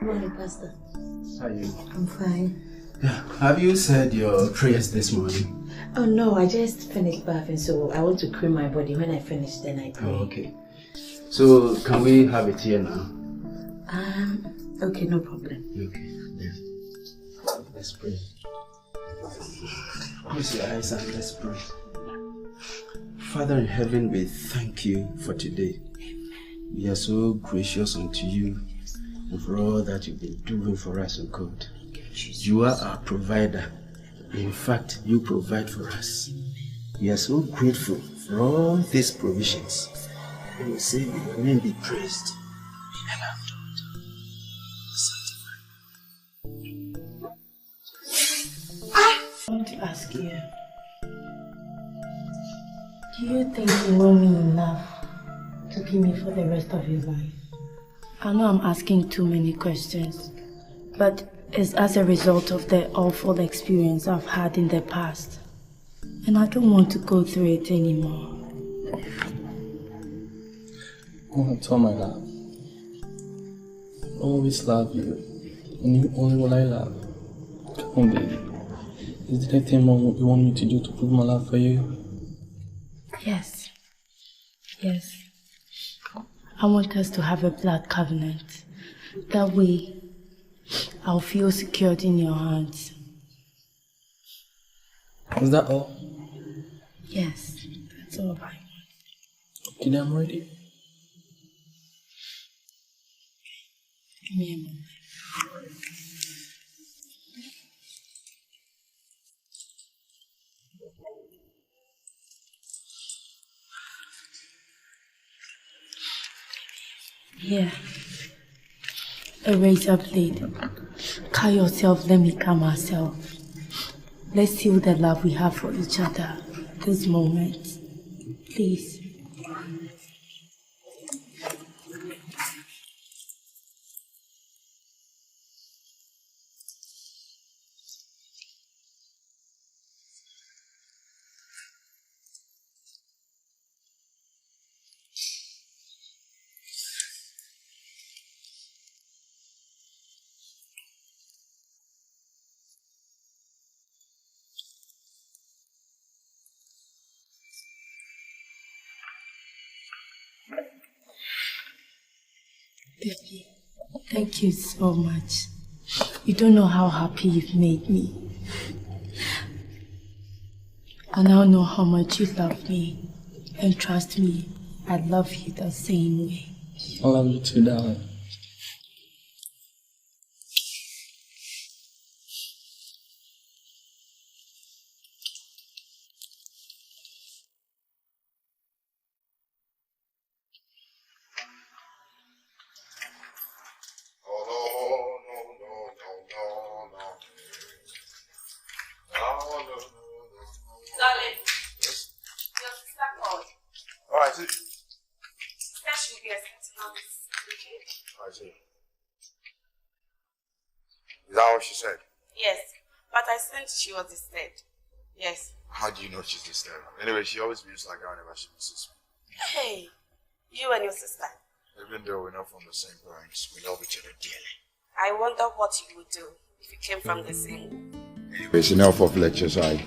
Morning, Pastor.
How are you?
I'm fine.
Have you said your prayers this morning?
Oh no, I just finished bathing, so I want to cream my body. When I finish, then I pray.
Oh, okay. So, can we have it here now?
Okay, no problem.
Okay. Let's pray. Close your eyes and let's pray. Father in heaven, we thank you for today. We are so gracious unto you and for all that you've been doing for us, oh God. You are our provider. In fact, you provide for us. We are so grateful for all these provisions. And we say, may your name be praised and adored.
I want to ask you, do you think you know me enough to keep me for the rest of your life? I know I'm asking too many questions, but it's as a result of the awful experience I've had in the past. And I don't want to go through it anymore.
Oh, my love. I always love you. And you only will I love. Come on, baby. Is there anything more you want me to do to prove my love for you?
Yes. Yes. I want us to have a blood covenant. That way, I'll feel secured in your hands.
Is that all?
Yes, that's all I want.
Okay, then I'm ready.
Give me a moment. Here, a razor blade. Cut yourself, let me cut myself. Let's seal the love we have for each other this moment. Please. Baby, thank you so much. You don't know how happy you've made me. I now know how much you love me. And trust me, I love you the same way.
I love you too, darling.
Yes, it's not.
I see. Is that what she said?
Yes, but I sent she was disturbed. Yes.
How do you know she's disturbed? Anyway, she always behaves like that whenever she misses me.
Hey, you and your sister.
Even though we're not from the same parents, we love each other dearly.
I wonder what you would do if you came from the same.
Anyways, enough of lectures,
Asante.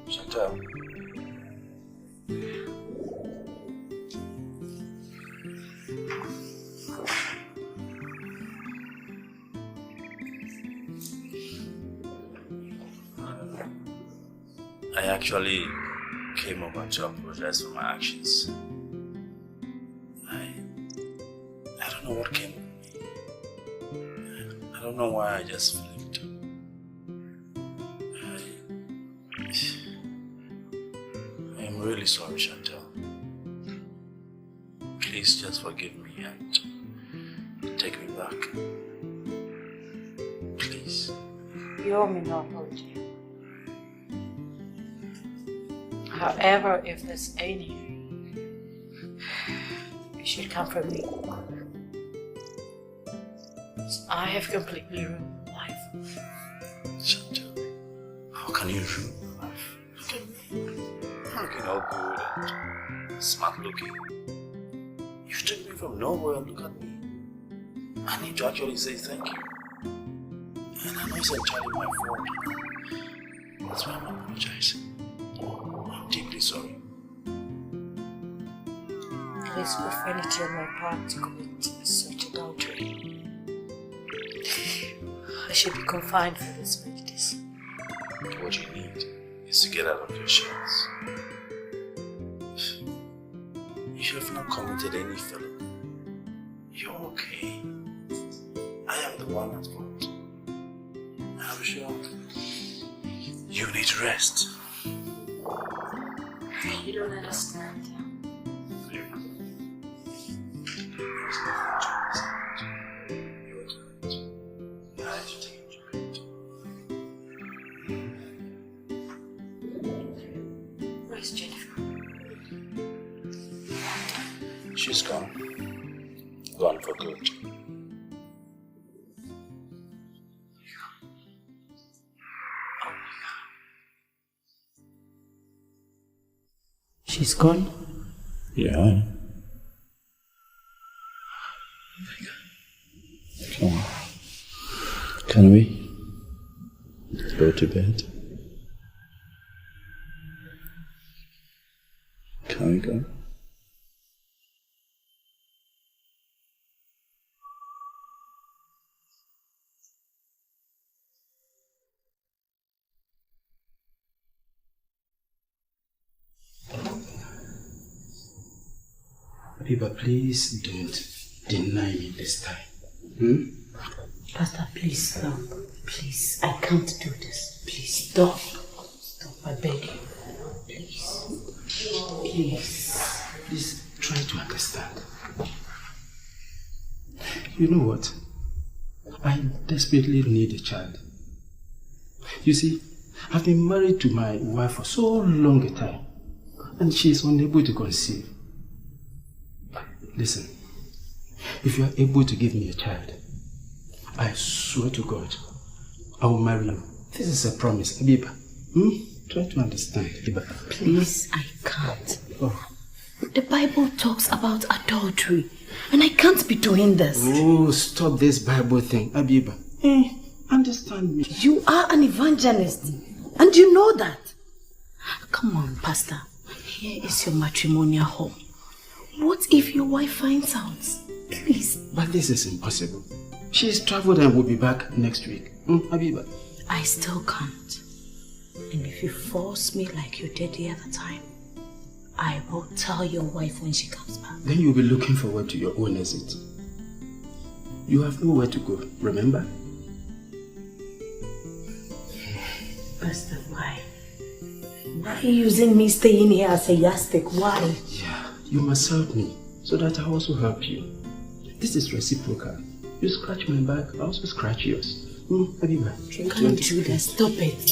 Chantal. I actually came over to apologize for my actions. I don't know what came over me. I don't know why I just flipped. I am really sorry, Chantal. Please just forgive me and take me back. Please.
You owe me no apology. However, if there's any, it should come from me. I have completely ruined my life.
Chantal, how can you ruin my life? Look at me. I'm looking all good and smart looking. You took me from nowhere, look at me. I need to actually say thank you. And I know it's entirely my fault. That's why I'm apologizing. I'm deeply sorry.
It is profanity on my part to commit such adultery. I should be confined for this prejudice.
What you need is to get out of your shells. You have not committed any felony. You're okay. I am the one at fault. I'm sure you need rest.
You don't understand. Where's Jennifer?
She's gone. Gone for good.
She's gone?
Yeah. Come on. Can we go to bed? Can we go?
Abiba, please don't deny me this time.
Pastor, please stop. Please, I can't do this. Please stop. Stop, I beg you. Please. Please.
Please try to understand. You know what? I desperately need a child. You see, I've been married to my wife for so long a time, and she is unable to conceive. Listen, if you are able to give me a child, I swear to God, I will marry you. This is a promise, Abiba. Try to understand, Abiba.
Please, I can't. Oh. The Bible talks about adultery, and I can't be doing this.
Oh, stop this Bible thing, Abiba. Understand me.
You are an evangelist, And you know that. Come on, Pastor. Here is your matrimonial home. What if your wife finds out? Please.
But this is impossible. She's traveled and will be back next week. Habiba.
I still can't. And if you force me like you did the other time, I will tell your wife when she comes back.
Then you'll be looking forward to your own exit. You have nowhere to go, remember?
Pastor, why? Why are you using me staying here as a yardstick? Why?
Yeah, you must help me so that I also help you. This is reciprocal. You scratch my back, I also scratch yours. Habiba,
Can't do that. Stop it.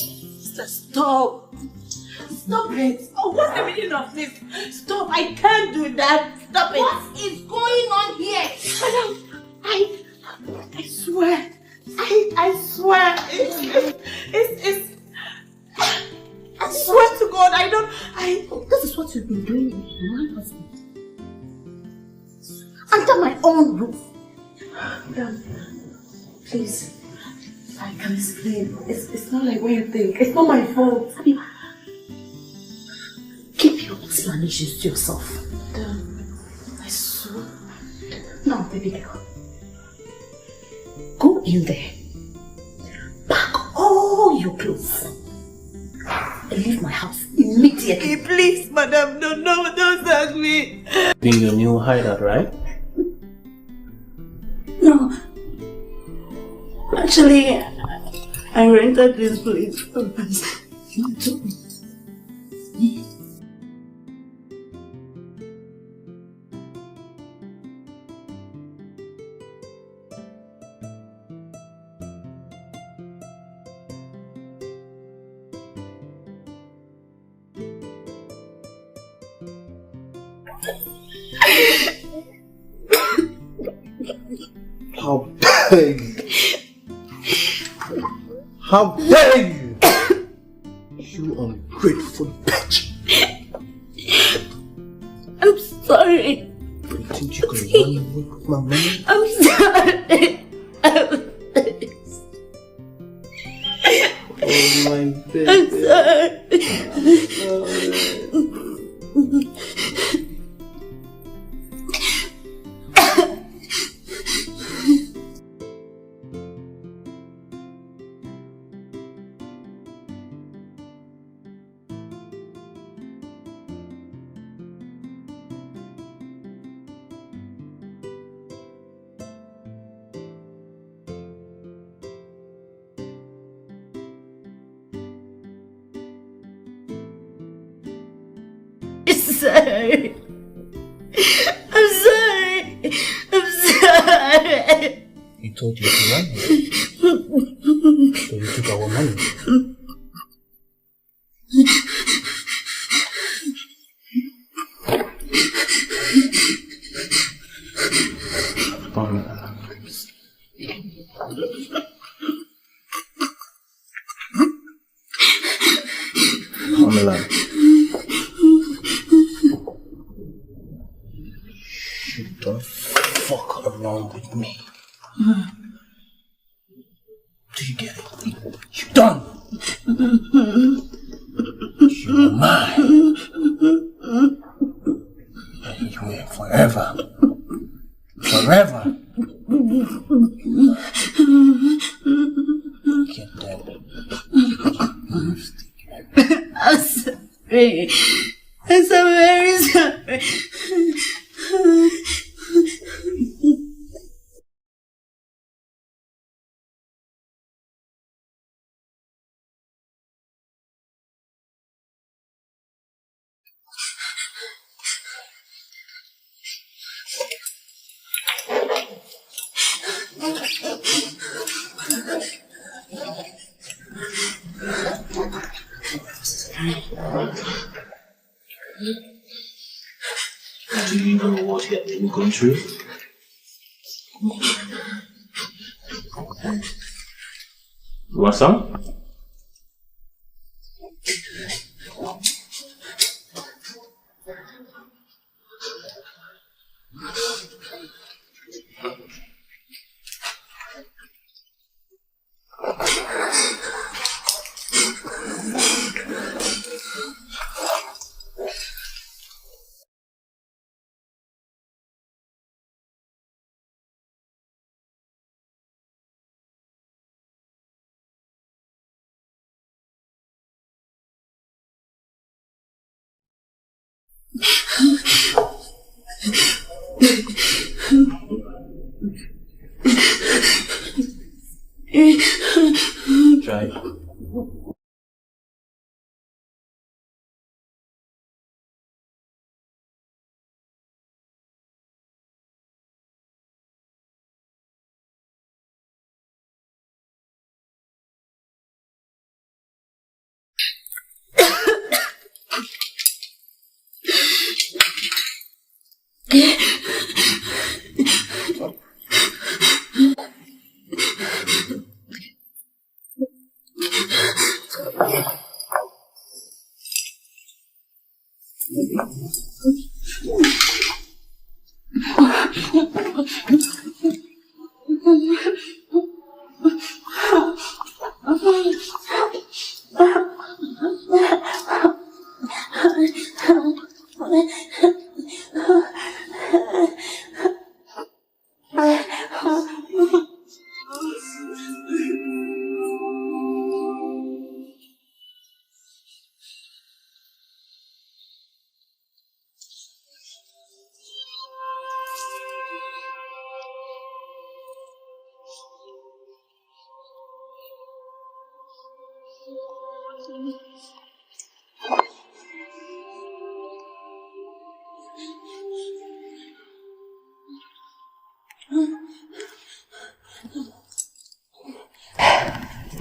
Stop. Stop it. Oh, what's the meaning of this? Stop. I can't do that. Stop it.
What is going on here?
Madam, I swear. I swear. It's I swear to God, this is what you've been doing with my husband. Under my own roof. Madam, please. I can explain. It's not like what you think. It's not my fault. Keep your explanations to yourself. I swear. Now, baby girl. Go in there. Pack all your clothes. And leave my house immediately. Please, madam. Don't sack me.
Being your new hideout, right?
No. Actually, I rented this place first.
How dare you? How dare you? You ungrateful bitch!
I'm sorry.
You think you can run away with my money?
I'm sorry.
Oh my baby.
I'm sorry. Sorry. I'm sorry. I'm sorry.
He told you to run away. So you took our money. Pamela. You don't fuck around with me. Do you get it? You're done. You're mine. And you will forever. Forever. Get that.
I'm sorry. I'm so very sorry.
Do you know what you have been going through?
What's up?
Try.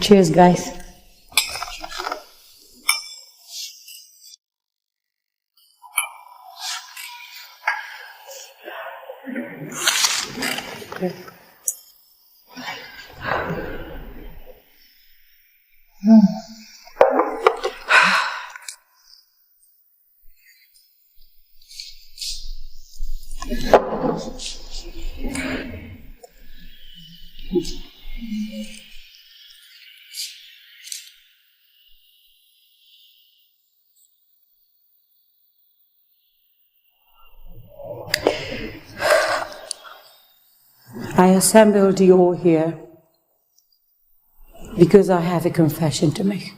Cheers, guys. I assembled you all here because I have a confession to make.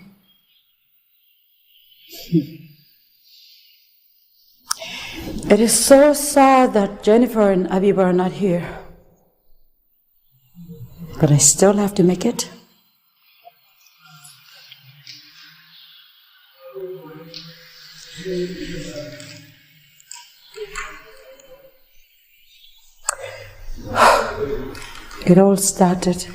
It is so sad that Jennifer and Abiba are not here, but I still have to make it. It all started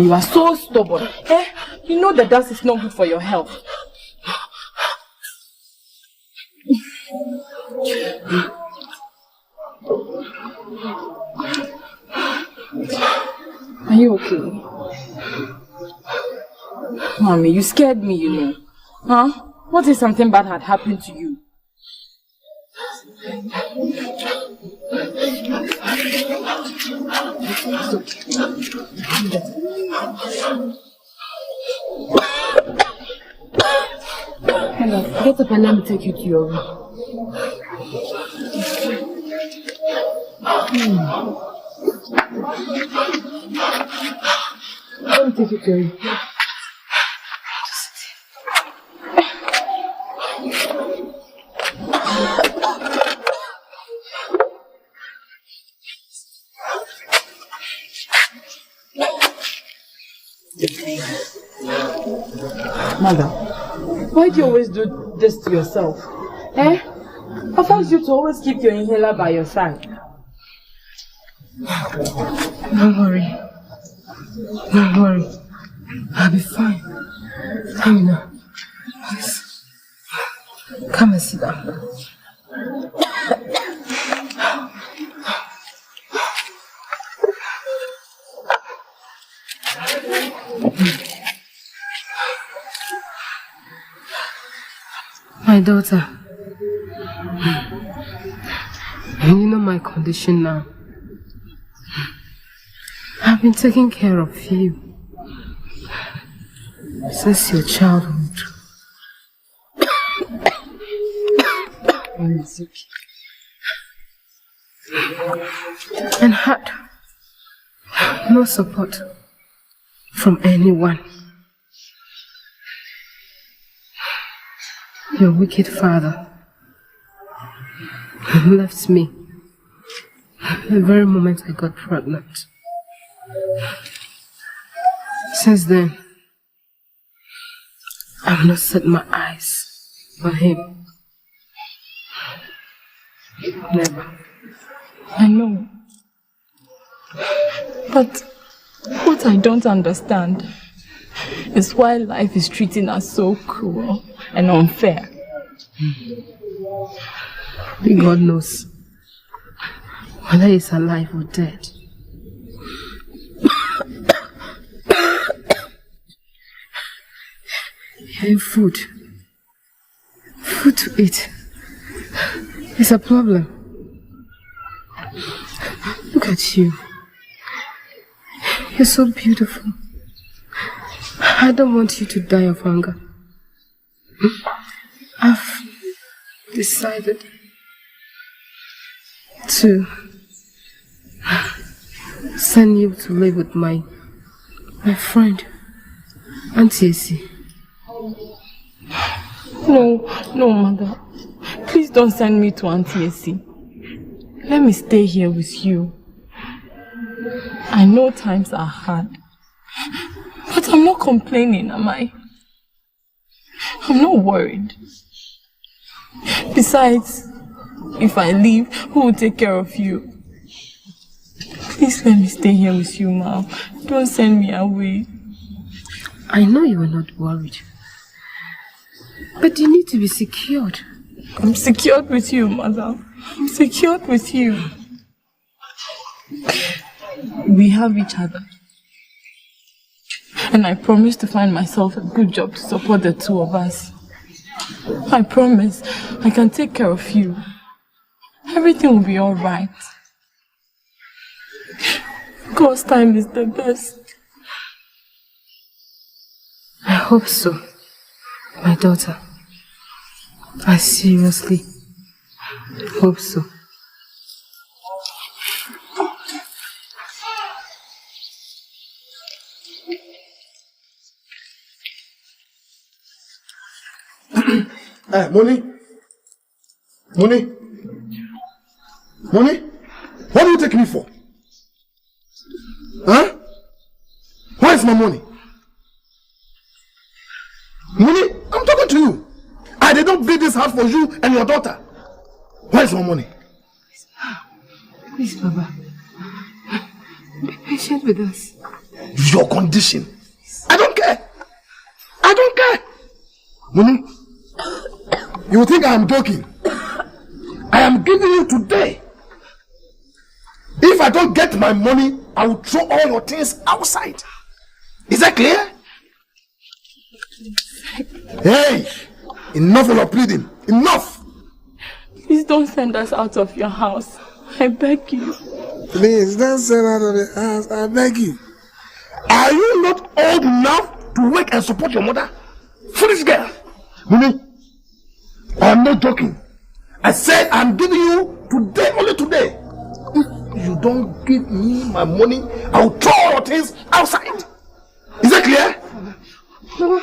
You are so stubborn. You know that dance is not good for your health. Are you okay? Mommy, you scared me, you know. Huh? What if something bad had happened to you? Hello, get up and let me take you to your room. Let me take you to your room. Mother, why do you always do this to yourself? Eh? I force you to always keep your inhaler by your side. Don't worry. Don't worry. I'll be fine. Come now. Please. Come and sit down. My daughter, you know my condition now. I've been taking care of you since your childhood. And had no support from anyone. Your wicked father left me the very moment I got pregnant. Since then, I've not set my eyes on him. Never. I know. But what I don't understand is why life is treating us so cruel and unfair.
God knows whether he's alive or dead. Having food to eat is a problem. Look at you. You're so beautiful. I don't want you to die of hunger. I've decided to send you to live with my friend, Auntie Essie.
No, Mother. Please don't send me to Auntie Essie. Let me stay here with you. I know times are hard, but I'm not complaining, am I? I'm not worried. Besides, if I leave, who will take care of you? Please let me stay here with you, Mom. Don't send me away.
I know you are not worried, but you need to be secured.
I'm secured with you, Mother. I'm secured with you. We have each other. And I promise to find myself a good job to support the two of us. I promise I can take care of you. Everything will be alright. God's time is the best.
I hope so, my daughter. I seriously hope so.
Hey, money? Money? Money? What do you take me for? Huh? Where is my money? Money? I'm talking to you. I did not build this house for you and your daughter. Where is my money?
Please, Baba. Be patient with us.
Your condition. I don't care. I don't care. Money? You think I am joking? I am giving you today. If I don't get my money, I will throw all your things outside. Is that clear? Hey! Enough of your pleading. Enough!
Please don't send us out of your house. I beg you.
Please don't send out of the house. I beg you. Are you not old enough to work and support your mother? Foolish girl. Mimi, I am not joking. I said I'm giving you today, only today. If you don't give me my money, I will throw all your things outside. Is that clear?
No.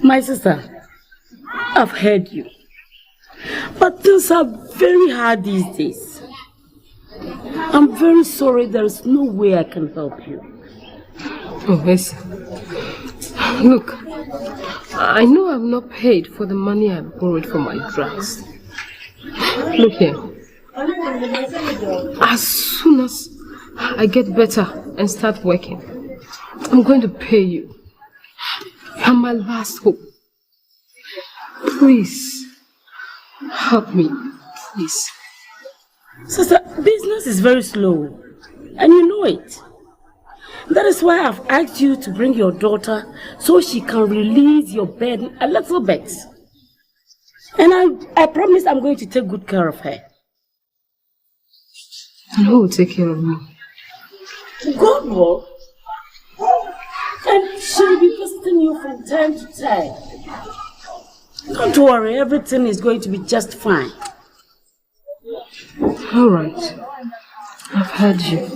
My sister, I've heard you. But things are very hard these days. I'm very sorry, there is no way I can help you.
Oh, yes. Look, I know I'm not paid for the money I borrowed for my drugs. Look here. As soon as I get better and start working, I'm going to pay you. You're my last hope. Please, help me, please.
Sister, business is very slow, and you know it. That is why I've asked you to bring your daughter so she can release your burden a little bit. And I promise I'm going to take good care of her.
And who will take care of me?
God will. And she'll be visiting you from time to time. Don't worry, everything is going to be just fine.
All right. I've heard you.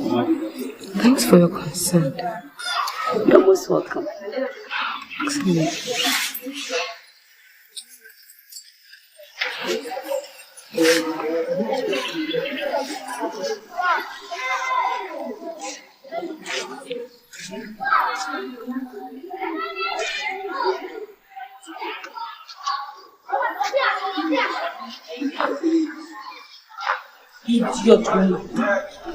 Thanks for your concern.
You're most welcome.
Excellent.
Idiot woman.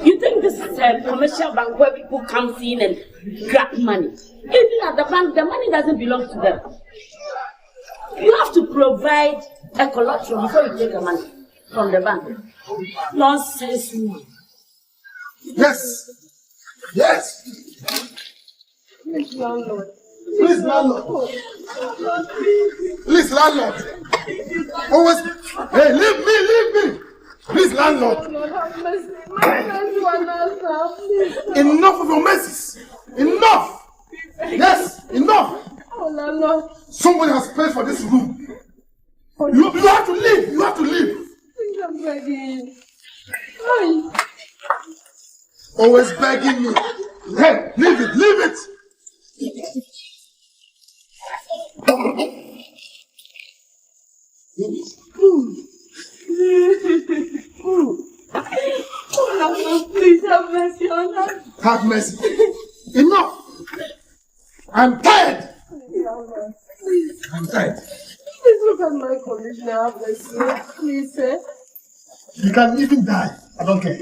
You think this is a commercial bank where people come in and grab money? Even at the bank, the money doesn't belong to them. You have to provide a collateral before you take the money from the bank. Nonsense woman.
Yes! Yes!
Please, landlord.
Please, landlord. Please, landlord. Always. Hey, leave me, leave me. Please, landlord. Enough of your messes. Enough. Yes, enough.
Oh, landlord.
Somebody has paid for this room. You have to leave. You have to leave.
Please, I'm begging.
Always begging me. Hey, leave it, leave it.
Please have mercy on us.
Have mercy. Enough. I'm tired. I'm tired.
Please look at my condition. Have mercy. Please, sir.
You can even die. I don't care.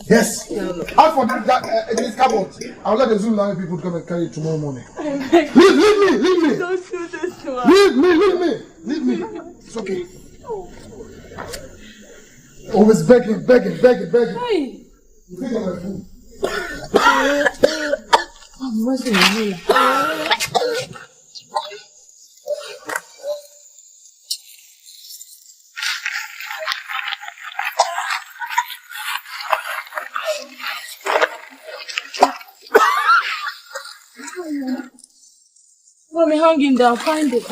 Yes. Ask for that in this cupboard. I'll let the Zulu people come and carry it tomorrow morning. Leave me, leave me.
Don't do this to us.
Leave me, leave me, leave me. It's okay. Always begging, begging, begging, begging.
Hey.
You think I'm a fool?
What's in here? Mommy, hanging down, find it.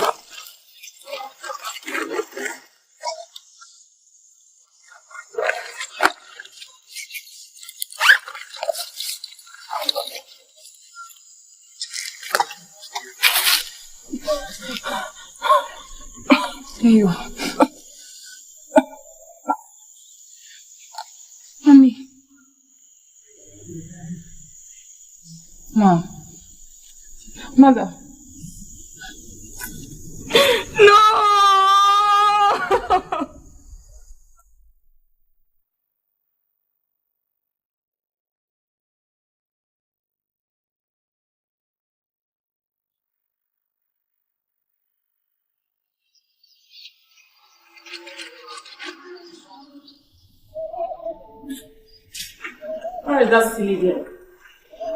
There you are. Mommy. Mom. Mother. No!
Where is that silly girl?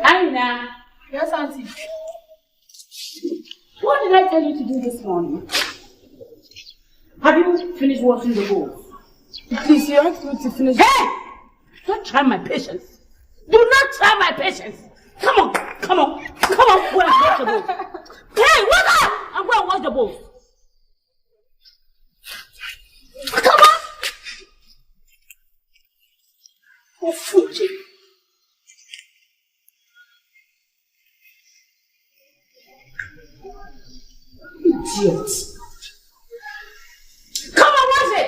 Aina!
Yes, Auntie.
What did I tell you to do this morning? Have you finished washing the bowls?
Please, you asked me to finish.
Hey! Don't try my patience. Do not try my patience. Come on, come on, come on, go and wash the bowls. Hey, wake up! I'm going to wash the bowls. Come on! Oh, Fuji. idiot. Come on, what's it?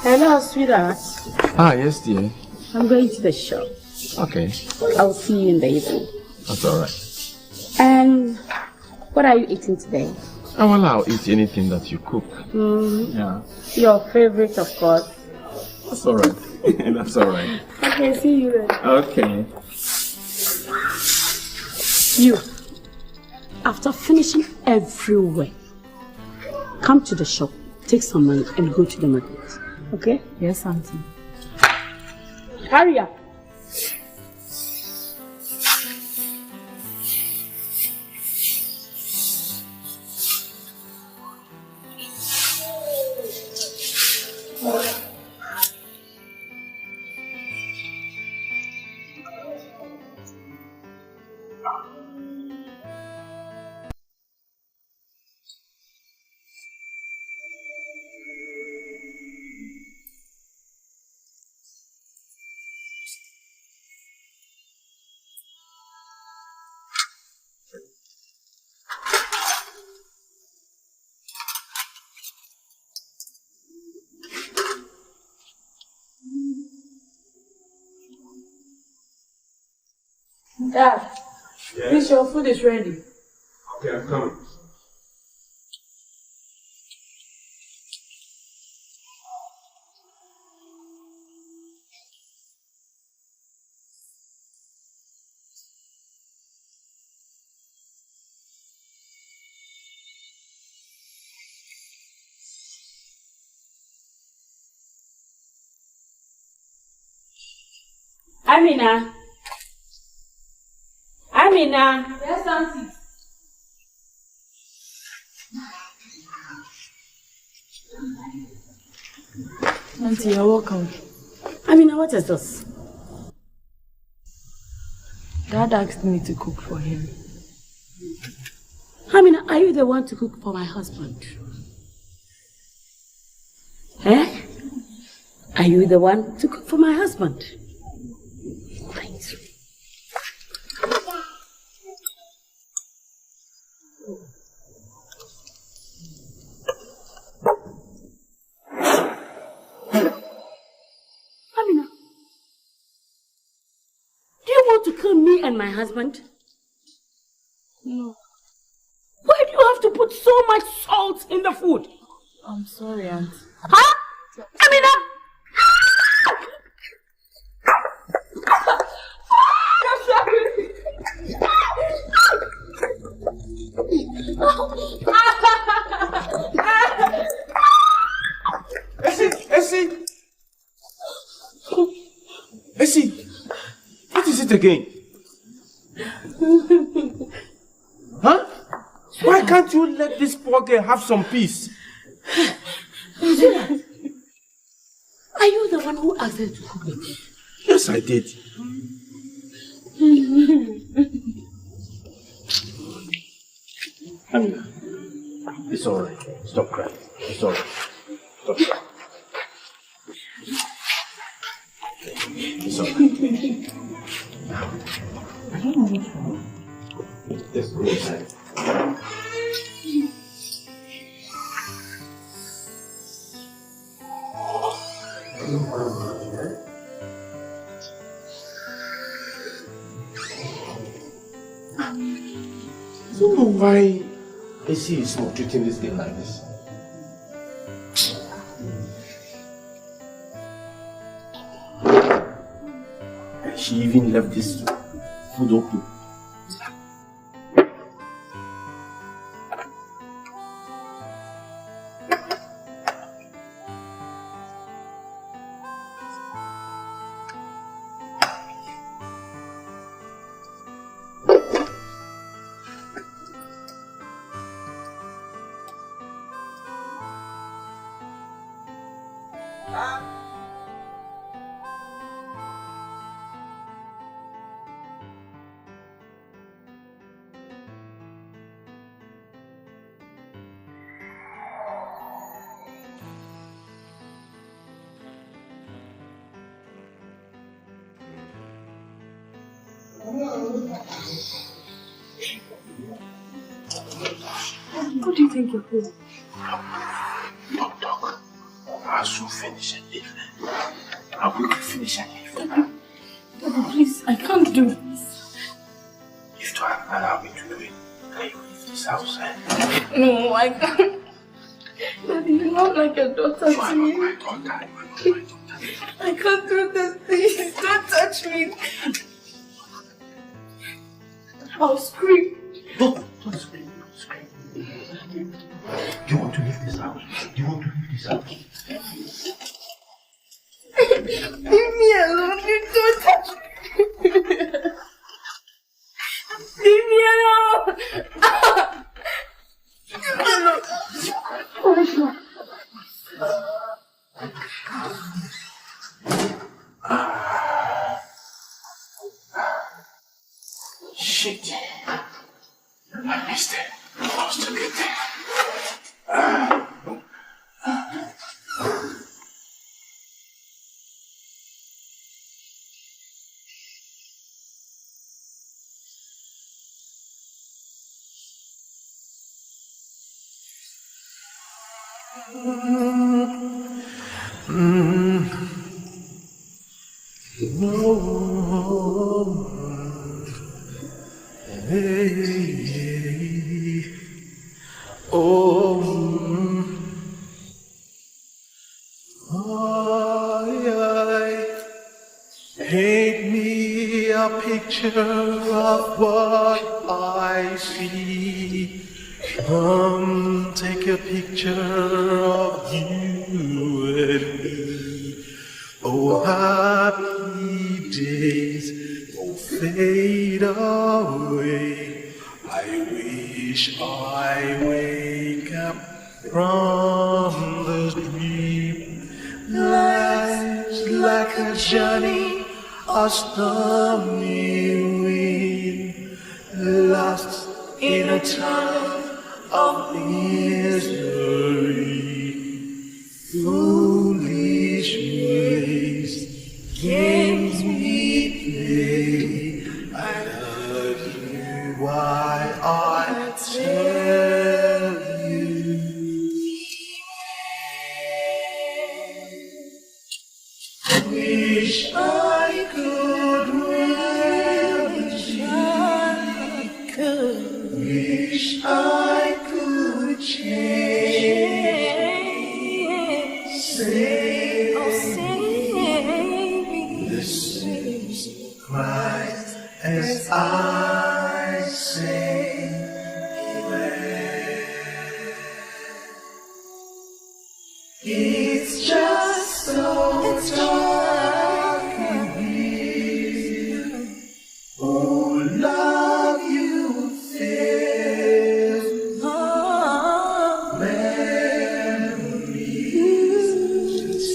Hello, sweetheart.
Ah, yes, dear.
I'm going to the shop.
Okay.
I'll see you in the evening.
That's alright.
And what are you eating today?
Oh, well, I'll eat anything that you cook. Yeah.
Your favorite, of course.
That's alright. That's alright.
Okay, see you then.
Okay.
You, after finishing everywhere, come to the shop, take some money, and go to the market. Okay?
Yes, Auntie.
Hurry up.
Dad, please, your food is ready.
Okay, I'm coming.
Amina. Amina.
Yes, Auntie. Auntie, you're welcome.
Amina, what is this?
Dad asked me to cook for him.
Amina, are you the one to cook for my husband? Eh? Are you the one to cook for my husband? Please. Amina, do you want to kill me and my husband?
No.
Why do you have to put so much salt in the food?
I'm sorry, Auntie.
Huh? Amina!
I'm sorry.
Essie! Essie! What is it again? Huh? Why can't you let this poor girl have some peace?
Are you the one who asked her to cook it?
Yes, I did.
Amina, it's alright. Stop crying. It's alright. Stop crying. It's alright. Let's go inside. I don't know why Essie is not treating this girl like this. And she even left this food open.
What do you think you're doing?
Don't talk. I'll soon finish and leave. I'll quickly finish and leave.
Daddy, please, I can't do this.
If you allow me to do it, can you leave this house?
No, I can't. Daddy, you're not like a daughter to me.
You are not my daughter. You are not my daughter.
I can't do this, please. Don't touch me. I'll scream.
Don't scream. Don't scream. Do you want to leave this house? Do you want to leave this house?
Leave me alone. You don't touch me. Leave me alone. Leave me alone.
Shit. I missed it. I was too good there.
Paint me a picture of what I see. Take a picture of you and me. Oh, happy days won't fade away. I wish I wake up from this dream. Life's like a journey, a stormy wind, lost in a time of misery. Foolish ways, games we play. I love you, why I tell you. Wish I could, wish I could, wish I could change. Say, oh, say, this is Christ as I say, it's just so dark in here. Oh, love you fills memories,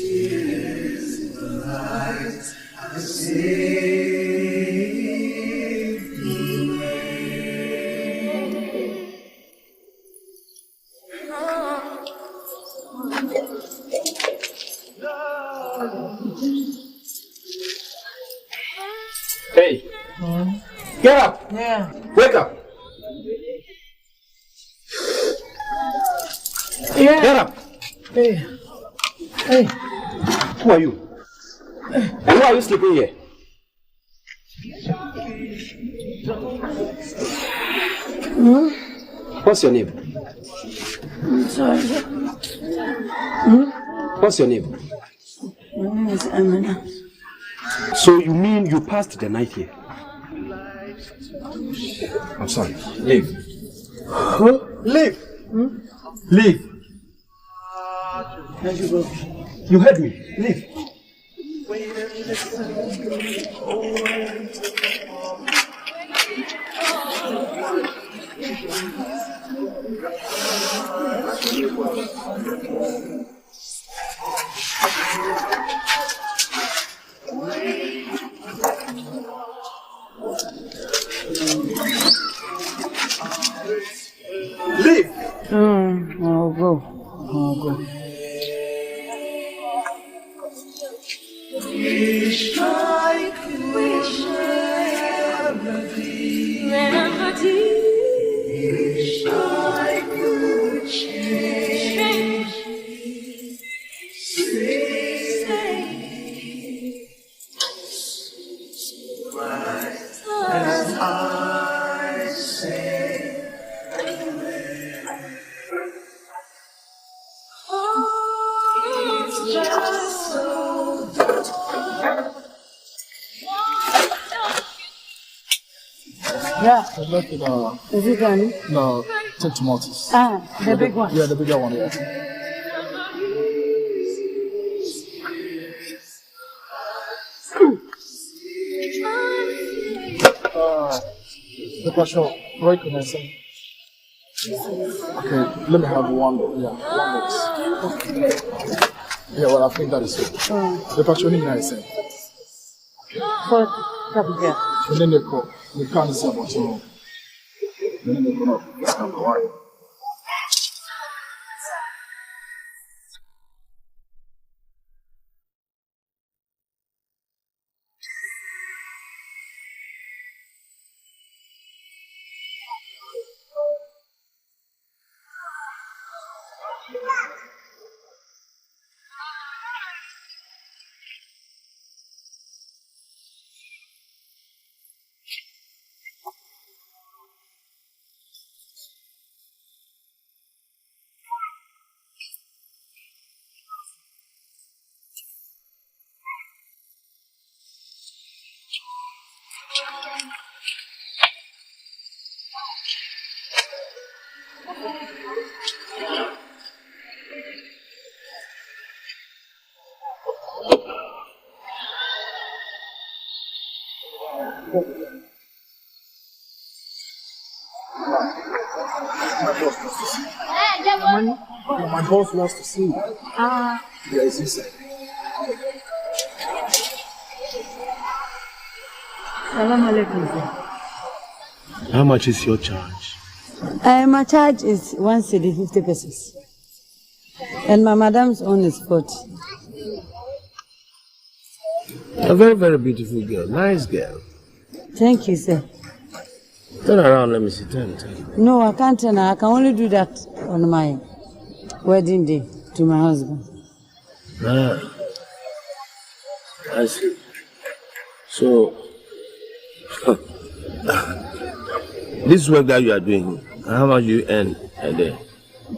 tears, the lights I see.
Hey. Get up.
Yeah.
Wake up.
Yeah.
Get up.
Hey. Hey.
Who are you? Why are you sleeping here? What's your name?
I'm sorry.
What's your name?
My name is Emelia.
So you mean you passed the night here? I'm sorry. Leave. Huh? Leave. Leave.
Where'd you go?
You heard me. Leave. Leave.
I'll go. I'll go.
Wish I could wish remedy. Wish I could change. As I say. It's just so
Yeah.
Is it done?
No, take tomatoes.
Ah, the big one.
Yeah, the bigger one, yeah. The passion, right when I say. Okay, let me have one box. Yeah, well, I think that is it. The passion is nice.
For Capital.
And then they call. We can't say about you. Then they go up. It's not the wine. My boss wants to see you. Yes, he said.
Salam alaikum.
How much is your charge?
My charge is 1 cedi 50 pesos. And my madam's own is 40.
A very, very beautiful girl. Nice girl.
Thank you, sir.
Turn around, let me see. Turn.
No, I can't turn. I can only do that on my wedding day to my husband.
Ah. I see. So, this work that you are doing, how much do you earn a day?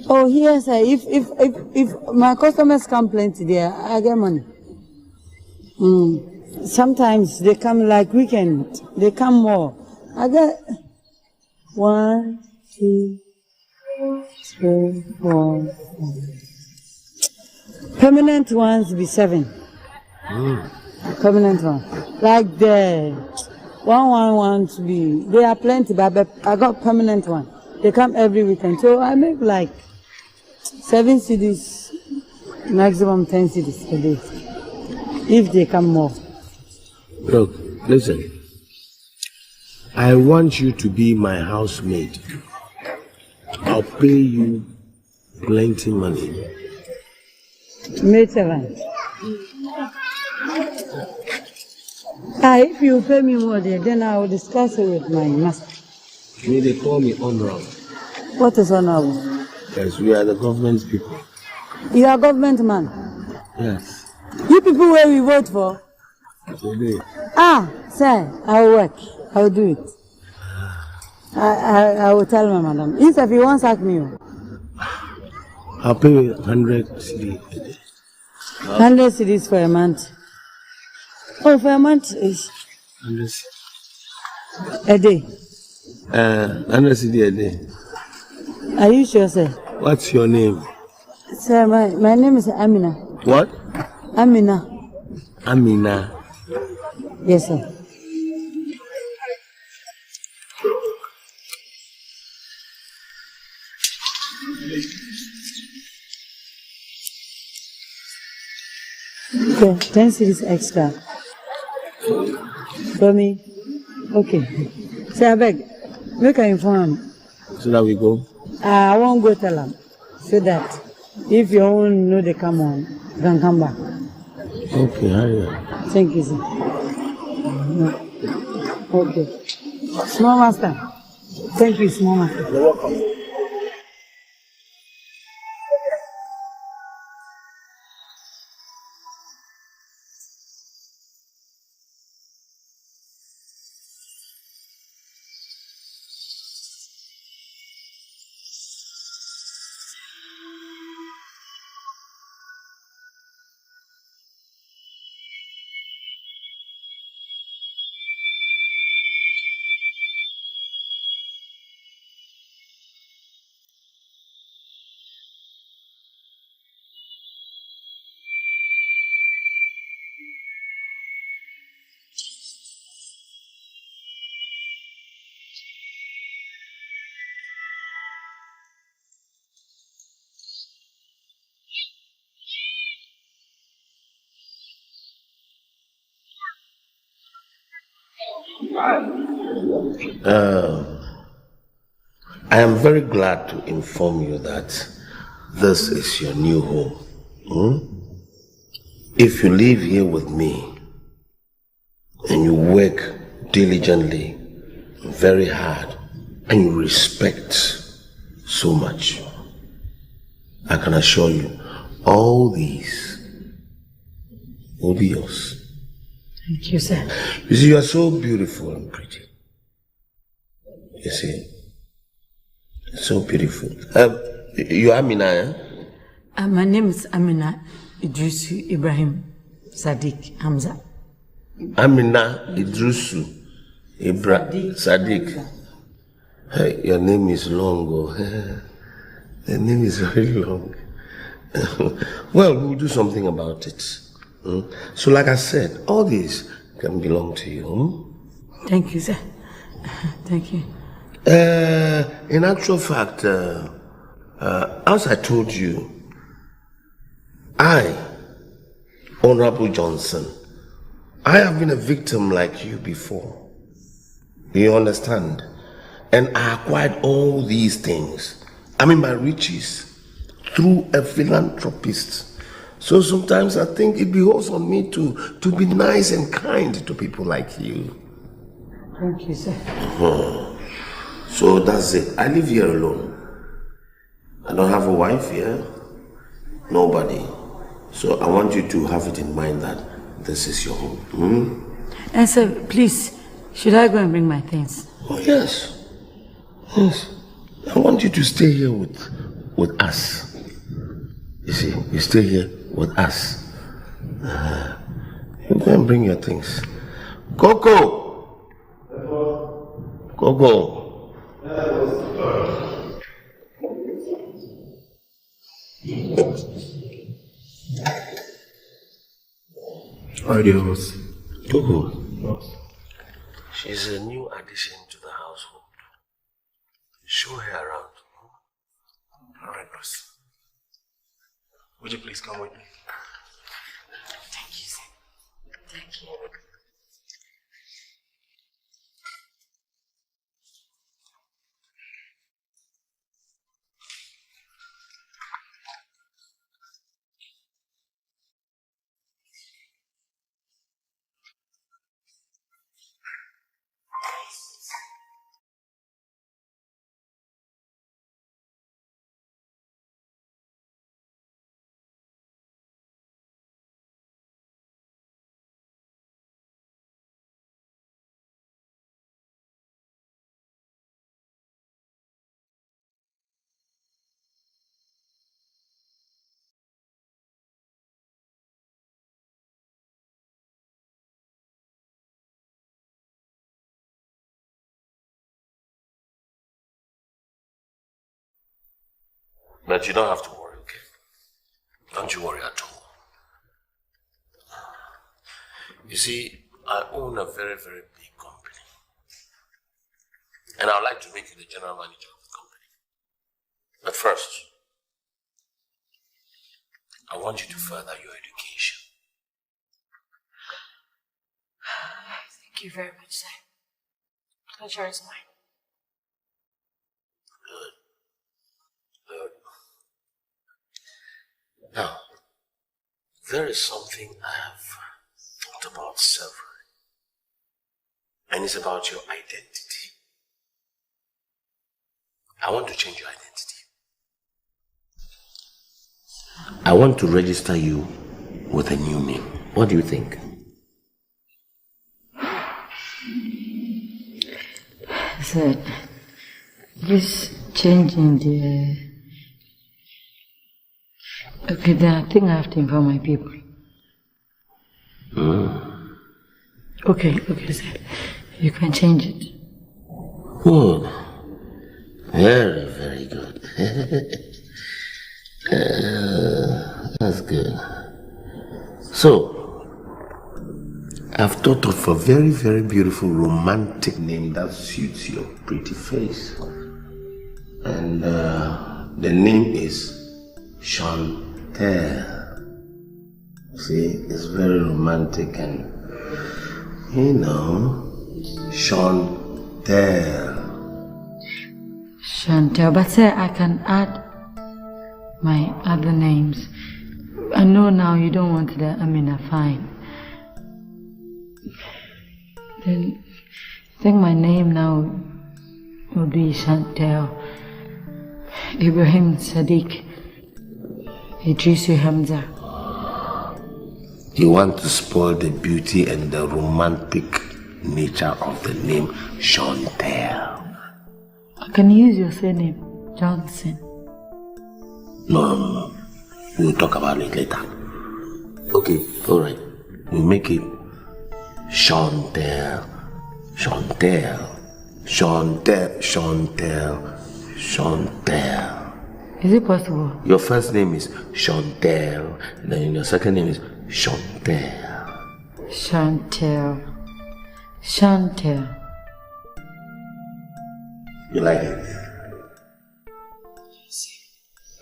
Oh, yes, sir. If my customers come plenty there, I get money. Sometimes they come like weekend. They come more. I get 1, 2, 3, 4, 5. Permanent ones be 7. Permanent one. Like the 111 to be. They are plenty, but I got permanent one. They come every weekend. So I make like 7 CDs, maximum 10 CDs a day. If they come more.
Look, listen. I want you to be my housemaid. I'll pay you plenty money.
Maid servant.
If you pay me more there, then I will discuss it with my master.
Me, they call me honorable.
What is honorable?
Yes, we are the government people.
You are government man.
Yes.
You people where we vote for?
Today.
Sir, I will work. I will do it. I will tell my madam. If you want to sack me,
I'll pay you 100 CD a day.
100 cedis for a month. Oh, for a month is
100
a day.
100 CD a day.
Are you sure, sir?
What's your name?
Sir, my name is Amina.
What?
Amina.
Amina.
Yes, sir. Okay, 10 cities extra. For me? Okay. Say, I beg, make an inform.
So that we go?
I won't go tell them. So that if you own know they come on, you can come back.
Okay, hurry up.
Thank you, sir. No. Okay. Small master. Thank you, small master.
You're welcome. I am very glad to inform you that this is your new home. If you live here with me and you work diligently, very hard, and you respect so much, I can assure you all these will be yours.
Thank you, sir.
You see, you are so beautiful and pretty. You see, so beautiful. You are Amina, eh?
My name is Amina Idrisu Ibrahim Sadiq Hamza.
Amina Idrisu Ibrahim Sadiq. Hey, your name is long. Oh. Your name is very long. Well, we'll do something about it. So, like I said, all these can belong to you.
Thank you, sir. Thank you.
In actual fact, as I told you, I, Honorable Johnson, I have been a victim like you before. Do you understand? And I acquired all these things. I mean, my riches through a philanthropist. So sometimes I think it behoves on me to be nice and kind to people like you.
Thank you, sir.
So that's it. I live here alone. I don't have a wife here. Nobody. So I want you to have it in mind that this is your home.
And sir, please, should I go and bring my things?
Oh, yes. Yes. I want you to stay here with us. You see, you stay here with us. You go and bring your things. Coco! Coco!
Adios.
Coco. She's a new addition to the household. Show her around.
All right, boss. Would you please come with me?
Thank you, sir. Thank you.
But you don't have to worry, okay? Don't you worry at all. You see, I own a very, very big company. And I'd like to make you the general manager of the company. But first, I want you to further your education.
Thank you very much, sir. Pleasure is mine.
Good. Now, there is something I have thought about several, and it's about your identity. I want to change your identity. I want to register you with a new name. What do you think?
Sir, just changing the... Okay, then I think I have to inform my people. Okay, sir. You can change it.
Good. Very, very good. That's good. So, I've thought of a very, very beautiful romantic name that suits your pretty face. And the name is Chantel. See, it's very romantic and, you know, Chantel.
Chantel, but sir, I can add my other names. I know now you don't want the Amina, fine. Then I think my name now will be Chantel, Ibrahim Sadiq, Idrisu Hamza.
You want to spoil the beauty and the romantic nature of the name Chantel.
I can use your surname, Johnson.
No. We'll talk about it later. Okay, alright. We'll make it Chantel.
Is it possible?
Your first name is Chantel, and then your second name is Chantel.
Chantel.
You like it?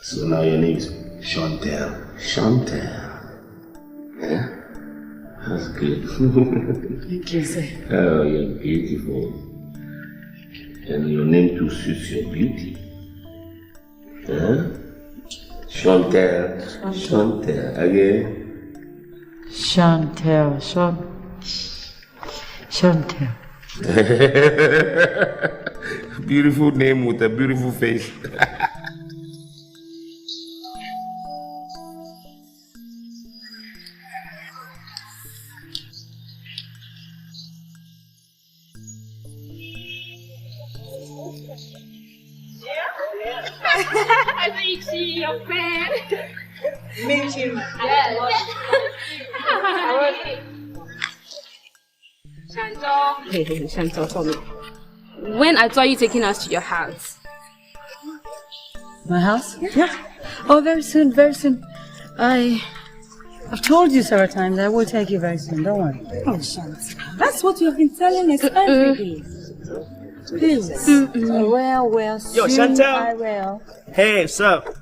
So now your name is Chantel. Yeah? That's good.
Thank you, sir.
Oh, you're beautiful. And your name too suits your beauty. Huh? Chantel. Again.
Chantel.
Beautiful name with a beautiful face.
I think she's your fan.
Meet him.
Yes.
Hey, Chantal, tell me. When I saw you taking us to your house?
My house? Yeah. Oh, very soon. I've told you several times I will take you very soon, don't worry.
Oh, Shanti. That's what you've been telling us every day. Please. Well,
Yo,
soon
Chantel.
I will.
Hey, what's up?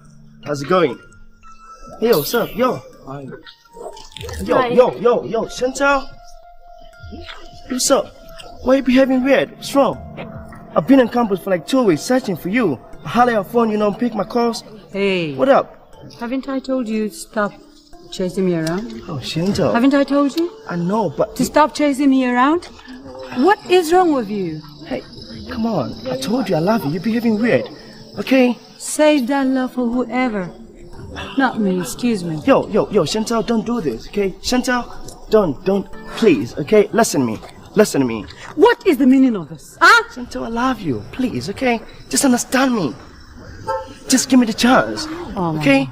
How's it going? Hey, yo, what's up? Yo, Chantel. What's up? Why are you behaving weird? What's wrong? I've been on campus for like 2 weeks searching for you. I holler your phone, you don't pick my calls.
Hey.
What up?
Haven't I told you to stop chasing me around?
Oh, Chantel.
Haven't I told you?
I know, but...
To stop chasing me around? What is wrong with you?
Hey, come on. I told you I love you. You're behaving weird. Okay?
Save that love for whoever. Not me, excuse me.
Yo, Chantel, don't do this, okay? Chantel, don't, please, okay? Listen to me.
What is the meaning of this? Huh?
Chantel, I love you, please, okay? Just understand me. Just give me the chance, okay?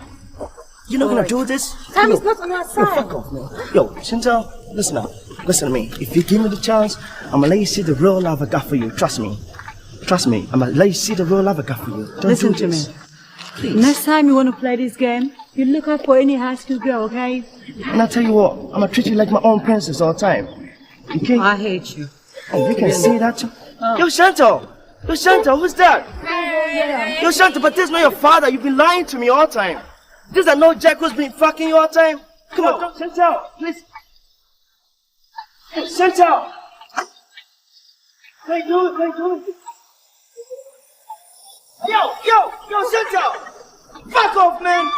You're not gonna do this?
Time is not on our side.
Fuck off, man. Yo, Chantel, listen up. Listen to me. If you give me the chance, I'm gonna let you see the real love I got for you. Trust me. I'm gonna let you see the real love I got for you. Don't
Listen
do
to
this.
me. Please. Next time you want to play this game, you look out for any high school girl, okay?
And I tell you what, I'm gonna treat you like my own princess all the time. Okay?
I hate you.
Oh, you can see that too? Yo, Chantal! Yo, Chantal, who's that? Yo, Chantal, but this is not your father. You've been lying to me all the time. This is no Jack who's been fucking you all the time. Come on, Chantal, please. Chantal! What are you doing? What are you doing? Yo, Chantal! Fuck off, man!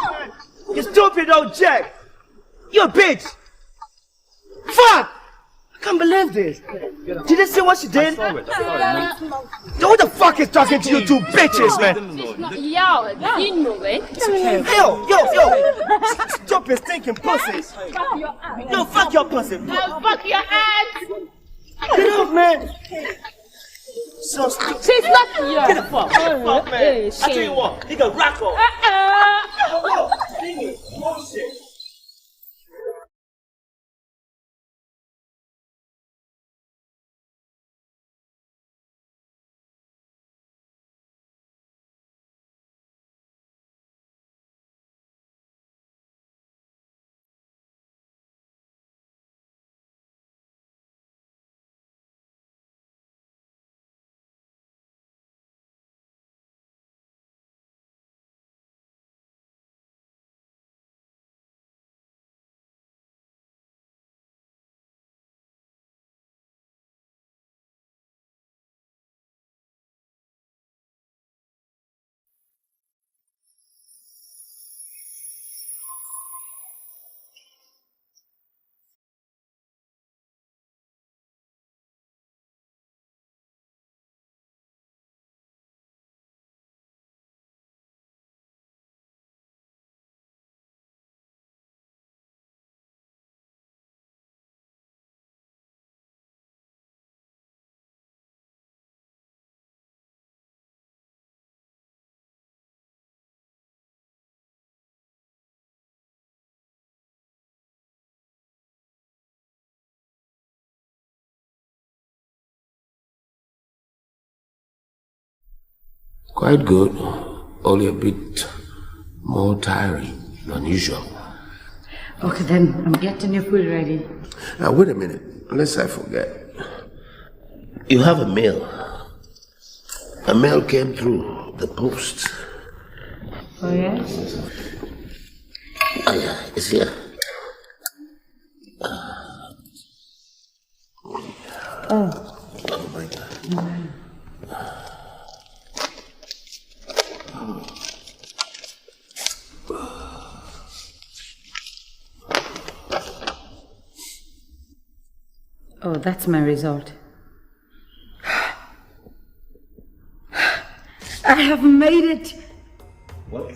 You stupid old Jack! You a bitch! Fuck! I can't believe this. Did you see what she did? Yo, who the fuck is talking to you two bitches, man?
Yo, you know it.
Yo! Stupid stinking pussies! Yo, fuck your pussy!
I'll fuck your ass!
Get off, man! So stupid.
She's not here.
Get the fuck, man! I tell you what, you can rock off! Yo, sing it! Bullshit!
Quite good, only a bit more tiring than usual.
Okay, then I'm getting your food ready.
Now, wait a minute, unless I forget. You have a mail. A mail came through the post.
Oh, yes?
Oh, yeah, it's here.
Oh.
Oh, my God.
Oh, that's my result. I have made it!
What?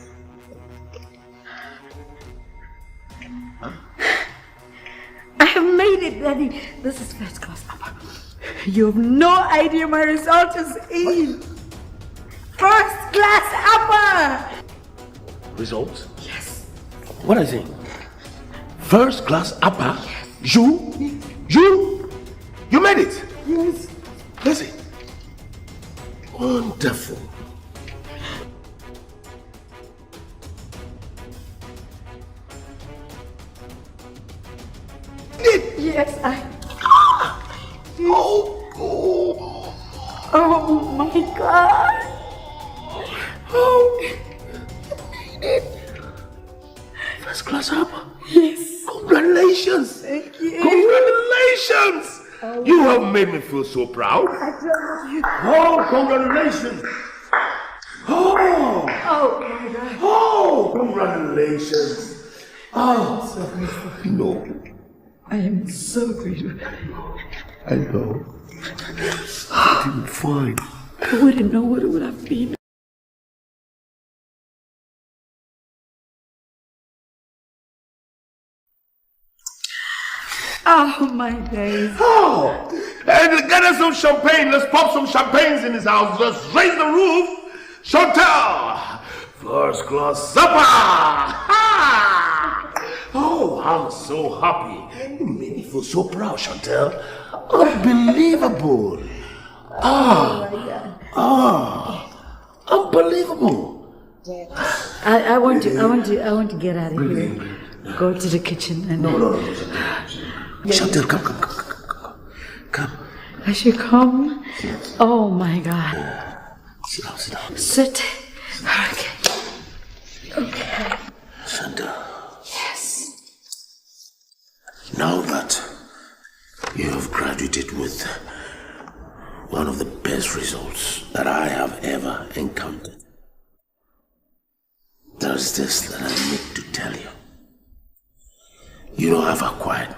I have made it, Daddy! This is first class upper. You have no idea my result is in! First class upper!
Results?
Yes.
What are you saying? First class upper? Yes. You made it?
Yes.
Listen. Wonderful.
Yes, I...
Oh
my God!
Oh, you made it. First class upper?
Yes.
Congratulations.
Thank you.
Congratulations.
Oh.
You have made me feel so proud. Oh, congratulations. Oh
my God.
Oh, congratulations.
I'm so grateful.
No.
I am so grateful.
I know. I didn't find.
I wouldn't know what it would have been. Oh, my days.
Oh, and get us some champagne. Let's pop some champagnes in this house. Let's raise the roof. Chantal, first class supper. Ha! Oh, I'm so happy. You made me feel so proud, Chantal. Unbelievable. Unbelievable.
I want to get out of here. Go to the kitchen and...
No. Chantal, come.
I should come? Oh my God.
Sit down.
Sit. Okay.
Chantal.
Yes.
Now that you have graduated with one of the best results that I have ever encountered, there's this that I need to tell you. You know, I've acquired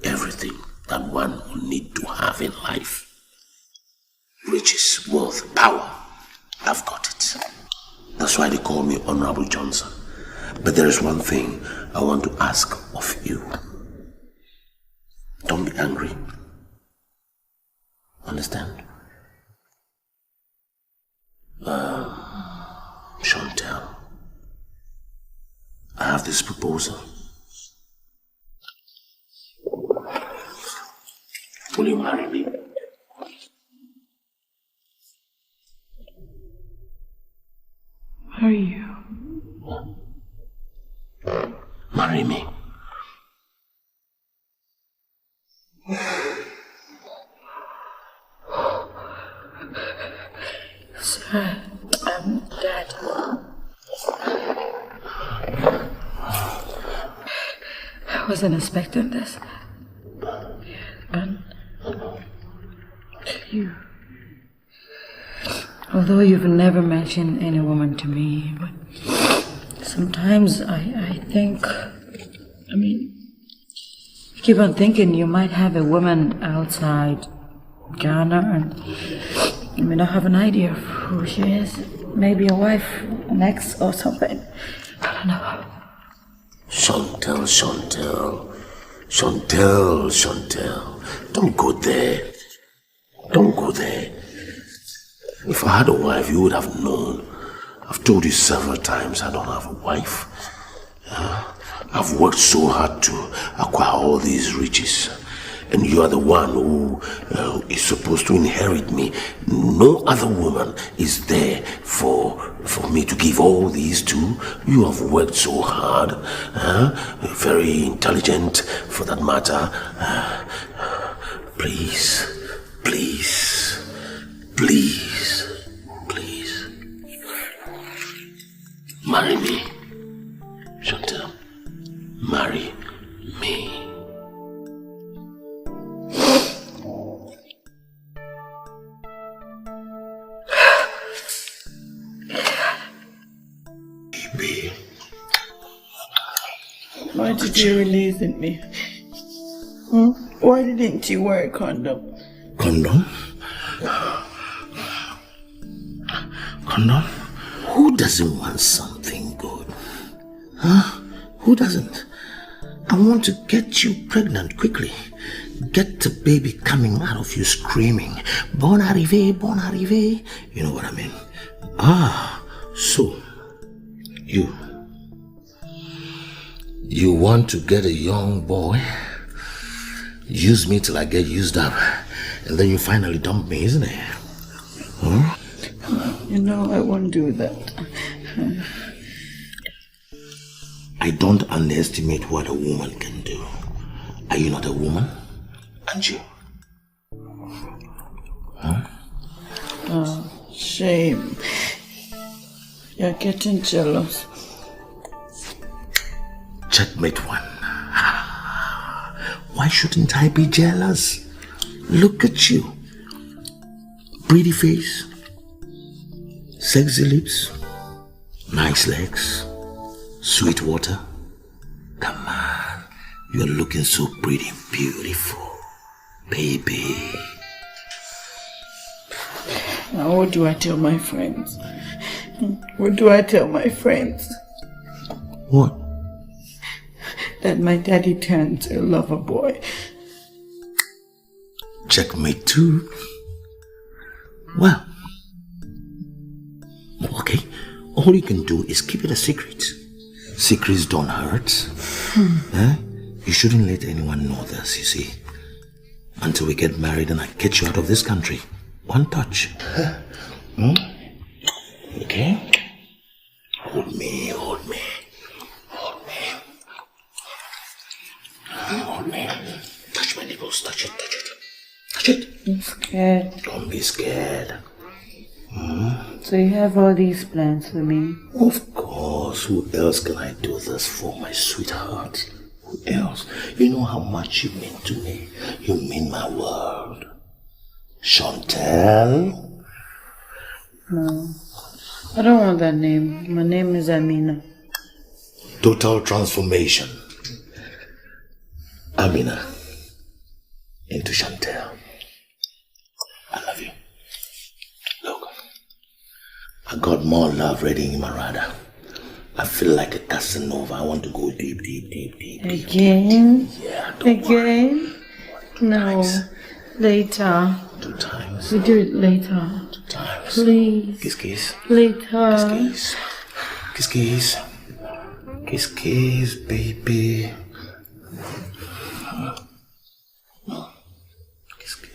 everything that one will need to have in life. Riches, wealth, power. I've got it. That's why they call me Honorable Johnson. But there is one thing I want to ask of you. Don't be angry. Understand? Chantal, I have this proposal. Will you marry me?
Marry you?
Marry me.
Sir, Dad. I wasn't expecting this. And you, although you've never mentioned any woman to me, but sometimes I think, keep on thinking you might have a woman outside Ghana and you may not have an idea of who she is. Maybe a wife, an ex or something. I don't know.
Chantal. Don't go there. Don't go there. If I had a wife, you would have known. I've told you several times I don't have a wife. I've worked so hard to acquire all these riches. And you are the one who is supposed to inherit me. No other woman is there for me to give all these to. You have worked so hard, very intelligent for that matter. Please. Marry me. Chantal, marry me. Baby.
Why did you release me? Why didn't you wear a condom?
Condom? Who doesn't want something good? Who doesn't? I want to get you pregnant quickly. Get the baby coming out of you screaming, bon arrivé, bon arrivé. You know what I mean? So, you want to get a young boy, use me till I get used up, and then you finally dump me, isn't it?
You know I won't do that.
I don't underestimate what a woman can do. Are you not a woman? Aren't you?
Shame. You're getting jealous.
Checkmate one. Why shouldn't I be jealous? Look at you. Pretty face, sexy lips, nice legs, sweet water. Come on, you're looking so pretty and beautiful, baby.
Now what do I tell my friends? What do I tell my friends?
What?
That my daddy turned a lover boy.
Checkmate two. Well, okay, all you can do is keep it a secret. Secrets don't hurt. You shouldn't let anyone know this, you see. Until we get married and I get you out of this country. One touch. Okay? Hold me.
I'm scared.
Don't be scared.
So you have all these plans for me?
Of course. Who else can I do this for, my sweetheart? Who else? You know how much you mean to me. You mean my world. Chantel?
No. I don't want that name. My name is Amina.
Total transformation. Amina into Chantel. I love you. Look, I got more love ready in my radar. I feel like a Casanova. I want to go deep, deep, deep, deep, deep.
Again?
Yeah,
Again? No. Later.
2 times.
We do it later.
2 times.
Please.
Kiss, kiss.
Later.
Kiss, kiss. Kiss, kiss. Kiss, kiss, baby. Kiss, kiss.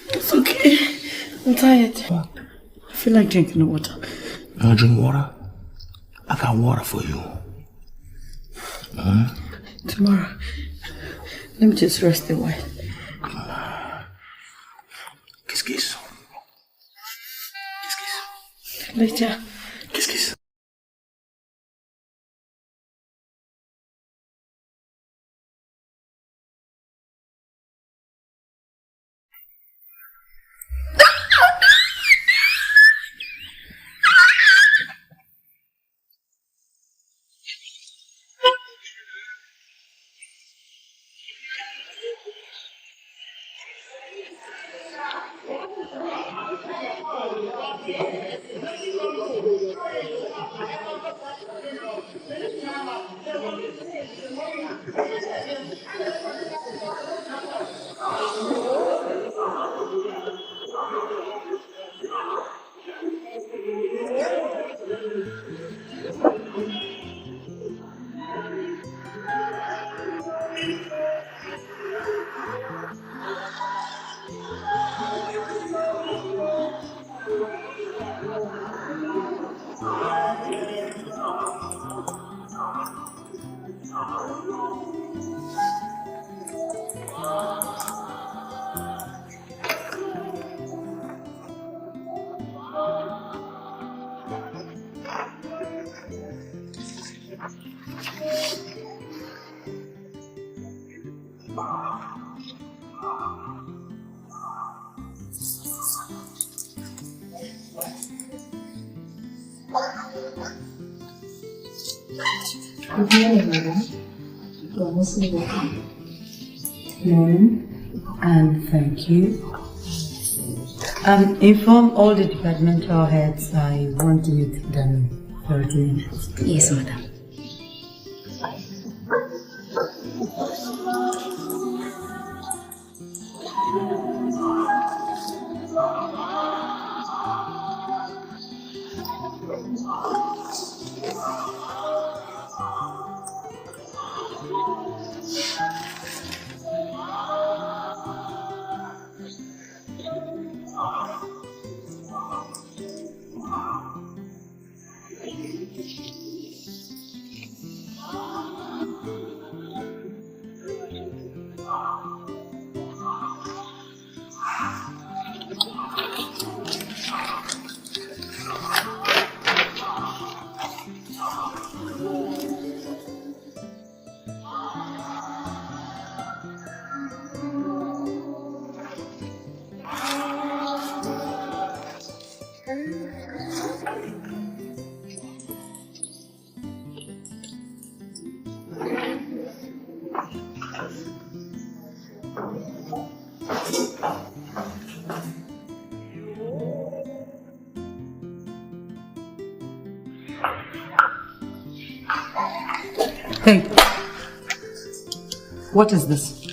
It's okay. I'm tired. I feel like drinking water.
You wanna drink water? I got water for you.
Tomorrow. Let me just rest a while.
Kiss, kiss. Kiss, kiss.
Later.
Kiss, kiss.
Good morning, madam. You're most welcome. Morning, and thank you. Inform all the departmental heads I want to meet them for a few minutes.
Yes, madam.
Hey, what is this?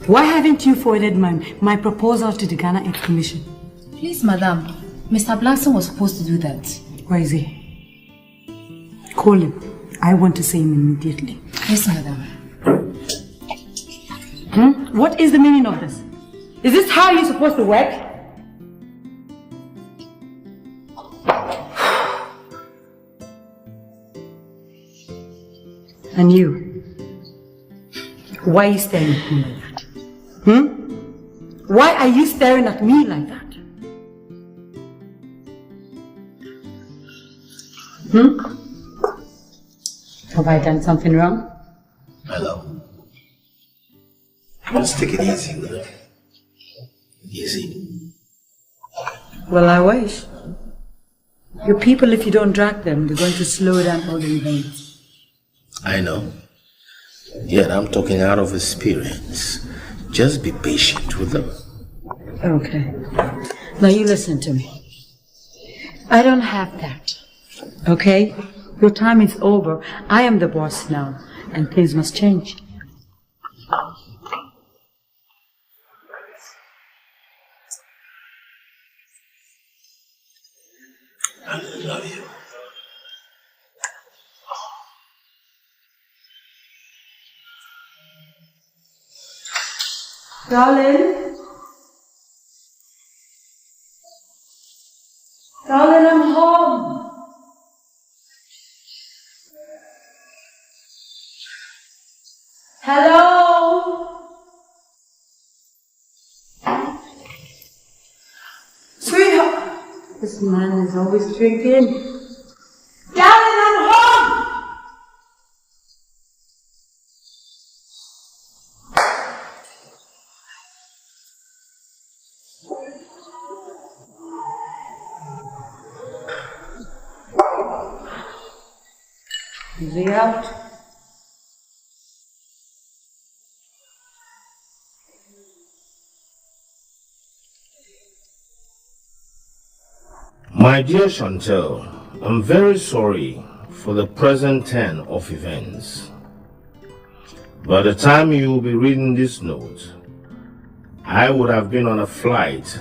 Why haven't you forwarded my proposal to the Ghana Aid Commission?
Please, madam. Mr. Blankson was supposed to do that.
Where is he? Call him. I want to see him immediately.
Yes, madam.
What is the meaning of this? Is this how you're supposed to work? And you? Why are you staring at me like that? Why are you staring at me like that? Have I done something wrong?
Hello. Just take it easy, man. Easy.
Well, I wish. Your people, if you don't drag them, they're going to slow down all the events.
I know. Yet I'm talking out of experience. Just be patient with them.
Okay. Now you listen to me. I don't have that. Okay? Your time is over. I am the boss now, and things must change.
I love you.
Darling? Darling, I'm home. Hello? Sweetheart. This man is always drinking. Darling, I'm home! Is he out?
My dear Chantel, I'm very sorry for the present turn of events. By the time you will be reading this note, I would have been on a flight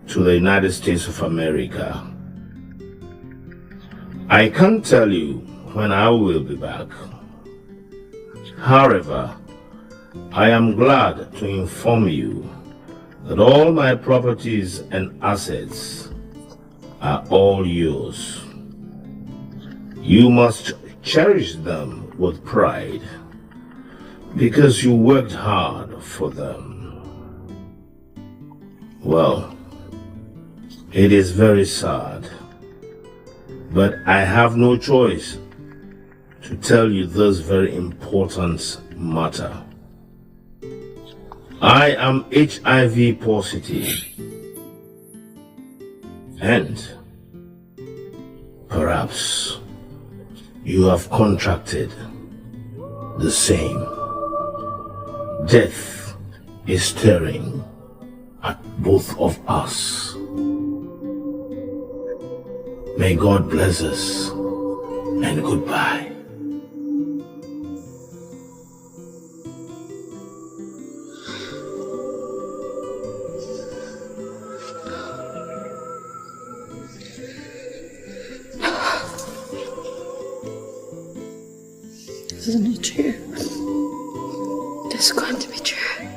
to the United States of America. I can't tell you when I will be back. However, I am glad to inform you that all my properties and assets are all yours. You must cherish them with pride because you worked hard for them. Well, it is very sad, but I have no choice to tell you this very important matter. I am HIV positive, and perhaps you have contracted the same. Death is staring at both of us. May God bless us, and goodbye.
Isn't it true? It's going to be true.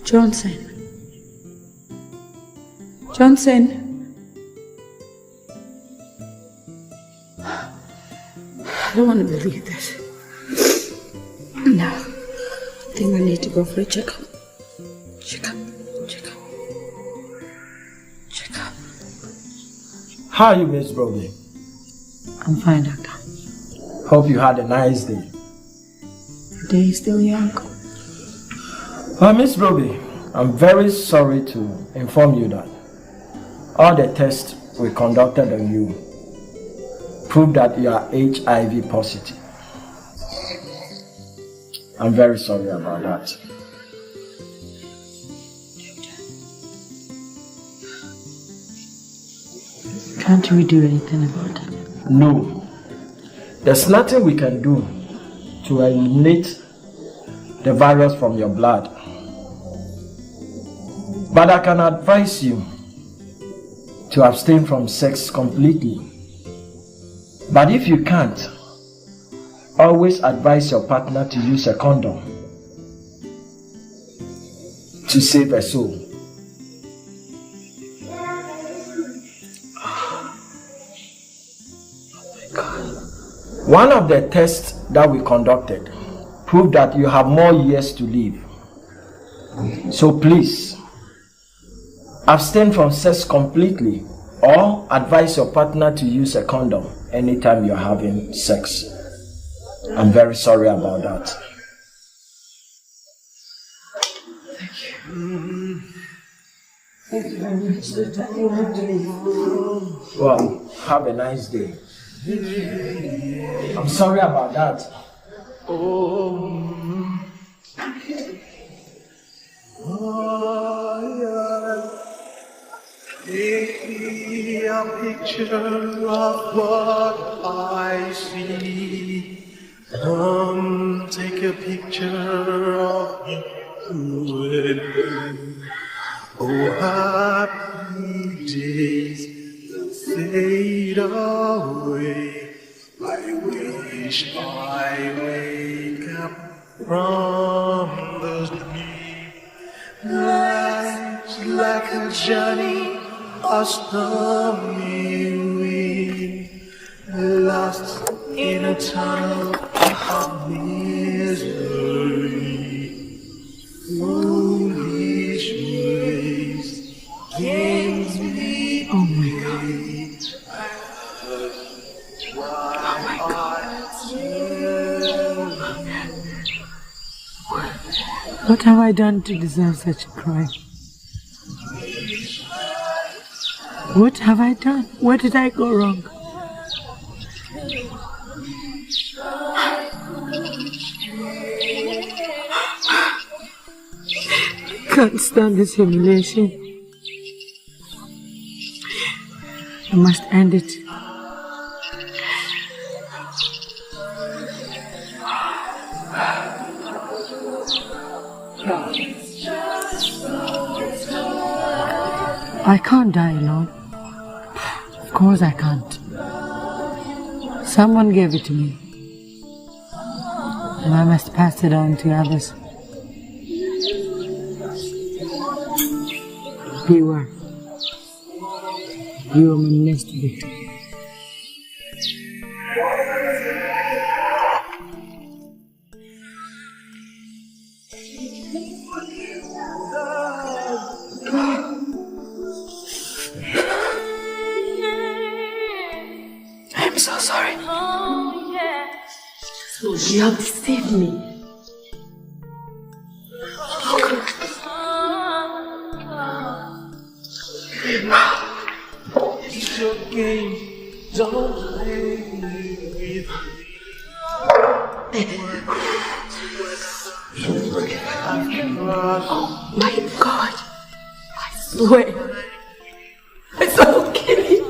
Johnson. Johnson.
I don't want to believe this. No. I think I need to go for a checkup. Checkup.
How are you, Miss Brobbery?
I'm fine, Doctor.
Hope you had a nice day.
The day is still young.
Miss Brobbery, I'm very sorry to inform you that all the tests we conducted on you proved that you are HIV positive. I'm very sorry about that.
Can't we do anything about it?
No. There's nothing we can do to eliminate the virus from your blood. But I can advise you to abstain from sex completely. But if you can't, always advise your partner to use a condom to save a soul.
Oh my God.
One of the tests that we conducted proved that you have more years to live. So please, abstain from sex completely or advise your partner to use a condom anytime you're having sex. I'm very sorry about that. Well, have a nice day. I'm sorry about that.
Take me a picture of what I see. Take a picture of you and me. Oh, happy days fade away. I wish I wake up from the dream. Life's like a journey, a stormy wind, lost in a tunnel of misery. Foolish ways gains me.
Oh my God. What have I done to deserve such a crime? What have I done? Where did I go wrong? Can't stand this humiliation. I must end it. I can't die alone. Of course I can't. Someone gave it to me, and I must pass it on to others. Beware. You are my next victim.
I'm so sorry.
You have deceived me.
It's your game, don't play with
My God, I swear, I will kill you.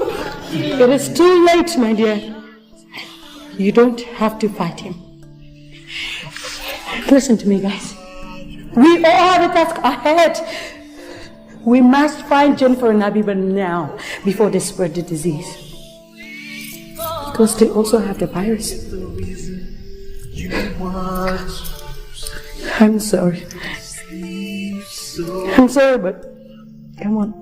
It is too late, my dear. You don't have to fight him. Listen to me, guys. We all have a task ahead. We must find Jennifer and Abiba now before they spread the disease. Because they also have the virus. I'm sorry. I'm sorry, but come on.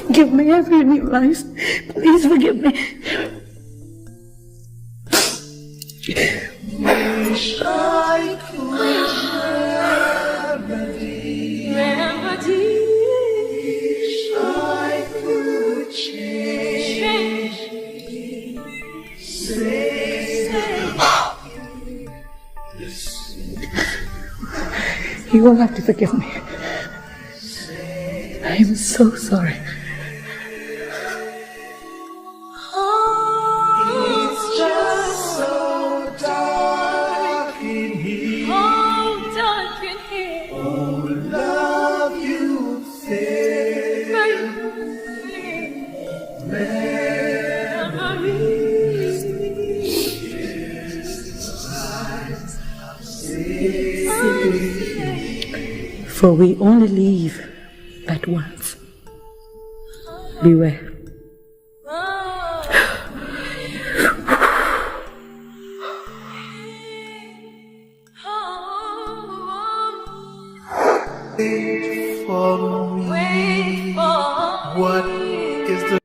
Forgive me, I've heard you lies. Please forgive me.
Wish I could remedy. Wish I could change.
You will have to forgive me. I am so sorry.
It's just so dark in here. Oh, dark in here. Oh, love you fail. Memories.
For we only live but once. Beware.
Wait for me.
What is the